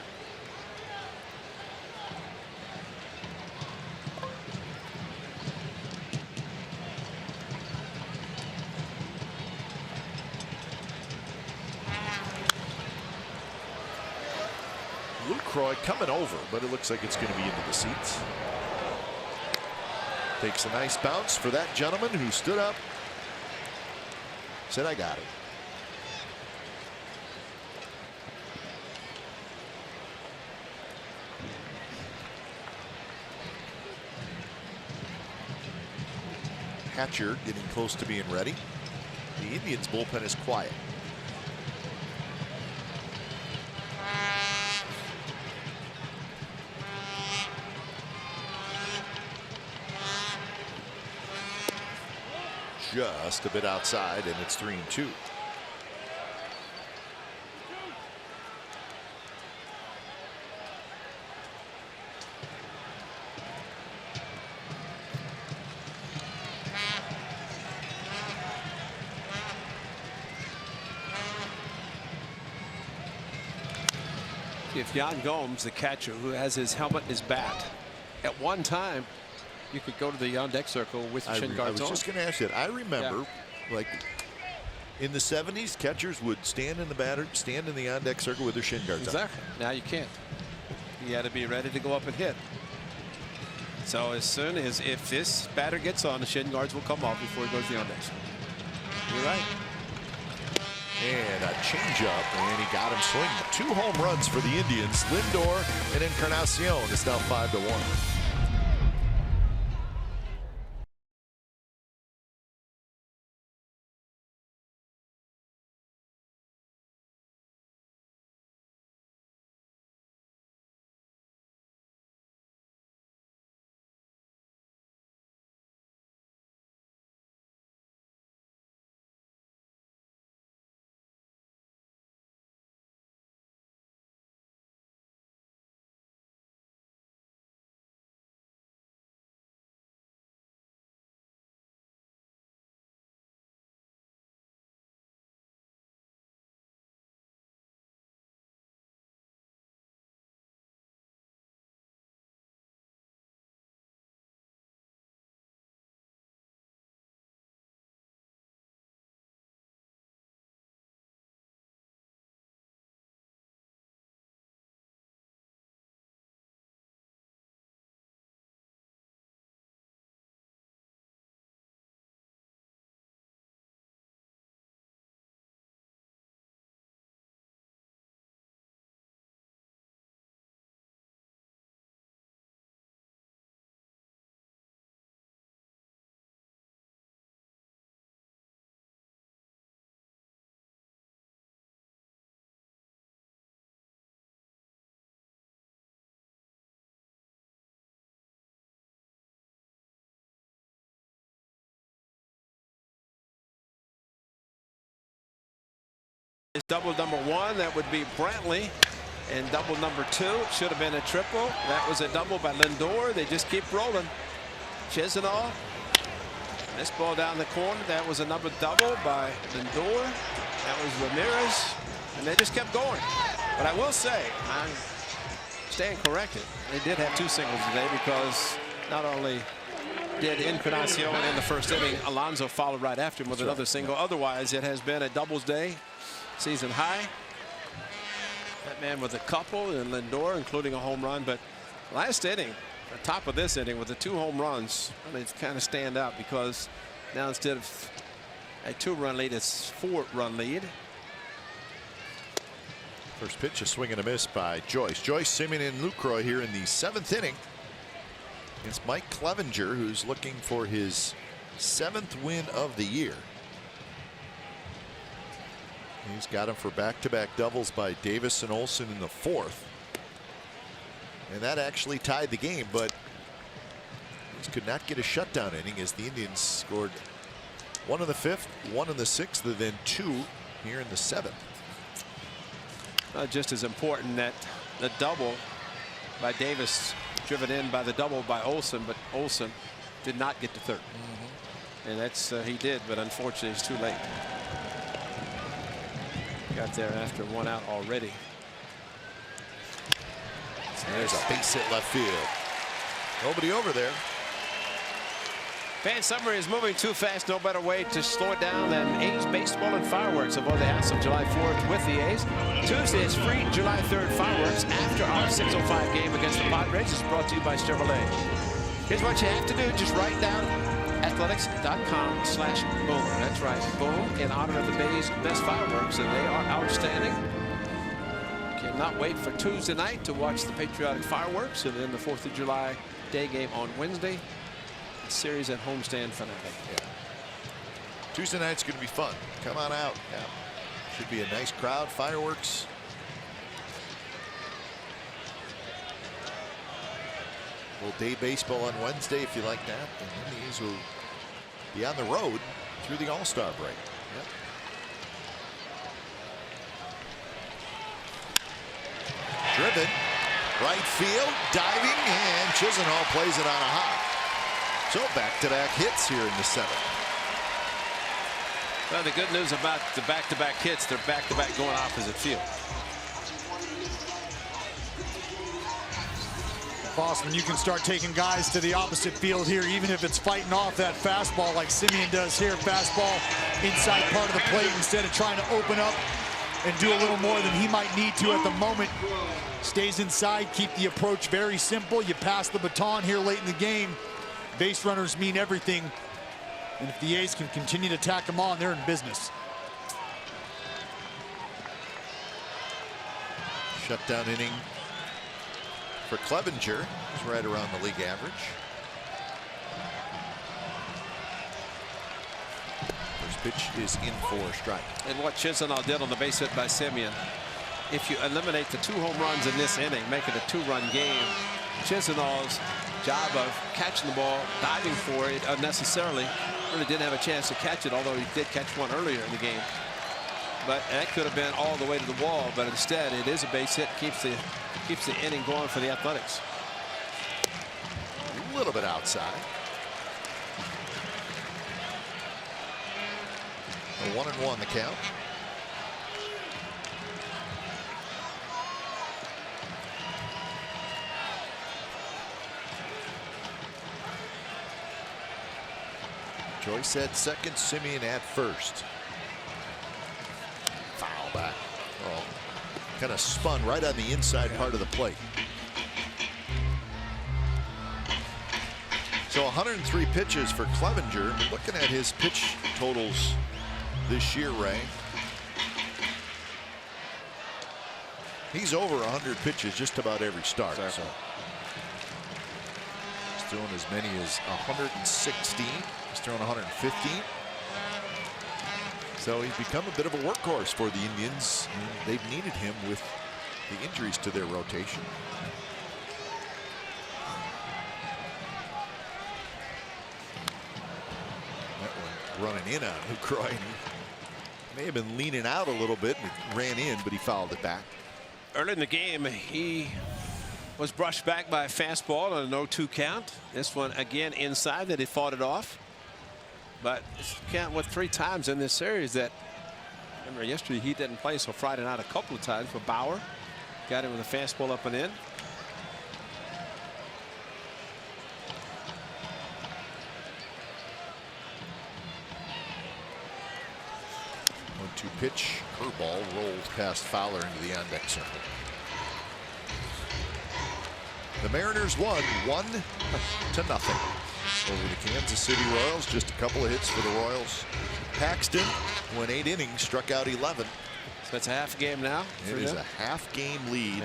Lucroy coming over, but it looks like it's going to be into the seats. Takes a nice bounce for that gentleman who stood up, said, I got it. Hatcher getting close to being ready. The Indians bullpen is quiet. Just a bit outside, and it's 3-2. If Yan Gomes, the catcher who has his helmet and his bat, at one time you could go to the on deck circle with your shin guards on. I was just going to ask you that. I remember, like, In the 70s, catchers would stand in the on-deck circle with their shin guards up. Exactly. Now you can't. You got to be ready to go up and hit. So as soon as if this batter gets on, the shin guards will come off before he goes to the on-deck. You're right. And a changeup, and he got him swinging. 2 home runs for the Indians. Lindor and Encarnacion. It's now 5-1. It's double number 1. That would be Brantley. And double number 2. It should have been a triple. That was a double by Lindor. They just keep rolling. Chisenhall. This ball down the corner. That was another double by Lindor. That was Ramirez. And they just kept going. But I will say, I'm staying corrected. They did have 2 singles today because not only did Encarnacion in the first inning, Alonso followed right after him with another single. Otherwise, it has been a doubles day. Season high. That man with a couple, and Lindor including a home run. But last inning, the top of this inning with the 2 home runs, I mean, it's kind of stand out because now instead of a 2-run lead, it's 4-run lead. First pitch, a swing and a miss by Joyce. Joyce, Simeon, and Lucroy here in the 7th inning. It's Mike Clevenger, who's looking for his 7th win of the year. He's got him for back-to-back doubles by Davis and Olsen in the 4th. And that actually tied the game, but he could not get a shutdown inning as the Indians scored 1 in the 5th, 1 in the 6th, and then 2 here in the 7th. Just as important that the double by Davis driven in by the double by Olsen, but Olsen did not get to 3rd. And that's he did, but unfortunately it's too late. Got there after 1 out already. There's a base hit left field. Nobody over there. Fan Summer is moving too fast. No better way to slow it down than A's baseball and fireworks aboard the house of July 4th with the A's. Tuesday is free July 3rd fireworks after our 6:05 game against the Padres. Is brought to you by Chevrolet. Here's what you have to do. Just write down athletics.com/boom. That's right, boom, in honor of the Bay's best fireworks, and they are outstanding. Cannot wait for Tuesday night to watch the patriotic fireworks, and then the 4th of July day game on Wednesday. Series at homestand finale. Yeah. Tuesday night's going to be fun. Come on out. Yeah. Should be a nice crowd. Fireworks. A little day baseball on Wednesday if you like that. And then the A's will be on the road through the All-Star break. Yep. Driven. Right field. Diving. And Chisenhall plays it on a hop. So back-to-back hits here in the 7th. Well, the good news about the back-to-back hits, they're back-to-back going opposite field. Bossman, you can start taking guys to the opposite field here, even if it's fighting off that fastball like Simeon does here. Fastball inside part of the plate instead of trying to open up and do a little more than he might need to at the moment. Stays inside, keep the approach very simple. You pass the baton here late in the game. Base runners mean everything. And if the A's can continue to tack them on, they're in business. Shutdown inning for Clevenger. He's right around the league average. First pitch is in for a strike. And what Chisenhall did on the base hit by Simeon, if you eliminate the 2 home runs in this inning, make it a 2-run game, Chisenhall's job of catching the ball, diving for it unnecessarily, really didn't have a chance to catch it, although he did catch one earlier in the game. But that could have been all the way to the wall, but instead it is a base hit, keeps the inning going for the Athletics. A little bit outside. A 1-1 the count. Joyce at second, Simeon at first. Foul back. Oh, kind of spun right on the inside part of the plate. So 103 pitches for Clevenger. Looking at his pitch totals this year, Ray, he's over 100 pitches just about every start. So he's throwing as many as 116. He's throwing 115. So he's become a bit of a workhorse for the Indians. They've needed him with the injuries to their rotation. That one running in on Lucroy. May have been leaning out a little bit and ran in, but he fouled it back. Early in the game, he was brushed back by a fastball on a 0-2 count. This one again inside that he fought it off. But it's count with 3 times in this series that, remember yesterday he didn't play, so Friday night a couple of times for Bauer. Got him with a fastball up and in. One-two pitch, curveball rolled past Fowler into the on-deck circle. The Mariners won 1-0 over the Kansas City Royals. Just a couple of hits for the Royals. Paxton went 8 innings, struck out 11. So it's a half game now. It is a half-game lead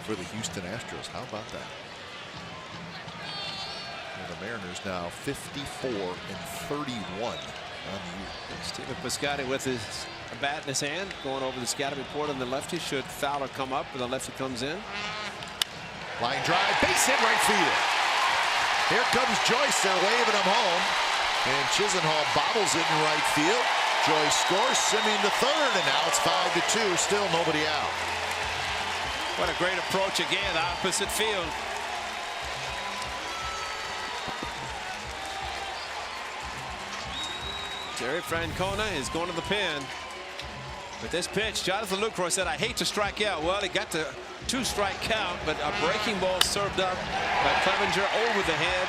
for the Houston Astros. How about that? And the Mariners now 54-31 on the year. Steven Piscotty with his bat in his hand, going over the scouting report on the lefty. Should Fowler come up, and the lefty comes in. Line drive, base hit right field. Here comes Joyce. They're waving him home. And Chisenhall bobbles it in right field. Joyce scores. Simeon to third. And now it's 5-2. Still nobody out. What a great approach again, opposite field. Terry Francona is going to the pen. With this pitch, Jonathan Lucroy said, I hate to strike out. Well, he got to 2-strike count, but a breaking ball served up by Clevenger over the head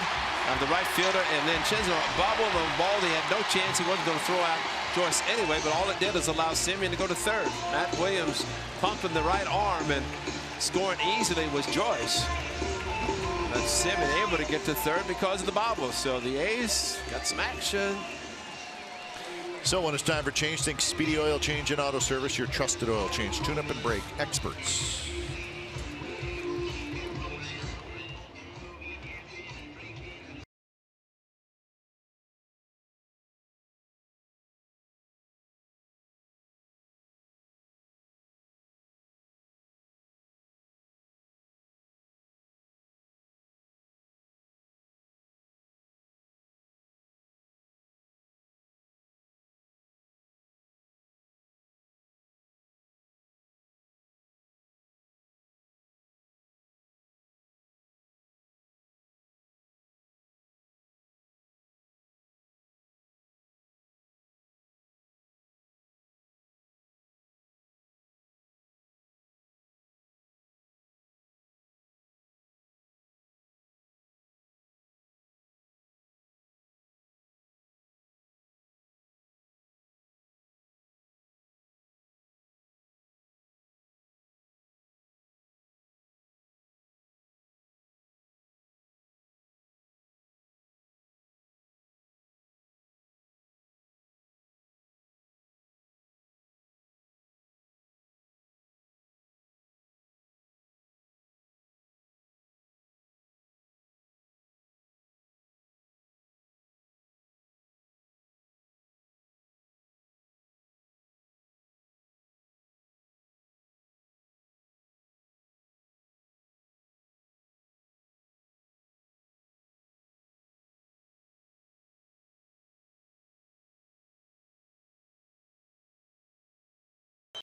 of the right fielder, and then Chisenhall bobbled on the ball. He had no chance. He wasn't going to throw out Joyce anyway, but all it did is allow Simeon to go to third. Matt Williams pumping the right arm, and scoring easily was Joyce. But Simeon able to get to third because of the bobble. So the A's got some action. So when it's time for change, think Speedy Oil Change and Auto Service, your trusted oil change, tune-up and brake experts.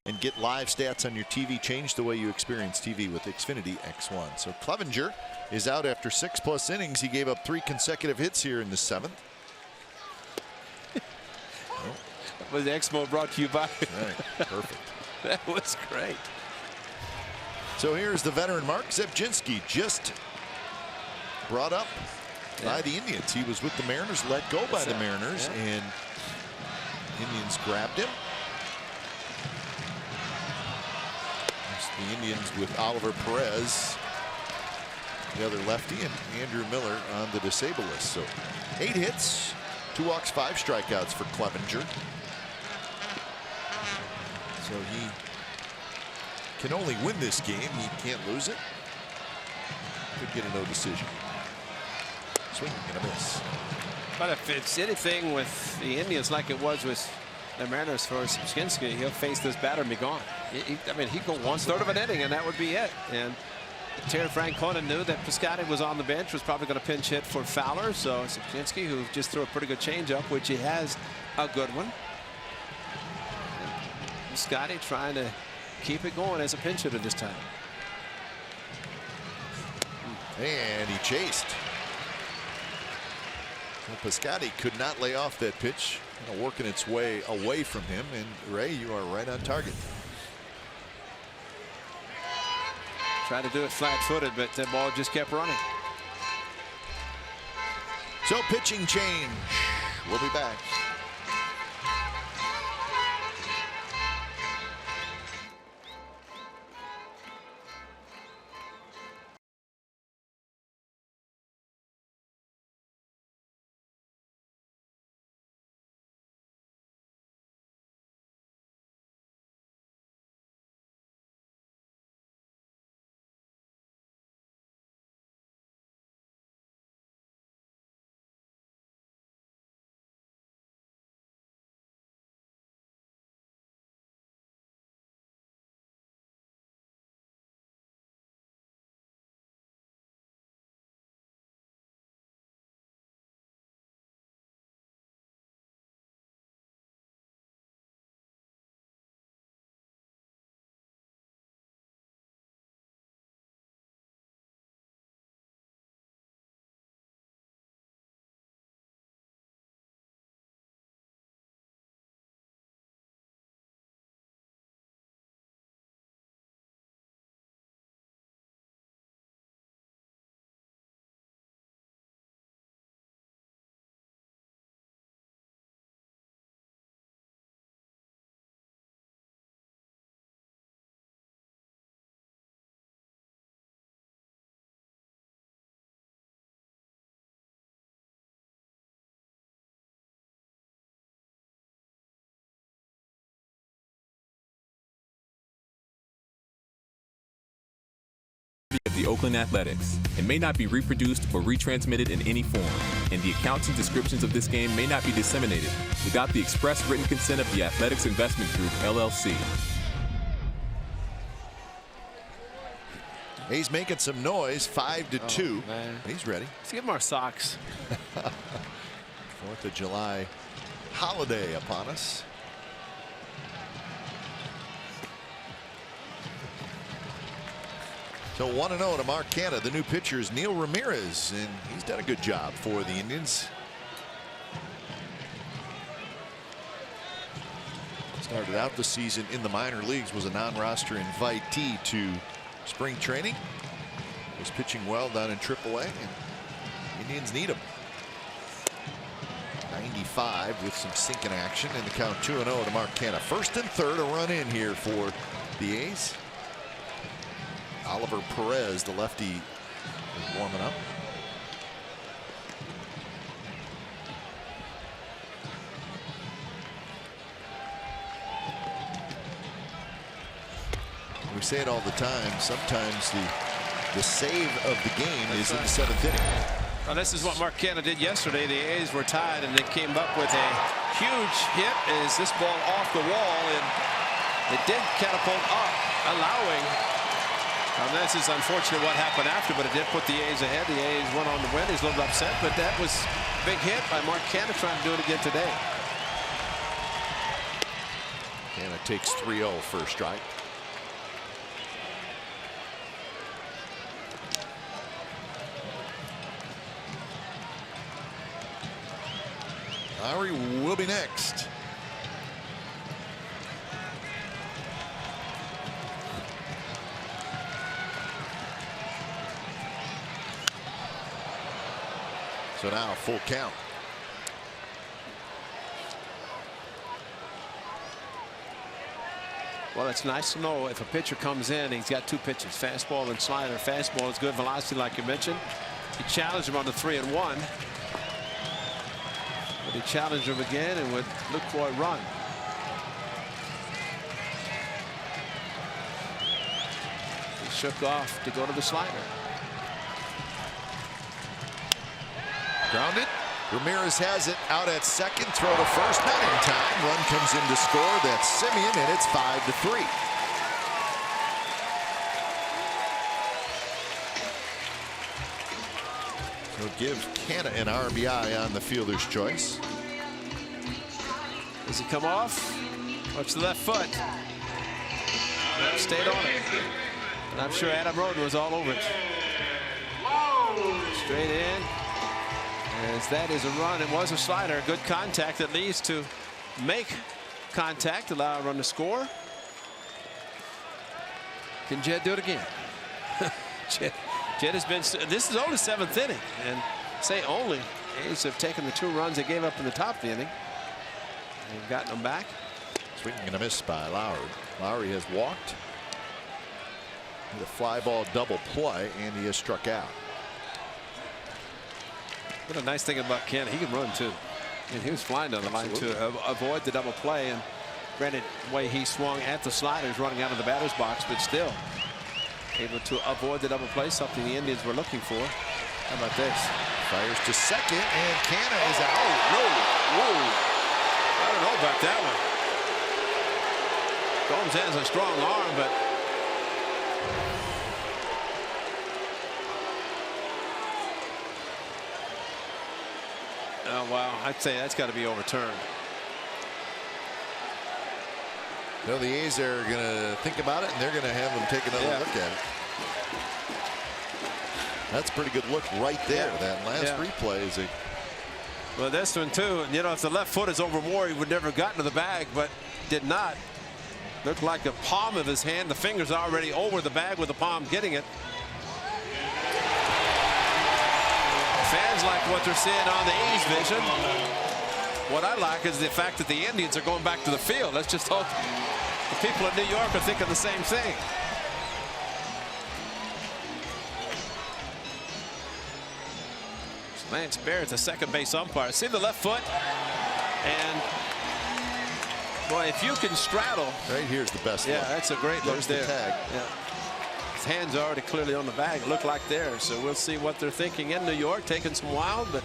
and get live stats on your TV. Change the way you experience TV with Xfinity X1. So Clevenger is out after 6+ innings. He gave up 3 consecutive hits here in the 7th. Was Exmo brought to you by? Right, perfect. That was great. So here's the veteran Mark Zebczynski, just brought up by the Indians. He was with the Mariners, let go by the Mariners, and Indians grabbed him. The Indians with Oliver Perez, the other lefty, and Andrew Miller on the disabled list. So 8 hits, 2 walks, 5 strikeouts for Clevenger. So he can only win this game. He can't lose it. Could get a no decision. Swing and a miss. But if it's anything with the Indians like it was with the Mariners for Zebczynski, he'll face this batter and be gone. I mean, he'd go 1/3 of an inning and that would be it. And Terry Francona knew that Piscotty was on the bench, was probably going to pinch hit for Fowler. So Zebczynski, who just threw a pretty good changeup, which he has a good one. Piscotty trying to keep it going as a pinch hitter this time. And he chased. Well, Piscotty could not lay off that pitch, working its way away from him. And Ray, you are right on target. Tried to do it flat-footed, but that ball just kept running. So pitching change. We'll be back. Of the Oakland Athletics and may not be reproduced or retransmitted in any form, and the accounts and descriptions of this game may not be disseminated without the express written consent of the Athletics Investment Group, LLC. He's making some noise, 5-2. He's ready. Let's give him our socks. 4th of July holiday upon us. So 1-0 to Mark Canha. The new pitcher is Neil Ramirez, and he's done a good job for the Indians. Started out the season in the minor leagues, was a non-roster invitee to spring training. Was pitching well down in AAA, and Indians need him. 95 with some sinking action, and the count 2-0 to Mark Canha. 1st and 3rd, a run in here for the A's. Oliver Perez, the lefty, is warming up. We say it all the time. Sometimes the save of the game is in the 7th inning. Well, this is what Mark Canha did yesterday. The A's were tied, and they came up with a huge hit as this ball off the wall, and it did catapult up, allowing. This is unfortunate what happened after, but it did put the A's ahead. The A's went on to win. He's a little upset, but that was a big hit by Mark Canha, trying to do it again today. And it takes 3-0 first strike. Lowry will be next. So now full count. Well, it's nice to know if a pitcher comes in, he's got two pitches, fastball and slider. Fastball is good velocity, like you mentioned. He challenged him on the 3-1. But he challenged him again and would look for a run. He shook off to go to the slider. Grounded. Ramirez has it out at second. Throw to first. Not in time. Run comes in to score. That's Simeon, and it's 5-3. So give Canna an RBI on the fielder's choice. Does he come off? Watch the left foot. Stayed on it. And I'm sure Adam Roden was all over it. Straight in. As that is a run. It was a slider. Good contact that leads to make contact, allow a run to score. Can Jed do it again? Jed has been, this is only 7th inning, and say only, A's have taken the 2 runs they gave up in the top of the inning and gotten them back. Swing and a miss by Lowry. Lowry has walked. The fly ball double play, and he has struck out. What a nice thing about Ken, he can run too. And he was flying down the line to avoid the double play. And granted, the way he swung at the sliders running out of the batter's box, but still able to avoid the double play, something the Indians were looking for. How about this? Fires to second, and Canna is out. Oh, no. Whoa. I don't know about that one. Gomes has a strong arm, but oh, wow, I'd say that's got to be overturned. No, the A's are going to think about it, and they're going to have them take another look at it. That's a pretty good look right there. That last replay is a. Well, this one too. You know, if the left foot is over more, he would never have gotten to the bag, but did not. Looked like the palm of his hand. The finger's already over the bag with the palm getting it. Fans like what they're seeing on the A's vision. What I like is the fact that the Indians are going back to the field. Let's just hope the people in New York are thinking the same thing. Lance Barrett, the second base umpire. See the left foot? And boy, if you can straddle. Right here's the best look. That's a great look there. The tag. His hands are already clearly on the bag. Look like there. So we'll see what they're thinking in New York. Taking some wild, but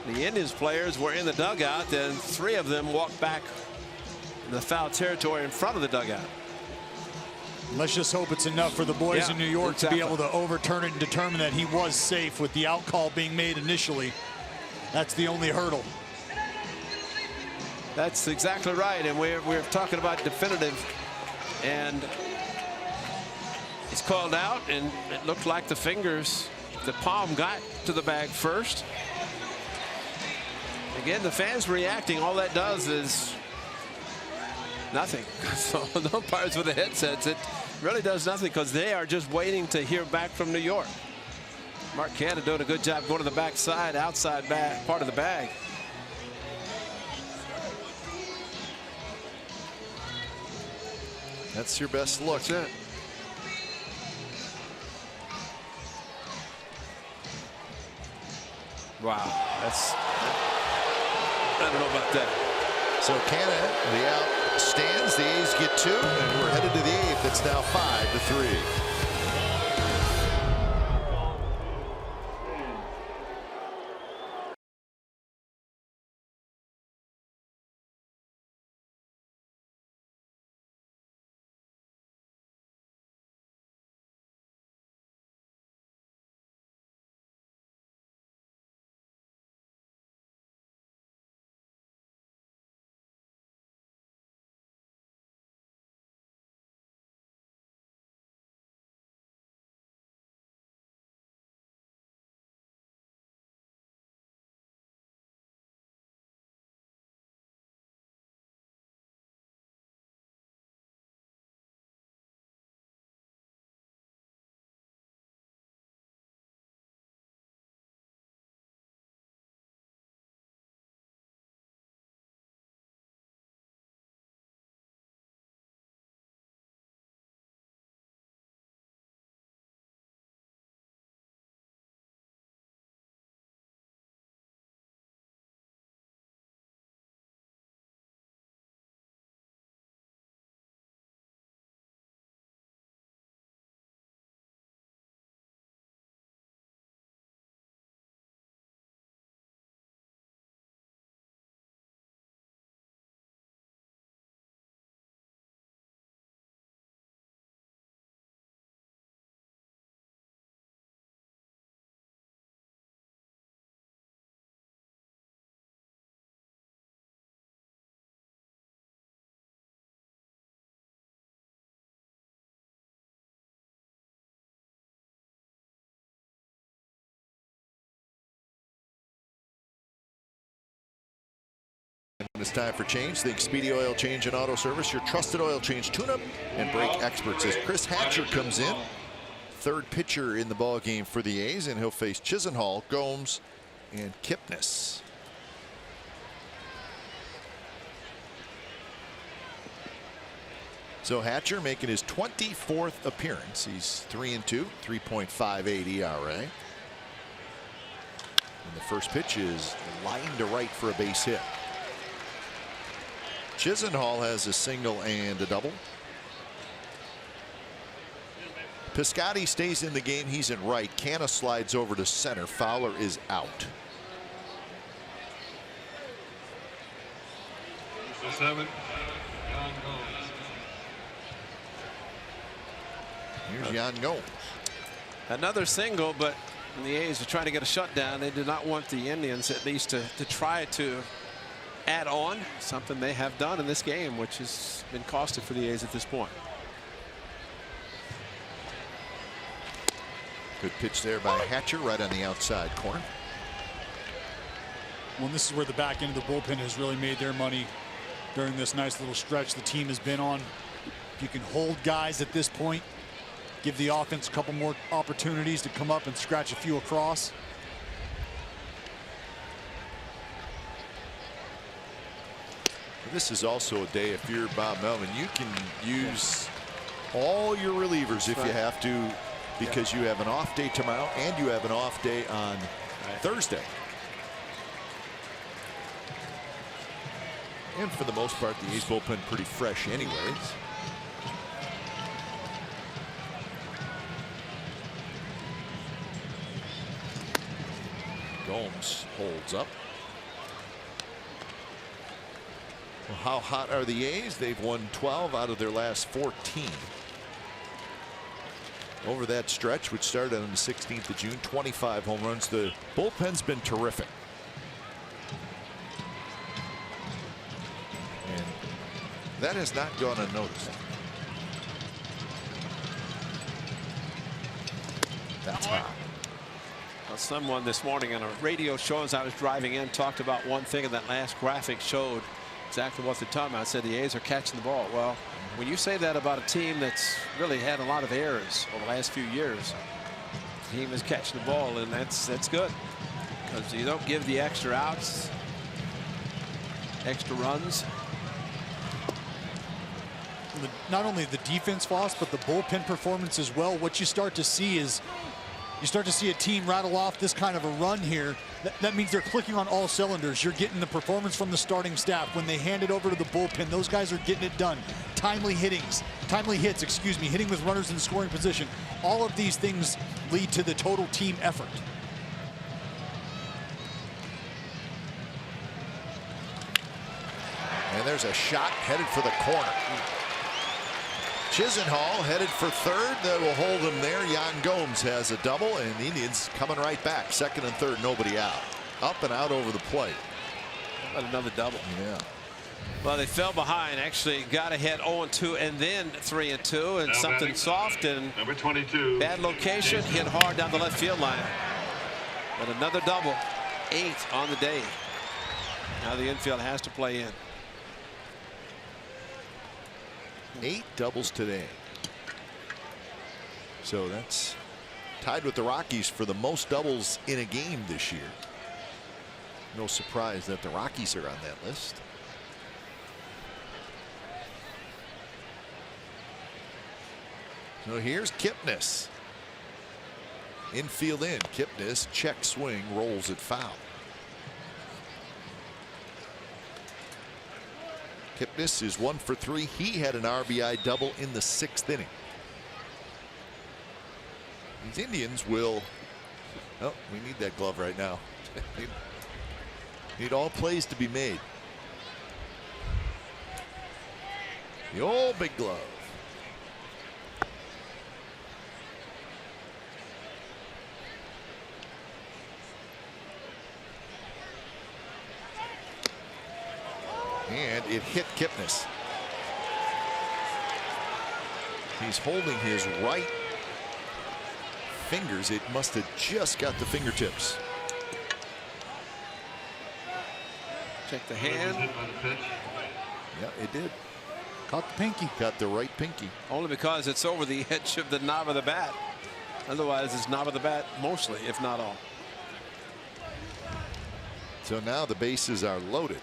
the Indians players were in the dugout, and 3 of them walked back in the foul territory in front of the dugout. Let's just hope it's enough for the boys in New York to be able to overturn it and determine that he was safe with the out call being made initially. That's the only hurdle. That's exactly right, and we're talking about definitive, and it's called out, and it looked like the fingers, the palm got to the bag first. Again, the fans reacting. All that does is nothing. So the umpires with the headsets, it really does nothing because they are just waiting to hear back from New York. Mark Canna doing a good job going to the backside, outside back part of the bag. That's your best look. That's it. Wow, that's, I don't know about that. So Canna, the out stands. The A's get 2, and we're headed to the 8th. It's now 5-3. it's time for change. Think Speedy Oil Change and Auto Service, your trusted oil change tune-up and brake experts. As Chris Hatcher comes in, third pitcher in the ball game for the A's, and he'll face Chisenhall, Gomes, and Kipnis. So Hatcher making his 24th appearance. He's 3-2, 3.58 ERA. And the first pitch is lined to right for a base hit. Chisenhall has a single and a double. Piscotty stays in the game. He's in right. Canna slides over to center. Fowler is out. The 7th, Jan Gomes. Here's Jan Gomes. Another single, but the A's are trying to get a shutdown. They did not want the Indians at least to try to add on, something they have done in this game, which has been costly for the A's at this point. Good pitch there by Hatcher right on the outside corner. Well, this is where the back end of the bullpen has really made their money during this nice little stretch the team has been on. If you can hold guys at this point, give the offense a couple more opportunities to come up and scratch a few across. This is also a day, if you're Bob Melvin, you can use all your relievers if you have to, because you have an off day tomorrow and you have an off day on Thursday. And for the most part, the A's bullpen pretty fresh anyways. Gomes holds up. Well, how hot are the A's? They've won 12 out of their last 14. Over that stretch, which started on the 16th of June, 25 home runs. The bullpen's been terrific. And that has not gone unnoticed. That's hot. Well, someone this morning on a radio show as I was driving in talked about one thing, and that last graphic showed exactly what they're talking about. Said the A's are catching the ball. Well, when you say that about a team that's really had a lot of errors over the last few years, the team is catching the ball, and that's good, because you don't give the extra outs, extra runs. Not only the defense, Foss, but the bullpen performance as well. What you start to see is a team rattle off this kind of a run here. That means they're clicking on all cylinders. You're getting the performance from the starting staff. When they hand it over to the bullpen, those guys are getting it done. Timely hits, hitting with runners in scoring position. All of these things lead to the total team effort. And there's a shot headed for the corner. Chisenhall headed for third. That will hold him there. Jan Gomes has a double, and the Indians coming right back. Second and third, nobody out. Up and out over the plate. Another double. Yeah. Well, they fell behind, actually got ahead 0-2 and then 3-2, and Now something batting, soft and number 22. bad location, hit hard down the left field line. But another double, 8 on the day. Now the infield has to play in. 8 doubles today. So that's tied with the Rockies for the most doubles in a game this year. No surprise that the Rockies are on that list. So here's Kipnis. Infield in. Kipnis, check swing, rolls it foul. Kipnis is 1 for 3. He had an RBI double in the 6th inning. These Indians will. Oh, we need that glove right now. Need all plays to be made. The old big glove. And it hit Kipnis. He's holding his right fingers. It must have just got the fingertips. Check the hand. Yeah, it did. Caught the pinky. Got the right pinky. Only because it's over the edge of the knob of the bat. Otherwise, it's knob of the bat mostly, if not all. So now the bases are loaded.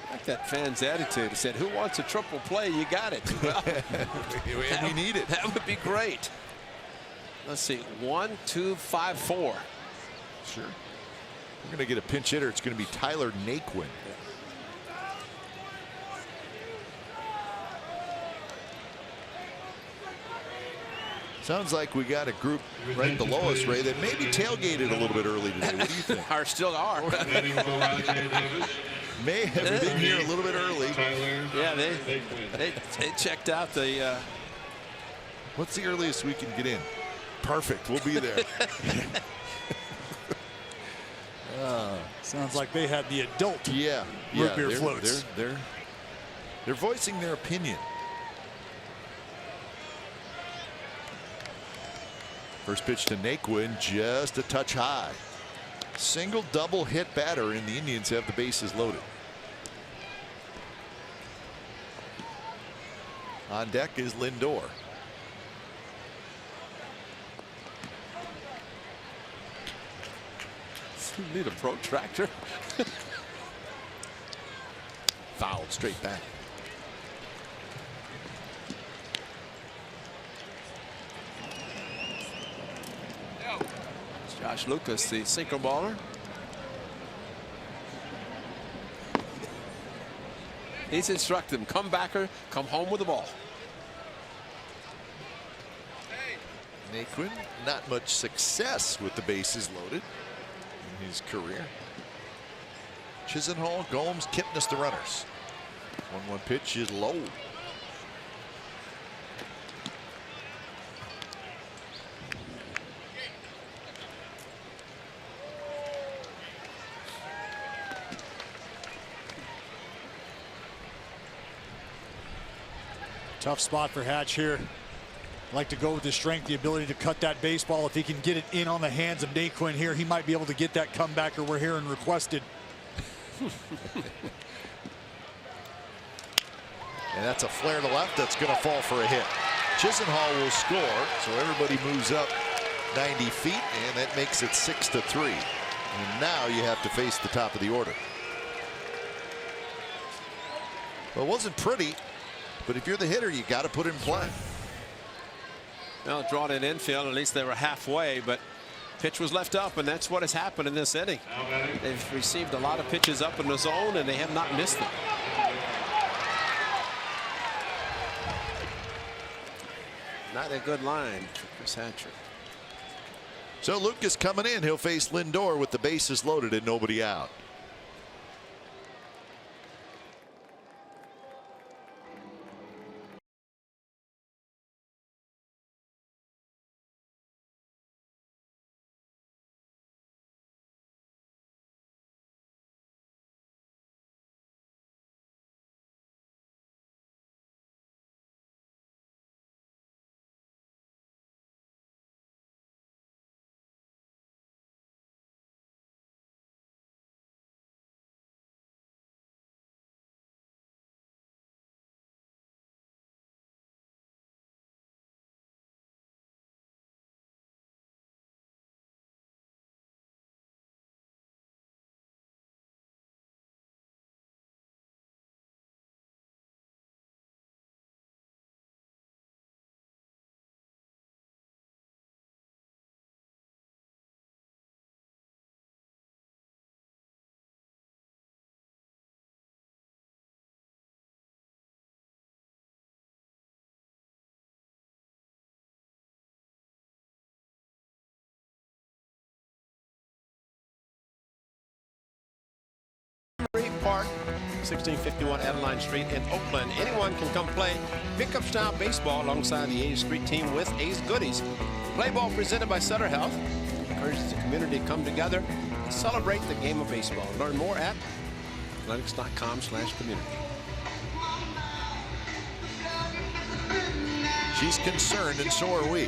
I like that fan's attitude. He said, who wants a triple play? You got it. Well, we need it. That would be great. Let's see. 1, 2, 5, 4. Sure. We're going to get a pinch hitter. It's going to be Tyler Naquin. Sounds like we got a group right below us, Ray, that maybe tailgated a little bit early today. What do you think? Or still are. May have been here a little bit early. Yeah, they checked out the. What's the earliest we can get in? Perfect. We'll be there. Sounds like they had the adult Yeah. root beer floats. They're voicing their opinion. First pitch to Naquin, just a touch high. Single double hit batter, and the Indians have the bases loaded. On deck is Lindor. Need a protractor. Fouled straight back. Josh Lucas, the sinker baller. He's instructed him, come backer, come home with the ball. Naquin, not much success with the bases loaded in his career. Chisenhall, Gomes, Kipnis the runners. 1-1 pitch is low. Tough spot for Hatch here. Like to go with his strength, the ability to cut that baseball. If he can get it in on the hands of Naquin here, he might be able to get that comebacker we're hearing requested. And that's a flare to left that's going to fall for a hit. Chisenhall will score, so everybody moves up 90 feet, and that makes it 6-3. And now you have to face the top of the order. Well, it wasn't pretty, but if you're the hitter, you got to put it in play. Well, drawn in infield, at least they were halfway, but pitch was left up, and that's what has happened in this inning. They've received a lot of pitches up in the zone, and they have not missed them. Not a good line for Chris Hatcher. So Lucas coming in. He'll face Lindor with the bases loaded and nobody out. Park, 1651 Adeline Street in Oakland. Anyone can come play pickup style baseball alongside the A's Street team with A's goodies. Play ball presented by Sutter Health encourages the community to come together and celebrate the game of baseball. Learn more at athletics.com/community. She's concerned, and so are we.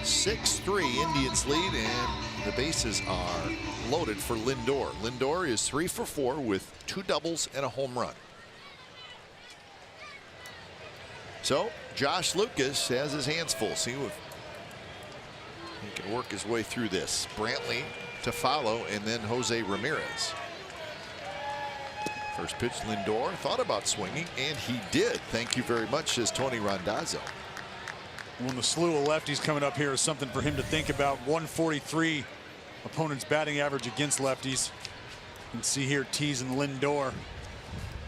6-3 Indians lead, and the bases are loaded for Lindor. Lindor is 3 for 4 with 2 doubles and a home run. So Josh Lucas has his hands full. See if he can work his way through this. Brantley to follow, and then Jose Ramirez. First pitch, Lindor thought about swinging, and he did. Thank you very much, says Tony Randazzo. When the slew of lefties coming up here is something for him to think about. 143 opponent's batting average against lefties. You can see here teasing Lindor.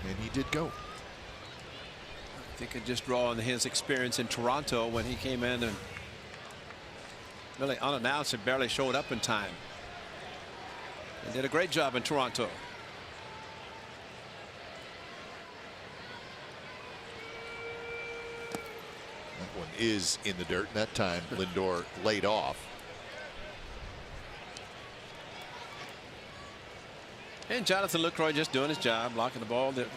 And he did go. I think it just draw on his experience in Toronto when he came in and really unannounced and barely showed up in time. And did a great job in Toronto. That one is in the dirt, and that time Lindor laid off. And Jonathan Lucroy just doing his job, blocking the ball that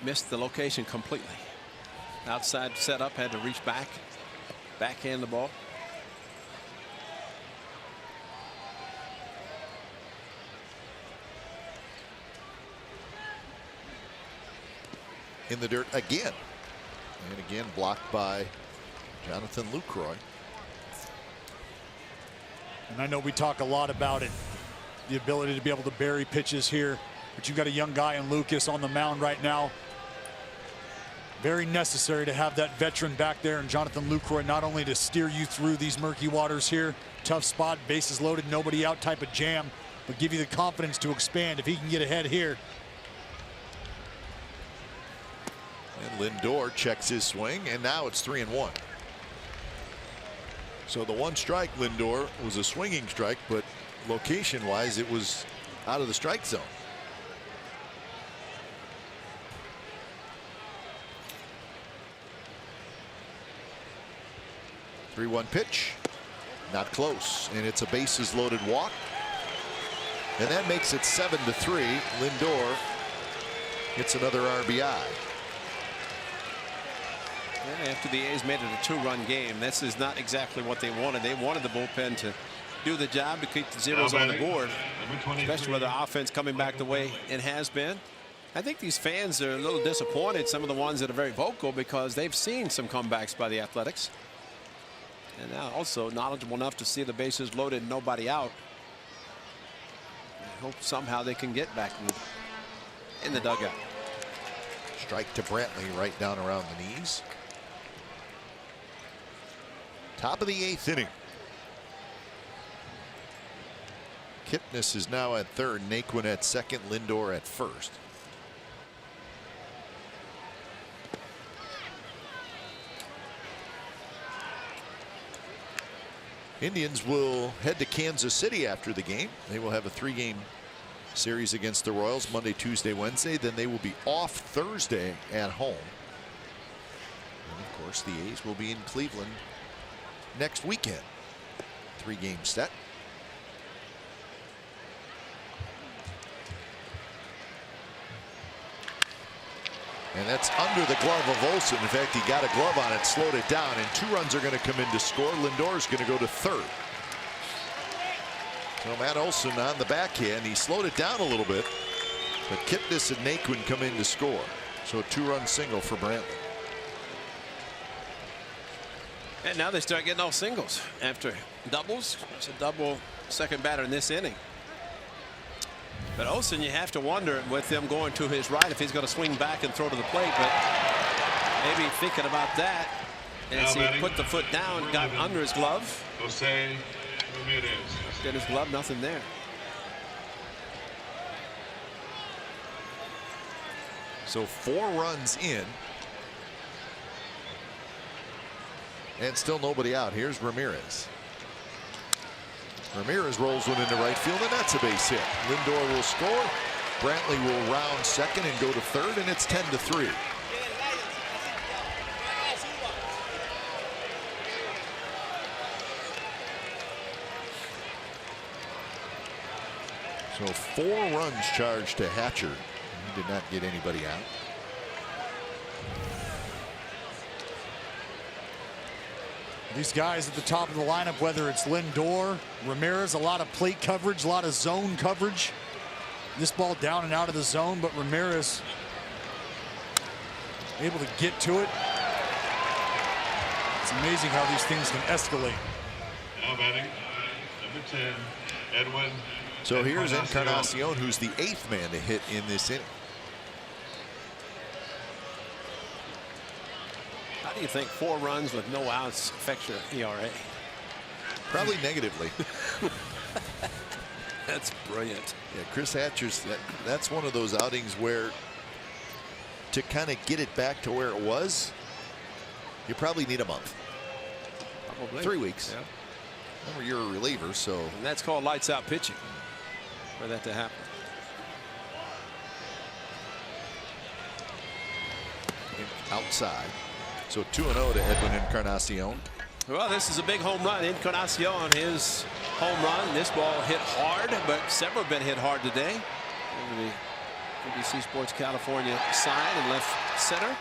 missed the location completely. Outside setup, had to reach back, backhand the ball. In the dirt again. And again blocked by Jonathan Lucroy. And I know we talk a lot about it, the ability to be able to bury pitches here, but you've got a young guy in Lucas on the mound right now. Very necessary to have that veteran back there, and Jonathan Lucroy not only to steer you through these murky waters here, tough spot, bases loaded, nobody out type of jam, but give you the confidence to expand if he can get ahead here. And Lindor checks his swing, and now it's 3-1. So the one strike, Lindor, was a swinging strike, but location wise it was out of the strike zone. Three-one pitch, not close, and it's a bases loaded walk, and that makes it 7-3. Lindor gets another RBI. And after the A's made it a 2-run game, this is not exactly what they wanted. They wanted the bullpen to do the job to keep the zeros on the board, especially with the offense coming back the way it has been. I think these fans are a little disappointed, some of the ones that are very vocal, because they've seen some comebacks by the Athletics. And now also knowledgeable enough to see the bases loaded and nobody out. I hope somehow they can get back in the dugout. Strike to Brantley right down around the knees. Top of the 8th inning. Kipnis is now at third, Naquin at second, Lindor at first. Indians will head to Kansas City after the game. They will have a 3-game series against the Royals Monday, Tuesday, Wednesday. Then they will be off Thursday at home. And of course, the A's will be in Cleveland next weekend. 3-game set. And that's under the glove of Olsen. In fact, he got a glove on it, slowed it down, and 2 runs are going to come in to score. Lindor's going to go to third. So Matt Olsen on the backhand. He slowed it down a little bit, but Kipnis and Naquin come in to score. So a 2-run single for Brantley. And now they start getting all singles after doubles. It's a double second batter in this inning. But Olsen, you have to wonder with them going to his right if he's going to swing back and throw to the plate. But maybe thinking about that as he put the foot down, got under his glove. Jose Ramirez. Did his glove, nothing there. So 4 runs in. And still nobody out. Here's Ramirez. Ramirez rolls one into right field, and that's a base hit. Lindor will score. Brantley will round second and go to third, and it's 10-3. So 4 runs charged to Hatcher. He did not get anybody out. These guys at the top of the lineup, whether it's Lindor, Ramirez, a lot of plate coverage, a lot of zone coverage. This ball down and out of the zone, but Ramirez able to get to it. It's amazing how these things can escalate. Now batting, number 10, Edwin. So here's Encarnacion, who's the 8th man to hit in this inning. How do you think 4 runs with no outs affects your ERA? Probably negatively. That's brilliant. Yeah, Chris Hatcher's, that's one of those outings where to kind of get it back to where it was, you probably need a month. Probably. 3 weeks. Yeah. Remember, you're a reliever, so. And that's called lights out pitching for that to happen. Outside. So 2-0 to Edwin Encarnacion. Well, this is a big home run. Encarnacion, his home run. This ball hit hard, but several have been hit hard today. Over the NBC Sports California side and left center.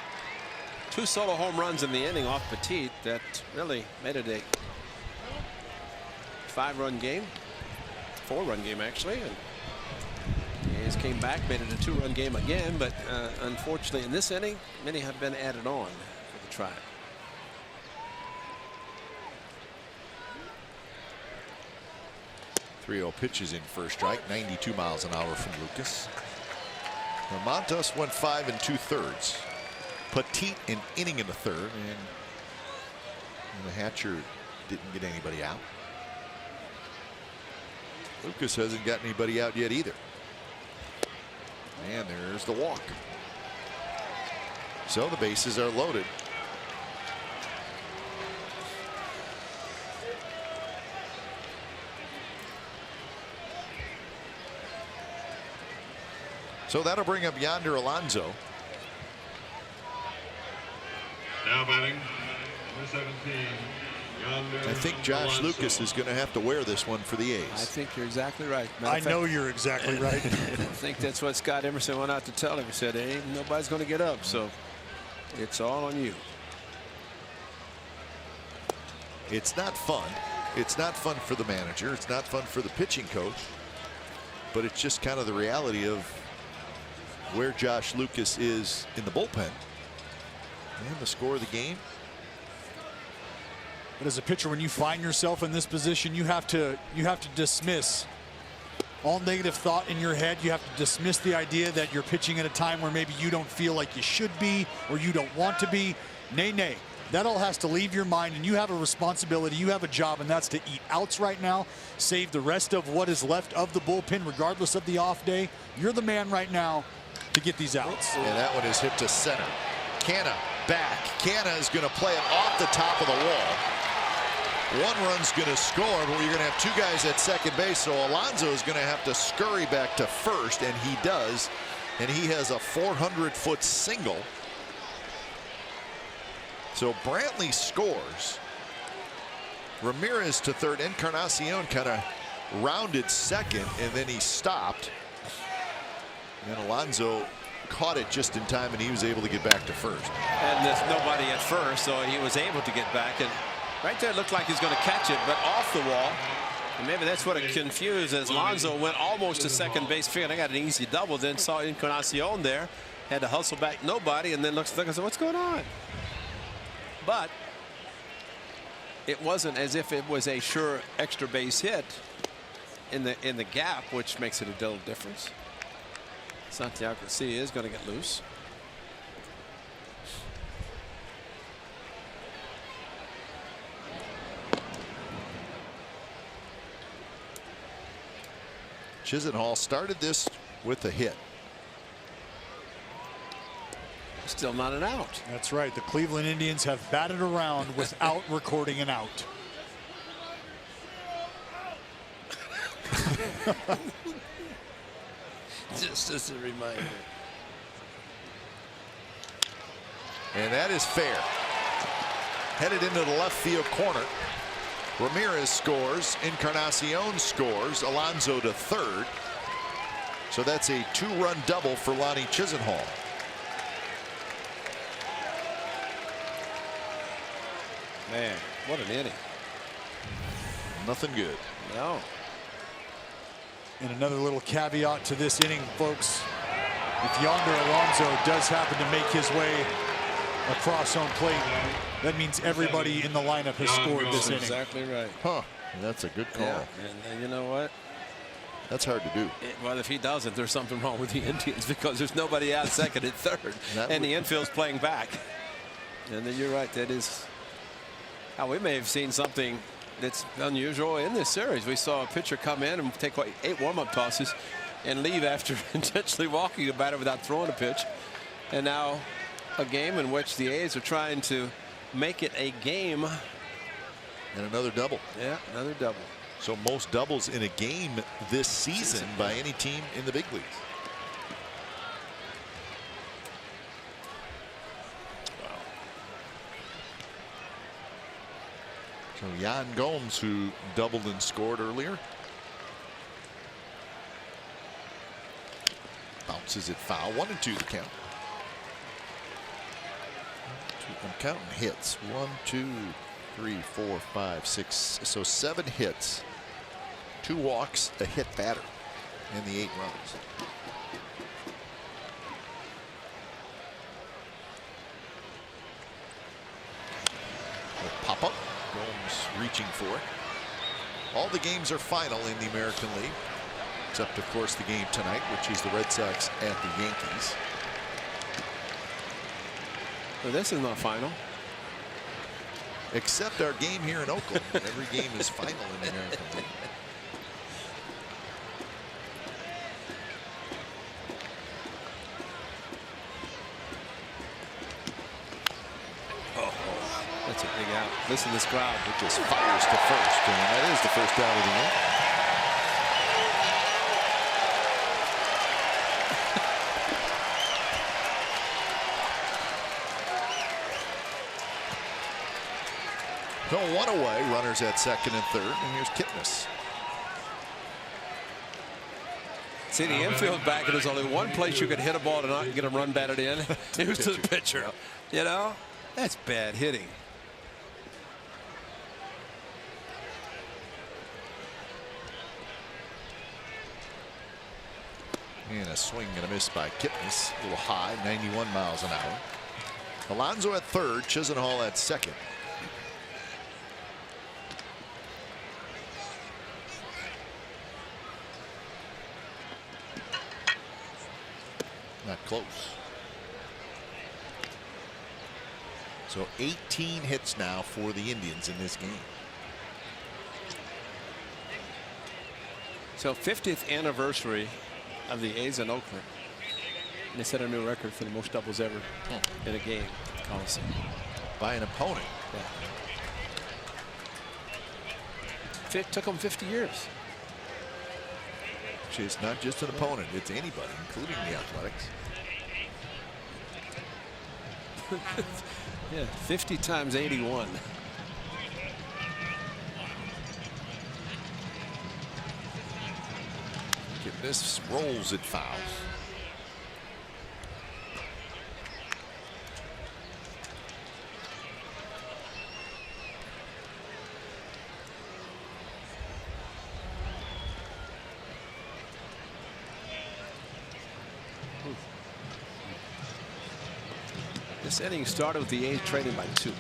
2 solo home runs in the inning off Petit that really made it a 5-run game. 4-run game, actually. And A's came back, made it a 2-run game again, but unfortunately in this inning, many have been added on for the Tribe. .30 pitches in first strike, 92 miles an hour from Lucas. Montas went 5 2/3. Petit an inning in the 3rd, and the Hatcher didn't get anybody out. Lucas hasn't got anybody out yet either. And there's the walk. So the bases are loaded. So that'll bring up Yonder Alonso. Now batting, number 17, Yonder. I think Josh Alonso. Lucas is going to have to wear this one for the A's. I think you're exactly right. I know you're exactly right. I think that's what Scott Emerson went out to tell him. He said, hey, nobody's going to get up, so it's all on you. It's not fun. It's not fun for the manager. It's not fun for the pitching coach. But it's just kind of the reality of where Josh Lucas is in the bullpen. And the score of the game. But as a pitcher, when you find yourself in this position, you have to dismiss all negative thought in your head. You have to dismiss the idea that you're pitching at a time where maybe you don't feel like you should be or you don't want to be. Nay. That all has to leave your mind, and you have a responsibility. You have a job, and that's to eat outs right now. Save the rest of what is left of the bullpen, regardless of the off day. You're the man right now to get these outs. And that one is hit to center. Canna back. Canna is going to play it off the top of the wall. 1 run's going to score, but you're going to have 2 guys at second base. So Alonso is going to have to scurry back to first, and he does. And he has a 400-foot single. So Brantley scores. Ramirez to third. Encarnacion kind of rounded second, and then he stopped. And Alonso caught it just in time, and he was able to get back to first. And there's nobody at first, so he was able to get back. And right there, it looked like he was going to catch it, but off the wall. And maybe that's what it confused, as Alonso went almost to second base, figured I got an easy double, then saw Encarnacion there, had to hustle back, nobody, and then looks and said, what's going on? But it wasn't as if it was a sure extra base hit in the gap, which makes it a little difference. Santiago Garcia is going to get loose. Chisenhall started this with a hit. Still not an out. That's right. The Cleveland Indians have batted around without recording an out. Just as a reminder. And that is fair. Headed into the left field corner. Ramirez scores. Encarnacion scores. Alonso to third. So that's a 2-run double for Lonnie Chisenhall. Man, what an inning. Nothing good. No. And another little caveat to this inning, folks. If Yonder Alonso does happen to make his way across home plate, that means everybody in the lineup has scored this inning. Exactly right. Huh. That's a good call. Yeah. And you know what? That's hard to do. Well, if he doesn't, there's something wrong with the Indians because there's nobody out second and third, and the infield's playing back. And then you're right. That is how we may have seen something that's unusual in this series. We saw a pitcher come in and take 8 warm-up tosses and leave after intentionally walking the batter without throwing a pitch. And now a game in which the A's are trying to make it a game. And another double. Yeah, another double. So most doubles in a game this season by any team in the big leagues. Wow. So Yan Gomes, who doubled and scored earlier, bounces it foul. 1-2 the count. I'm counting hits. 1, 2, 3, 4, 5, 6. So 7 hits. 2 walks, a hit batter, and the 8 runs. Pop up. Gomes reaching for it. All the games are final in the American League, except of course the game tonight, which is the Red Sox at the Yankees. Well, this is not final. Except our game here in Oakland. Every game is final in the American League. That's a big out. Listen to this crowd. It just fires to first, and that is the first out of the inning. So 1 away, runners at second and third, and here's Kipnis. See, the infield back, and there's only one place you could hit a ball to not get a run batted in. It was to the pitcher. You know, that's bad hitting. And a swing and a miss by Kipnis. A little high, 91 miles an hour. Alonso at third, Chisenhall at second. Not close. So 18 hits now for the Indians in this game. So 50th anniversary of the A's in Oakland. And they set a new record for the most doubles ever in a game. Coliseum. By an opponent. Yeah. It took them 50 years. It's not just an opponent, it's anybody, including the Athletics. Yeah, 50 times 81. This rolls it fouls. This inning started with the A's trailing by 2.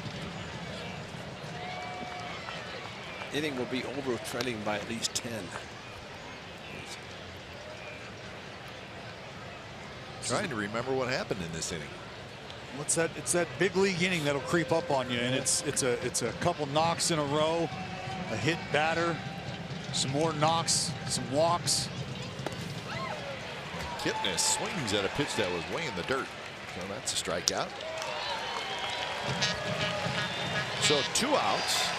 Inning will be over trailing by at least 10. Trying to remember what happened in this inning. It's that big league inning that'll creep up on you, and it's a couple knocks in a row, a hit batter, some more knocks, some walks. Kipnis swings at a pitch that was way in the dirt. So that's a strikeout. So 2 outs.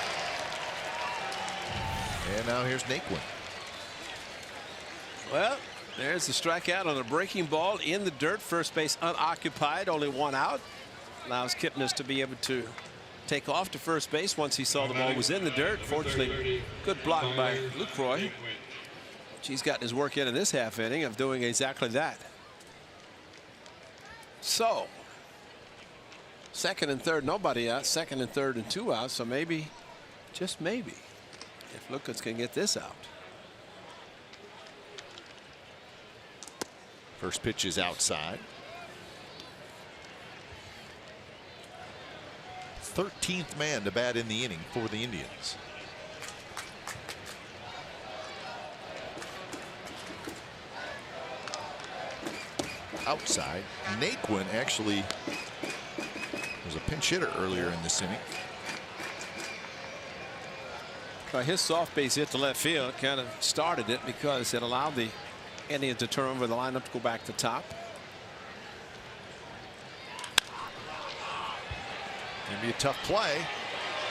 And now here's Naquin. Well, there's the strikeout on a breaking ball in the dirt. First base unoccupied, only 1 out. Allows Kipnis to be able to take off to first base once he saw the ball was in the dirt. Fortunately, good block by Lucroy. He's gotten his work in this half inning of doing exactly that. So Second and third, nobody out. Second and third and 2 out. So maybe, just maybe, if Lucas can get this out. First pitch is outside. 13th man to bat in the inning for the Indians. Outside. Naquin actually was a pinch hitter earlier in this inning. His soft base hit to left field kind of started it because it allowed the Indians to turn over the lineup to go back to top. Gonna be a tough play.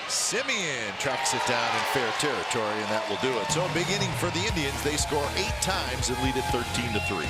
Simeon tracks it down in fair territory, and that will do it. So a big inning for the Indians. They score 8 times and lead it 13-3.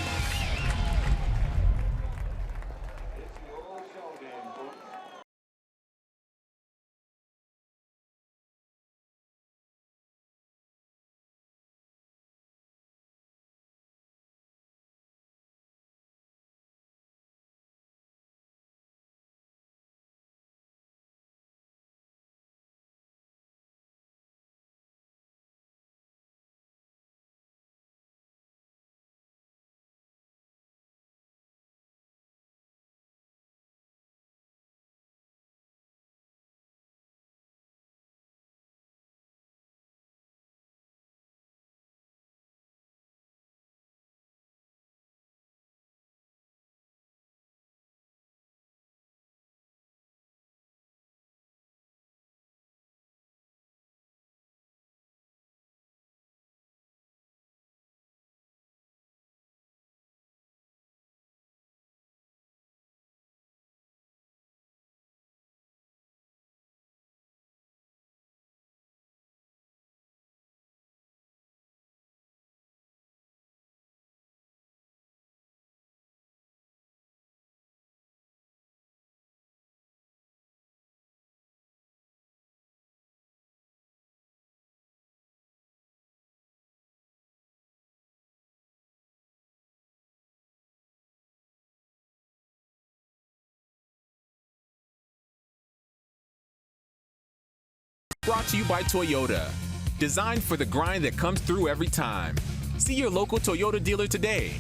Brought to you by Toyota. Designed for the grind that comes through every time. See your local Toyota dealer today.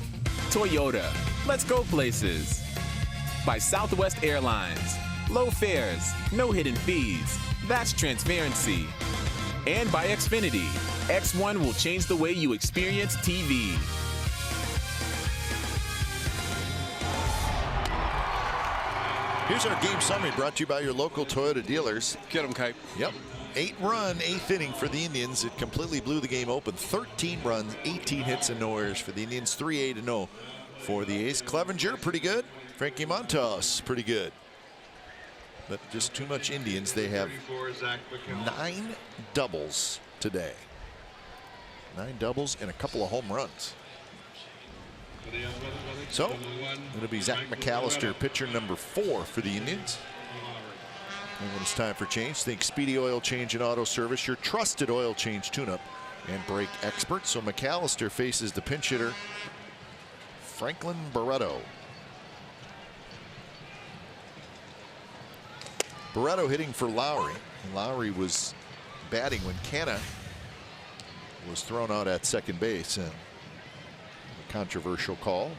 Toyota, let's go places. By Southwest Airlines. Low fares, no hidden fees. That's transparency. And by Xfinity. X1 will change the way you experience TV. Here's our game summary brought to you by your local Toyota dealers. Get them, Kite. Yep. 8-run, 8th inning for the Indians. It completely blew the game open. 13 runs, 18 hits, and no errors for the Indians. 3-0 for the A's. Clevenger, pretty good. Frankie Montas, pretty good. But just too much Indians. They have 9 doubles today. 9 doubles and a couple of home runs. So, it'll be Zach McAllister, pitcher number 4 for the Indians. And when it's time for change, think Speedy Oil Change and Auto Service, your trusted oil change tune-up and brake expert. So McAllister faces the pinch hitter, Franklin Barreto. Barreto hitting for Lowry. And Lowry was batting when Canna was thrown out at second base. A controversial call.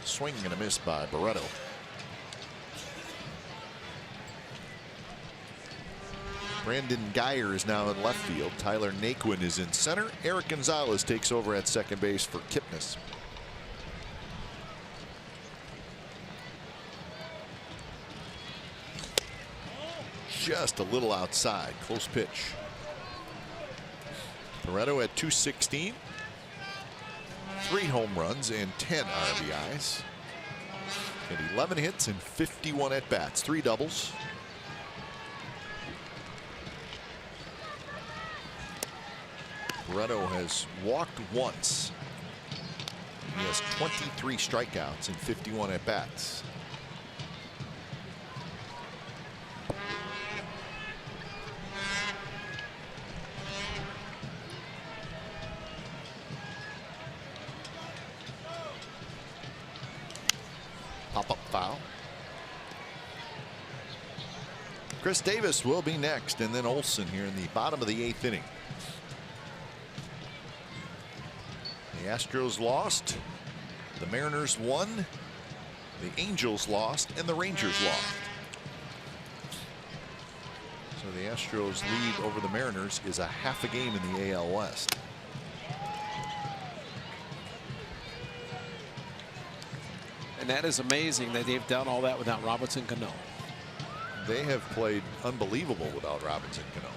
Swing and a miss by Barreto. Brandon Geyer is now in left field. Tyler Naquin is in center. Eric Gonzalez takes over at second base for Kipnis. Just a little outside. Close pitch. Barreto at 216. 3 home runs and 10 RBIs. And 11 hits and 51 at bats. 3 doubles. Barreto has walked once. He has 23 strikeouts and 51 at bats. Pop-up foul. Chris Davis will be next, and then Olson here in the bottom of the 8th inning. The Astros lost, the Mariners won, the Angels lost, and the Rangers lost. So the Astros lead over the Mariners is a half a game in the AL West. And that is amazing that they've done all that without Robinson Cano. They have played unbelievable without Robinson Cano.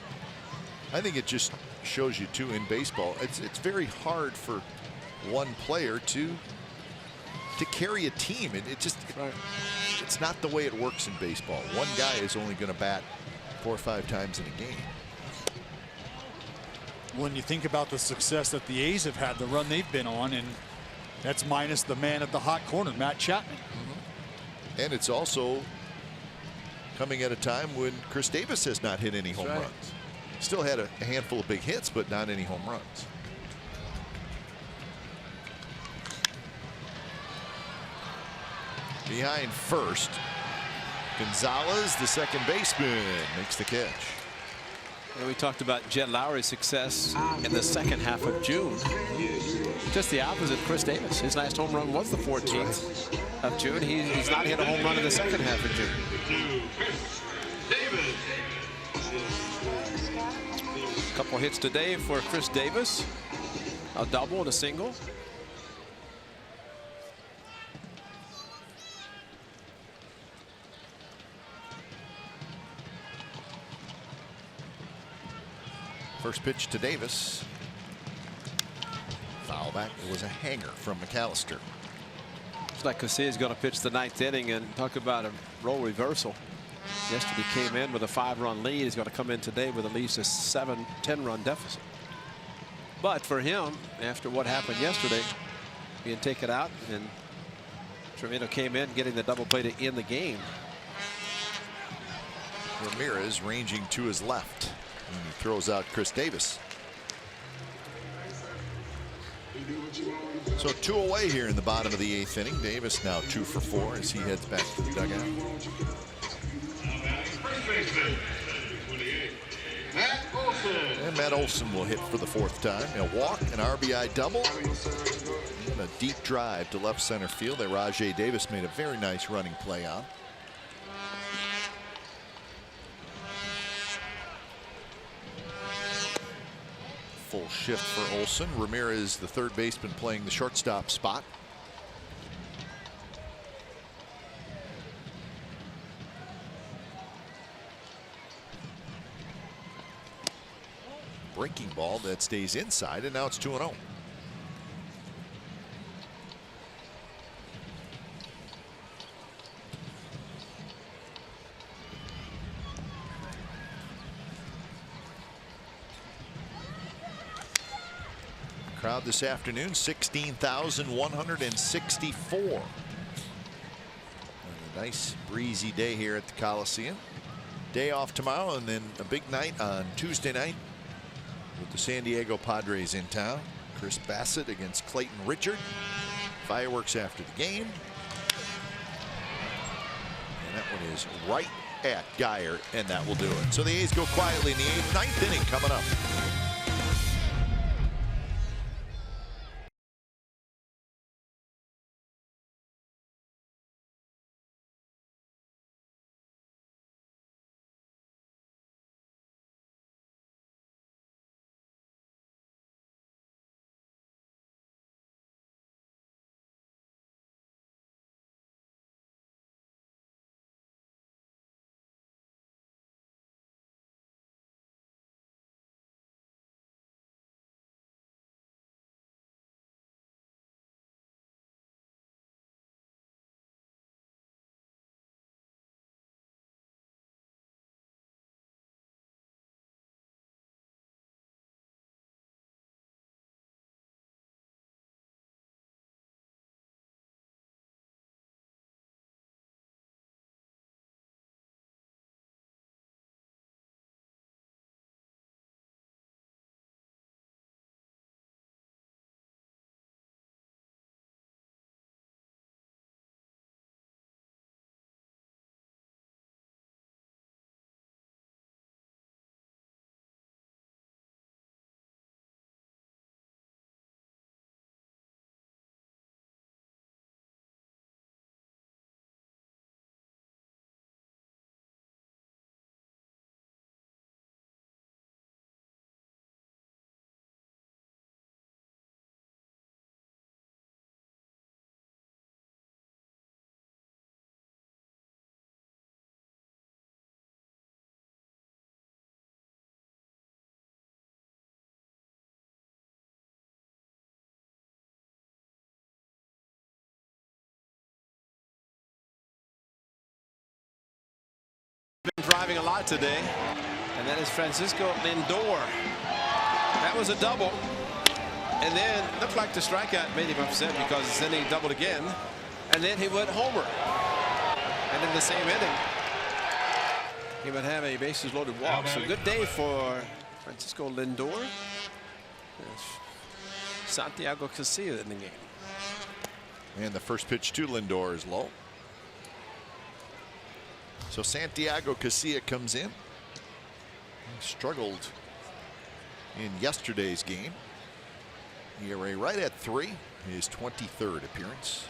I think it just shows you too in baseball, it's very hard for one player to carry a team. It's not the way it works in baseball. One guy is only going to bat 4 or 5 times in a game. When you think about the success that the A's have had, the run they've been on, and that's minus the man at the hot corner, Matt Chapman. And it's also coming at a time when Chris Davis has not hit any home runs. Still had a handful of big hits, but not any home runs. Behind first, Gonzalez, the second baseman, makes the catch. And we talked about Jed Lowry's success in the second half of June. Just the opposite, Chris Davis. His last home run was the 14th of June. He's not hit a home run in the second half of June. A couple hits today for Chris Davis. A double and a single. First pitch to Davis. Foul back. It was a hanger from McAllister. Looks like Casillas is going to pitch the 9th inning, and talk about a role reversal. Yesterday came in with a 5-run lead. He's going to come in today with at least a 10-run deficit. But for him, after what happened yesterday, being taken out, and Trevino came in getting the double play to end the game. Ramirez ranging to his left. And he throws out Chris Davis. So 2 away here in the bottom of the 8th inning. Davis now 2 for 4 as he heads back to the dugout. And Matt Olson will hit for the 4th time. A walk, an RBI double, and a deep drive to left center field that Rajay Davis made a very nice running play on. Full shift for Olson. Ramirez, the third baseman, playing the shortstop spot. Breaking ball that stays inside, and now it's 2-0. Crowd this afternoon, 16,164. A nice breezy day here at the Coliseum. Day off tomorrow, and then a big night on Tuesday night with the San Diego Padres in town. Chris Bassett against Clayton Richard. Fireworks after the game. And that one is right at Geyer, and that will do it. So the A's go quietly in the 9th inning coming up. driving a lot today, and that is Francisco Lindor. That was a double, and then looked like the strikeout made him upset because then he doubled again, and then he went homer. And in the same inning, he would have a bases loaded walk. So good day for Francisco Lindor. Yes. Santiago Casilla in the game. And the first pitch to Lindor is low. So Santiago Casilla comes in. He struggled in yesterday's game. ERA right at 3. His 23rd appearance.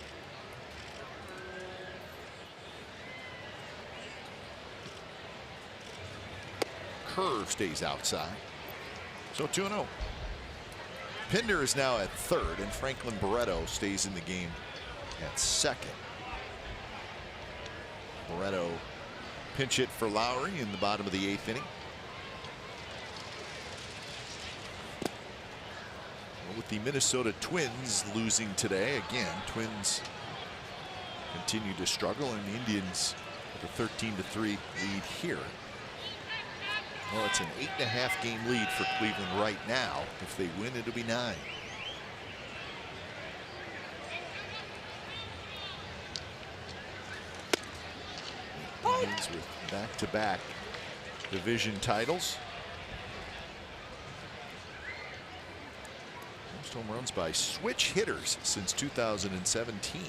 Curve stays outside. So 2-0. Pinder is now at 3rd, and Franklin Barreto stays in the game at 2nd. Barreto pinch hit for Lowry in the bottom of the 8th inning. Well, with the Minnesota Twins losing today, again, Twins continue to struggle, and the Indians with a 13-3 lead here. Well, it's an 8.5 game lead for Cleveland right now. If they win, it'll be 9. Indians with back-to-back division titles. Most home runs by switch hitters since 2017.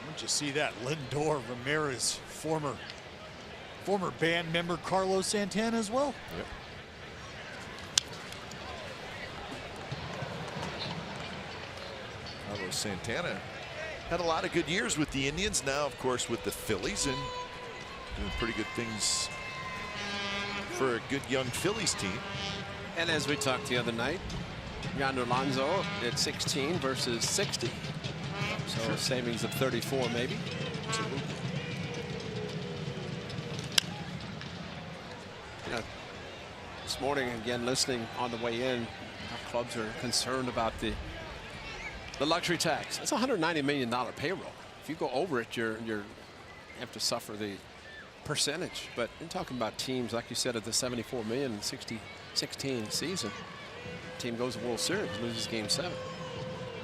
Don't you see that? Lindor, Ramirez, former band member Carlos Santana as well. Yep. Carlos Santana had a lot of good years with the Indians. Now, of course, with the Phillies, and doing pretty good things for a good young Phillies team. And as we talked the other night, Yonder Alonso at 16 versus 60. So a savings of 34 maybe. Absolutely. You know, this morning, again, listening on the way in, how clubs are concerned about the luxury tax. It's a $190 million payroll. If you go over it, you have to suffer the percentage. But you're talking about teams, like you said, at the $74 million, 16 season. Team goes to World Series, loses Game 7.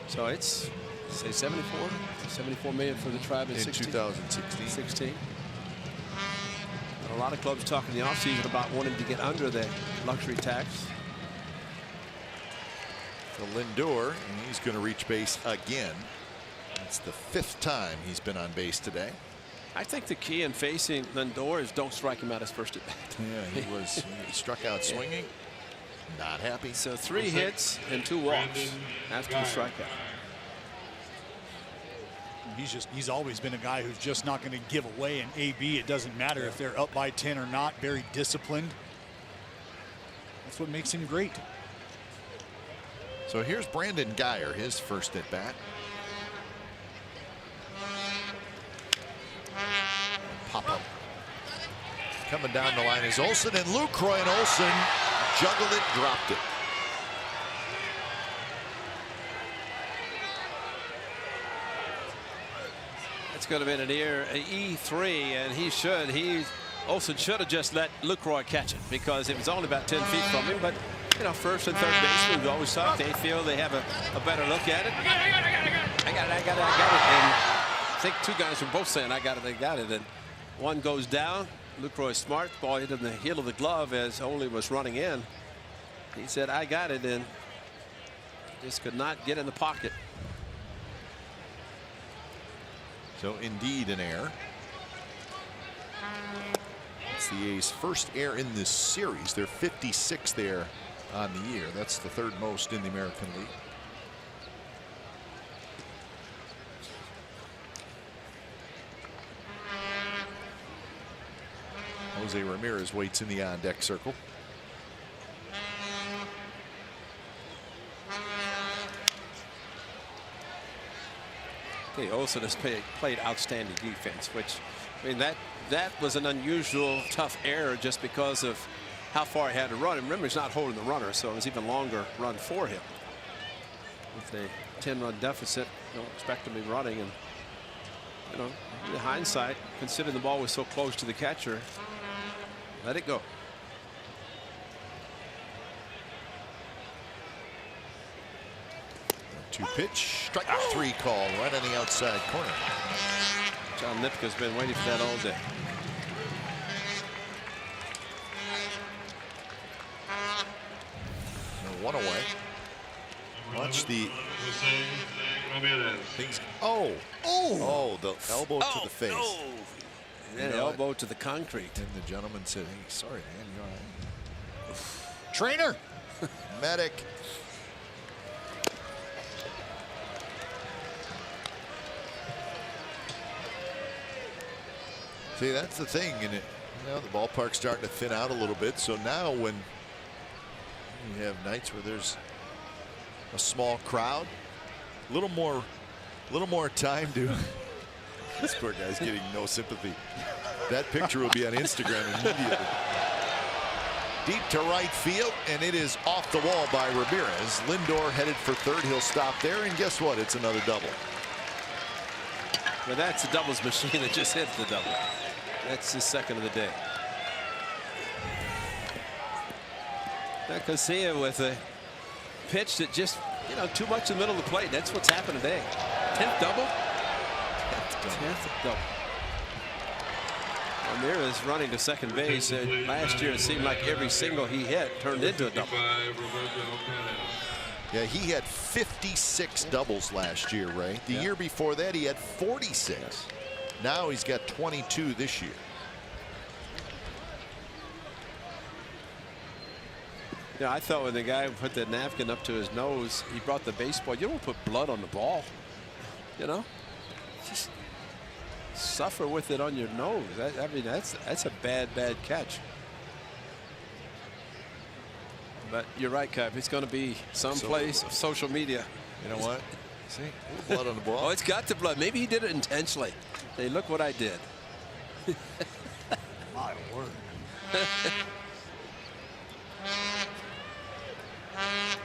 So it's, say, 74 million for the Tribe in 2016. And a lot of clubs talking in the offseason about wanting to get under the luxury tax. So Lindor, and he's going to reach base again. It's the 5th time he's been on base today. I think the key in facing Lindor is don't strike him out his first at bat. Yeah, he struck out swinging. Not happy. So 3 hits and 2 walks after the strikeout. He's always been a guy who's just not going to give away an AB. It doesn't matter if they're up by 10 or not. Very disciplined. That's what makes him great. So here's Brandon Guyer, his first at bat. Pop up. Coming down the line is Olsen, and Lucroy, and Olsen juggled it, dropped it. It's going to be an E3, and Olsen should have just let Lucroy catch it because it was only about 10 feet from him. But you know, first and third baseman, we always talk. They feel they have a better look at it. I got it. And I think 2 guys were both saying, I got it. And one goes down. Lucroy smart. Ball hit in the heel of the glove as Ole was running in. He said, I got it, and just could not get in the pocket. So indeed an error. It's the A's first error in this series. They're 56th there on the year. That's the 3rd most in the American League. Jose Ramirez waits in the on-deck circle. Okay, Olsen has played outstanding defense, which, I mean, that was an unusual, tough error just because of how far he had to run. And remember, he's not holding the runner, so it was even longer run for him. With a 10-run deficit, don't expect him to be running, and you know, in hindsight, considering the ball was so close to the catcher, let it go. 2-pitch, strike 3 call right on the outside corner. John Lipka's been waiting for that all day. One away. Watch the things. Oh, the elbow to the face. No. And an elbow to the concrete. And the gentleman said, "Hey, sorry, man, you all right?" Trainer. Medic. See, that's the thing, and the ballpark's starting to thin out a little bit. So now, when you have nights where there's a small crowd, a little more time to. This poor guy's getting no sympathy. That picture will be on Instagram immediately. Deep to right field, and it is off the wall by Ramirez. Lindor headed for third. He'll stop there, and guess what? It's another double. But that's a doubles machine that just hit the double. That's the second of the day. Casilla with a pitch that just, too much in the middle of the plate. That's what's happened today. 10th double. 10th double. Ramirez running to second base. Last year it seemed like every single he hit turned into a double. Yeah, he had 56 doubles last year, Ray. The year before that he had 46. Now he's got 22 this year. Yeah, I thought when the guy put the napkin up to his nose, he brought the baseball. You don't put blood on the ball, Just suffer with it on your nose. I mean, that's a bad catch. But you're right, Kev. It's going to be someplace of social media. You know what? See, a little blood on the ball. Oh, it's got the blood. Maybe he did it intentionally. Hey, look what I did. My word.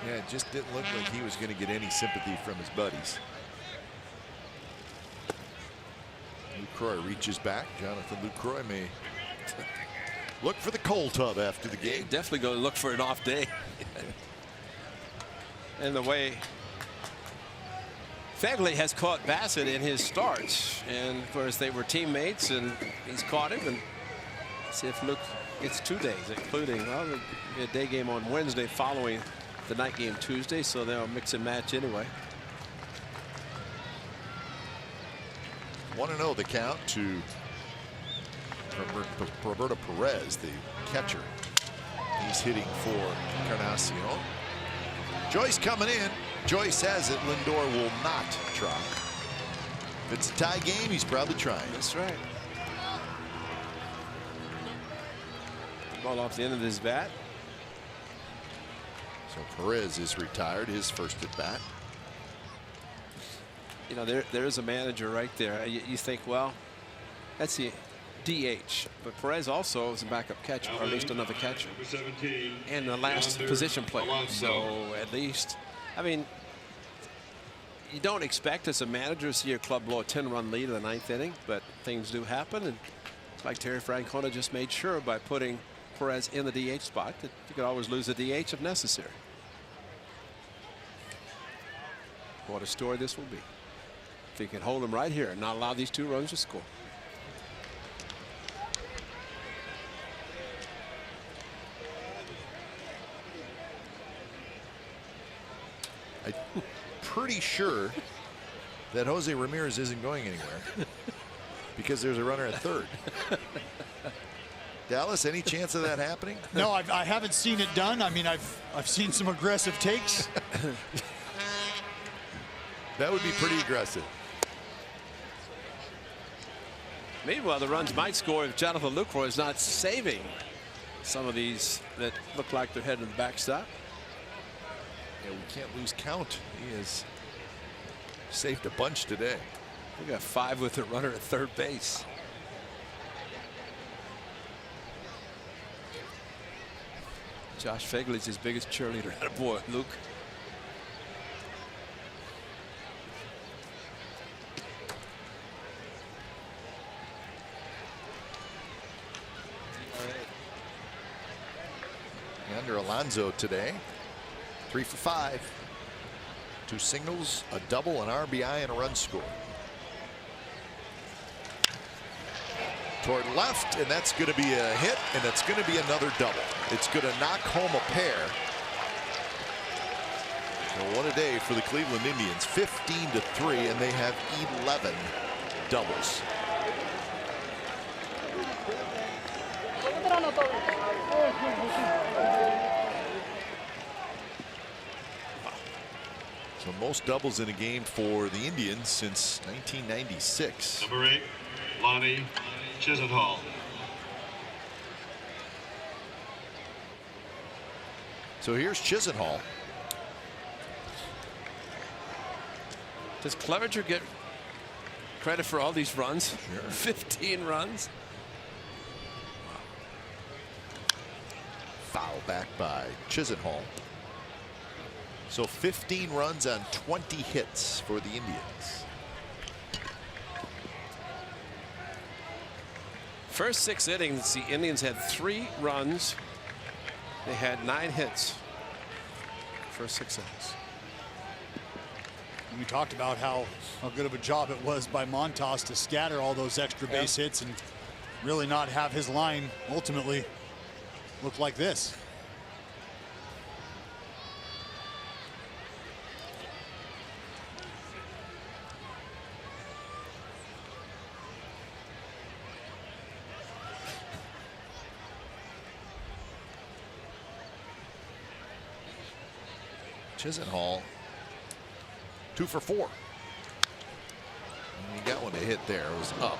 Yeah, it just didn't look like he was going to get any sympathy from his buddies. Lucroy reaches back. Jonathan Lucroy may look for the cold tub after the game. Definitely going to look for an off day. And the way Fegley has caught Bassett in his starts, and of course they were teammates, and he's caught him. And see if Luke gets 2 days, including a day game on Wednesday following the night game Tuesday, so they'll mix and match anyway. 1-0 the count to Roberto Perez, the catcher. He's hitting for Encarnacion. Joyce coming in. Joyce has it. Lindor will not try. If it's a tie game, he's probably trying. That's right. Ball off the end of his bat. So Perez is retired, his first at bat. There is a manager right there. You think, well, that's the DH, but Perez also is a backup catcher, or at least another catcher, and the last position player. So at least, I mean, you don't expect as a manager to see your club blow a 10-run lead in the 9th inning, but things do happen, and it's like Terry Francona just made sure by putting Perez in the DH spot that you could always lose the DH if necessary. What a story this will be if he can hold him right here and not allow these 2 runs to score. I'm pretty sure that Jose Ramirez isn't going anywhere because there's a runner at third. Dallas, any chance of that happening? No, I haven't seen it done. I mean, I've seen some aggressive takes. That would be pretty aggressive. Meanwhile, the runs might score if Jonathan Lucroy is not saving some of these that look like they're heading to the backstop. Yeah, we can't lose count. He has saved a bunch today. We got 5 with the runner at third base. Josh Fegley's his biggest cheerleader. Boy, Luke. Alexander Alonso today. 3 for 5. 2 singles, a double, an RBI, and a run score. Toward left, and that's going to be a hit, and that's going to be another double. It's going to knock home a pair. So what a day for the Cleveland Indians. 15-3, and they have 11 doubles. So most doubles in a game for the Indians since 1996. Number 8, Lonnie Chisenhall. So here's Chisenhall. Does Clevenger get credit for all these runs? Sure. 15 runs. Foul back by Chisenhall. So 15 runs on 20 hits for the Indians. First 6 innings, the Indians had 3 runs. They had 9 hits. First 6 innings. We talked about how good of a job it was by Montas to scatter all those extra base hits and really not have his line ultimately look like this. Chisenhall 2 for 4. And he got one to hit there. It was up.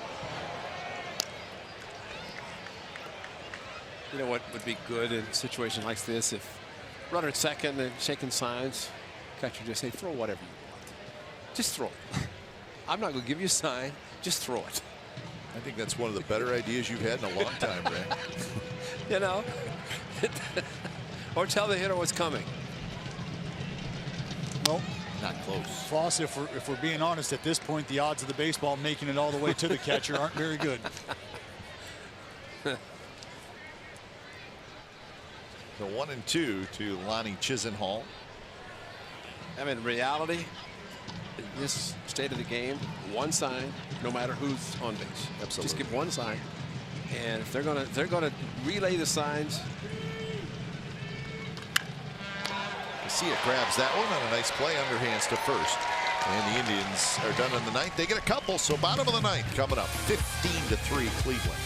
You know what would be good in a situation like this? If runner at second and shaking signs, catcher just say, throw whatever you want. Just throw it. I'm not going to give you a sign. Just throw it. I think that's one of the better ideas you've had in a long time, Ray. You know? Or tell the hitter what's coming. Well, not close. Foss, if we're being honest, at this point, the odds of the baseball making it all the way to the catcher aren't very good. The 1-2 to Lonnie Chisenhall. I mean, in reality, in this state of the game, one sign, no matter who's on base. Absolutely. Just give one sign, and if they're gonna relay the signs. Garcia grabs that one on a nice play, underhands to first. And the Indians are done in the 9th. They get a couple, so bottom of the 9th coming up. 15-3 Cleveland.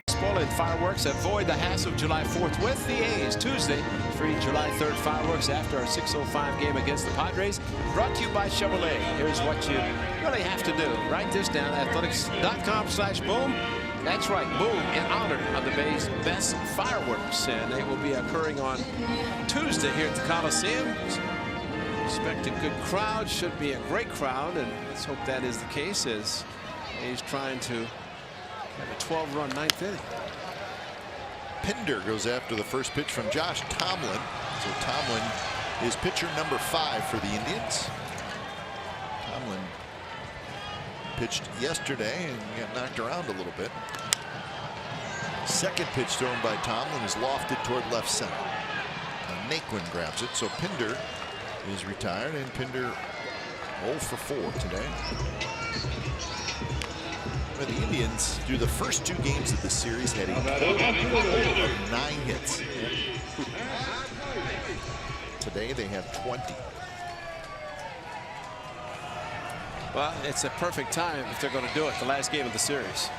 Baseball and fireworks. Avoid the hassle of July 4th with the A's. Tuesday, free July 3rd fireworks after our 6:05 game against the Padres. Brought to you by Chevrolet. Here's what you really have to do. Write this down, athletics.com/boom. That's right, boom, in honor of the Bay's best fireworks. And they will be occurring on Tuesday here at the Coliseum. Expect a good crowd. Should be a great crowd, and let's hope that is the case as he's trying to have a 12-run ninth inning. Pinder goes after the first pitch from Josh Tomlin. So Tomlin is pitcher number 5 for the Indians. Tomlin pitched yesterday and got knocked around a little bit. Second pitch thrown by Tomlin is lofted toward left center. Naquin grabs it, so Pinder is retired, and Pinder 0 for 4 today. Well, the Indians, through the first 2 games of the series, had a total of 9 hits. Today they have 20. Well, it's a perfect time if they're going to do it, the last game of the series.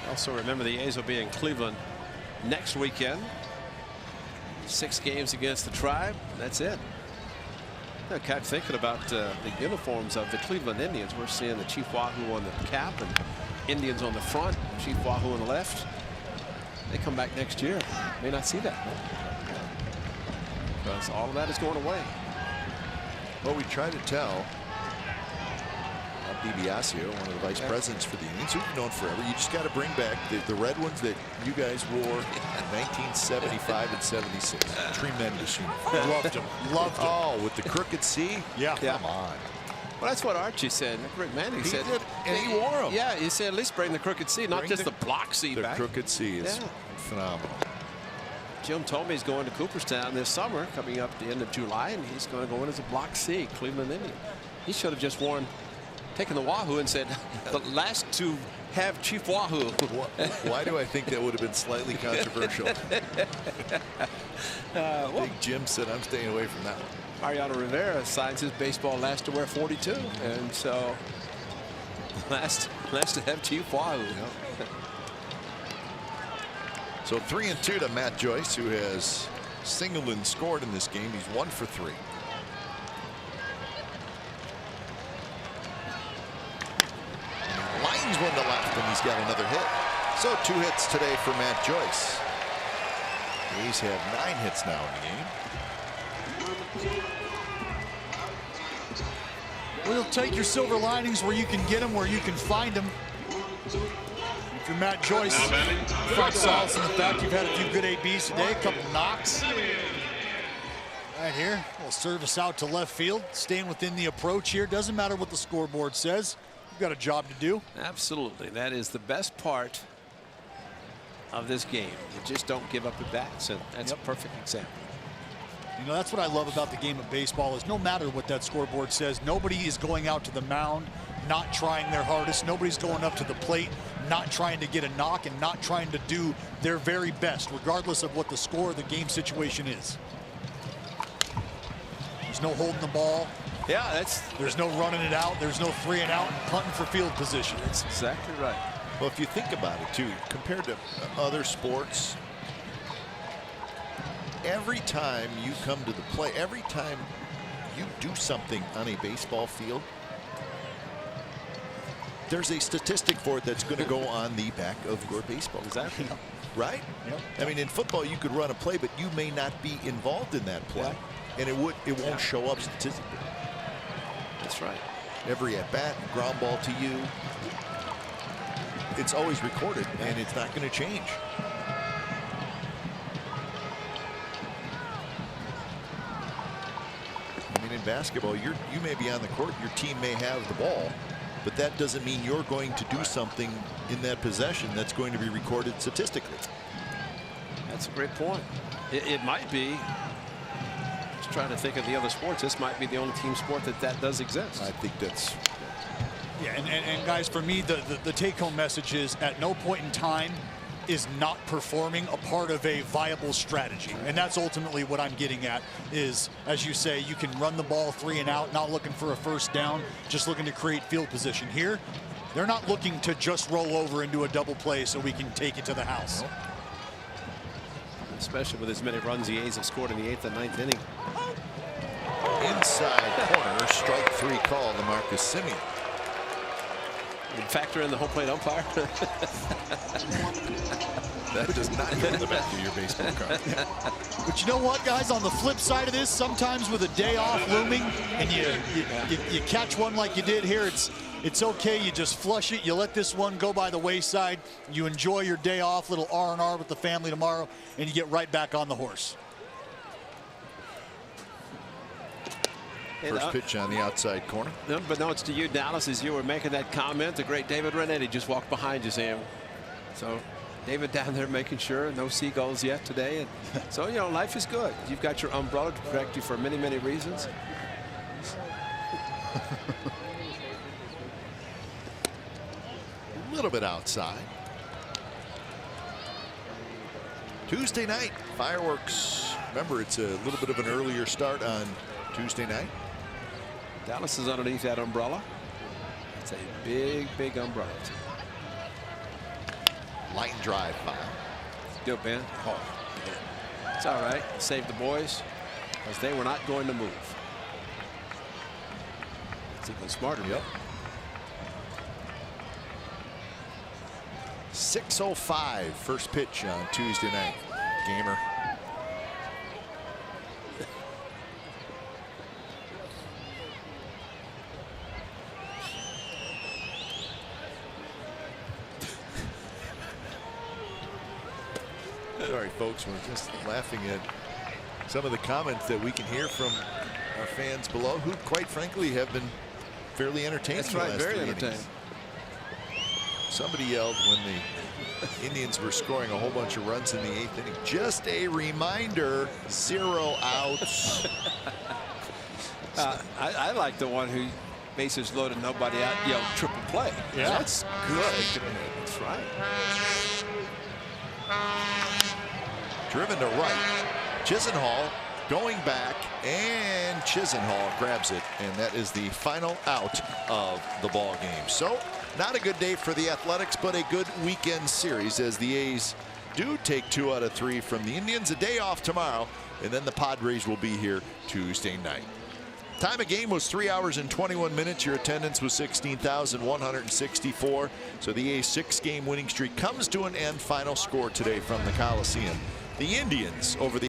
Also remember the A's will be in Cleveland next weekend. 6 games against the Tribe. That's it. I kept thinking about the uniforms of the Cleveland Indians. We're seeing the Chief Wahoo on the cap and Indians on the front, Chief Wahoo on the left. They come back next year. May not see that. Because all of that is going away. Well, we try to tell DiBiasio, one of the vice presidents for the Indians, who've known forever, you just got to bring back the red ones that you guys wore in 1975 and 76. Tremendous uniform. Loved them. Loved them. Oh, with the crooked C? Yeah. Come on. Well, that's what Archie said. Rick Manning He said. did, and he wore them. Yeah, he said at least bring the crooked C, not Bring just the block C The back. crooked C is phenomenal. Jim told me he's going to Cooperstown this summer, coming up at the end of July, and he's going to go in as a block C, Cleveland Indian. He should have just taken the Wahoo and said, the last to have Chief Wahoo. Why do I think that would have been slightly controversial? Big Jim said, I'm staying away from that one. Mariano Rivera signs his baseball last to wear 42, and so last to have Chief Wahoo. So 3-2 to Matt Joyce, who has singled and scored in this game. He's 1 for 3. And he lines one to left, and he's got another hit. So 2 hits today for Matt Joyce. The A's have 9 hits now in the game. We'll take your silver linings where you can get them, where you can find them. If you're Matt Joyce, find solace in the fact you've had a few good ABs today, a couple knocks. Right here, we'll service out to left field, staying within the approach here. Doesn't matter what the scoreboard says. You've got a job to do. Absolutely. That is the best part of this game. You just don't give up at bats, and that's a perfect example. You know, that's what I love about the game of baseball is no matter what that scoreboard says, nobody is going out to the mound not trying their hardest. Nobody's going up to the plate not trying to get a knock and not trying to do their very best, regardless of what the score of the game situation is. There's no holding the ball. Yeah, there's no running it out. There's no 3 and out and punting for field position. That's exactly right. Well, if you think about it, too, compared to other sports, every time you come to the play, every time you do something on a baseball field, there's a statistic for it that's going to go on the back of your baseball. Exactly. Right? Yep. I mean, in football, you could run a play, but you may not be involved in that play. And it won't show up statistically. That's right. Every at-bat, ground ball to you, it's always recorded, and it's not going to change. I mean, in basketball, you may be on the court, your team may have the ball, but that doesn't mean you're going to do something in that possession that's going to be recorded statistically. That's a great point. It might be. Just trying to think of the other sports. This might be the only team sport that does exist. I think that's. Yeah, and guys, for me, the take-home message is at no point in time is not performing a part of a viable strategy. And that's ultimately what I'm getting at is, as you say, you can run the ball 3 and out, not looking for a first down, just looking to create field position. Here, they're not looking to just roll over into a double play so we can take it to the house. Especially with as many runs the A's have scored in the 8th and 9th inning. Inside corner, strike 3 call to Marcus Semien. Factor in the home plate umpire. That does not go in the back of your baseball card. But you know what, guys? On the flip side of this, sometimes with a day off looming and you catch one like you did here, it's okay. You just flush it. You let this one go by the wayside. You enjoy your day off, little R&R with the family tomorrow, and you get right back on the horse. First pitch on the outside corner. No, but no, it's to you, Dallas, as you were making that comment. The great David Renetti just walked behind you, Sam. So David down there making sure no seagulls yet today. And so, you know, life is good. You've got your umbrella to protect you for many, many reasons. A little bit outside. Tuesday night, fireworks. Remember, it's a little bit of an earlier start on Tuesday night. Dallas is underneath that umbrella. It's a big, big umbrella. Line drive by. Good, Ben. Oh, it's all right. Save the boys because they were not going to move. It's even smarter. Yep. 6:05 first pitch on Tuesday night. Gamer. Sorry, folks, we're just laughing at some of the comments that we can hear from our fans below, who, quite frankly, have been fairly entertaining. That's right, the last very 3 entertaining. innings. Somebody yelled when the Indians were scoring a whole bunch of runs in the 8th inning. Just a reminder, 0 outs. I like the one who bases loaded, nobody out, yelled triple play. Yeah. That's good. That's right. Driven to right. Chisenhall going back, and Chisenhall grabs it, and that is the final out of the ball game. So not a good day for the Athletics, but a good weekend series as the A's do take 2 out of 3 from the Indians. A day off tomorrow, and then the Padres will be here Tuesday night. Time of game was 3 hours and 21 minutes. Your attendance was 16,164. So the A's 6-game winning streak comes to an end. Final score today from the Coliseum. The Indians over the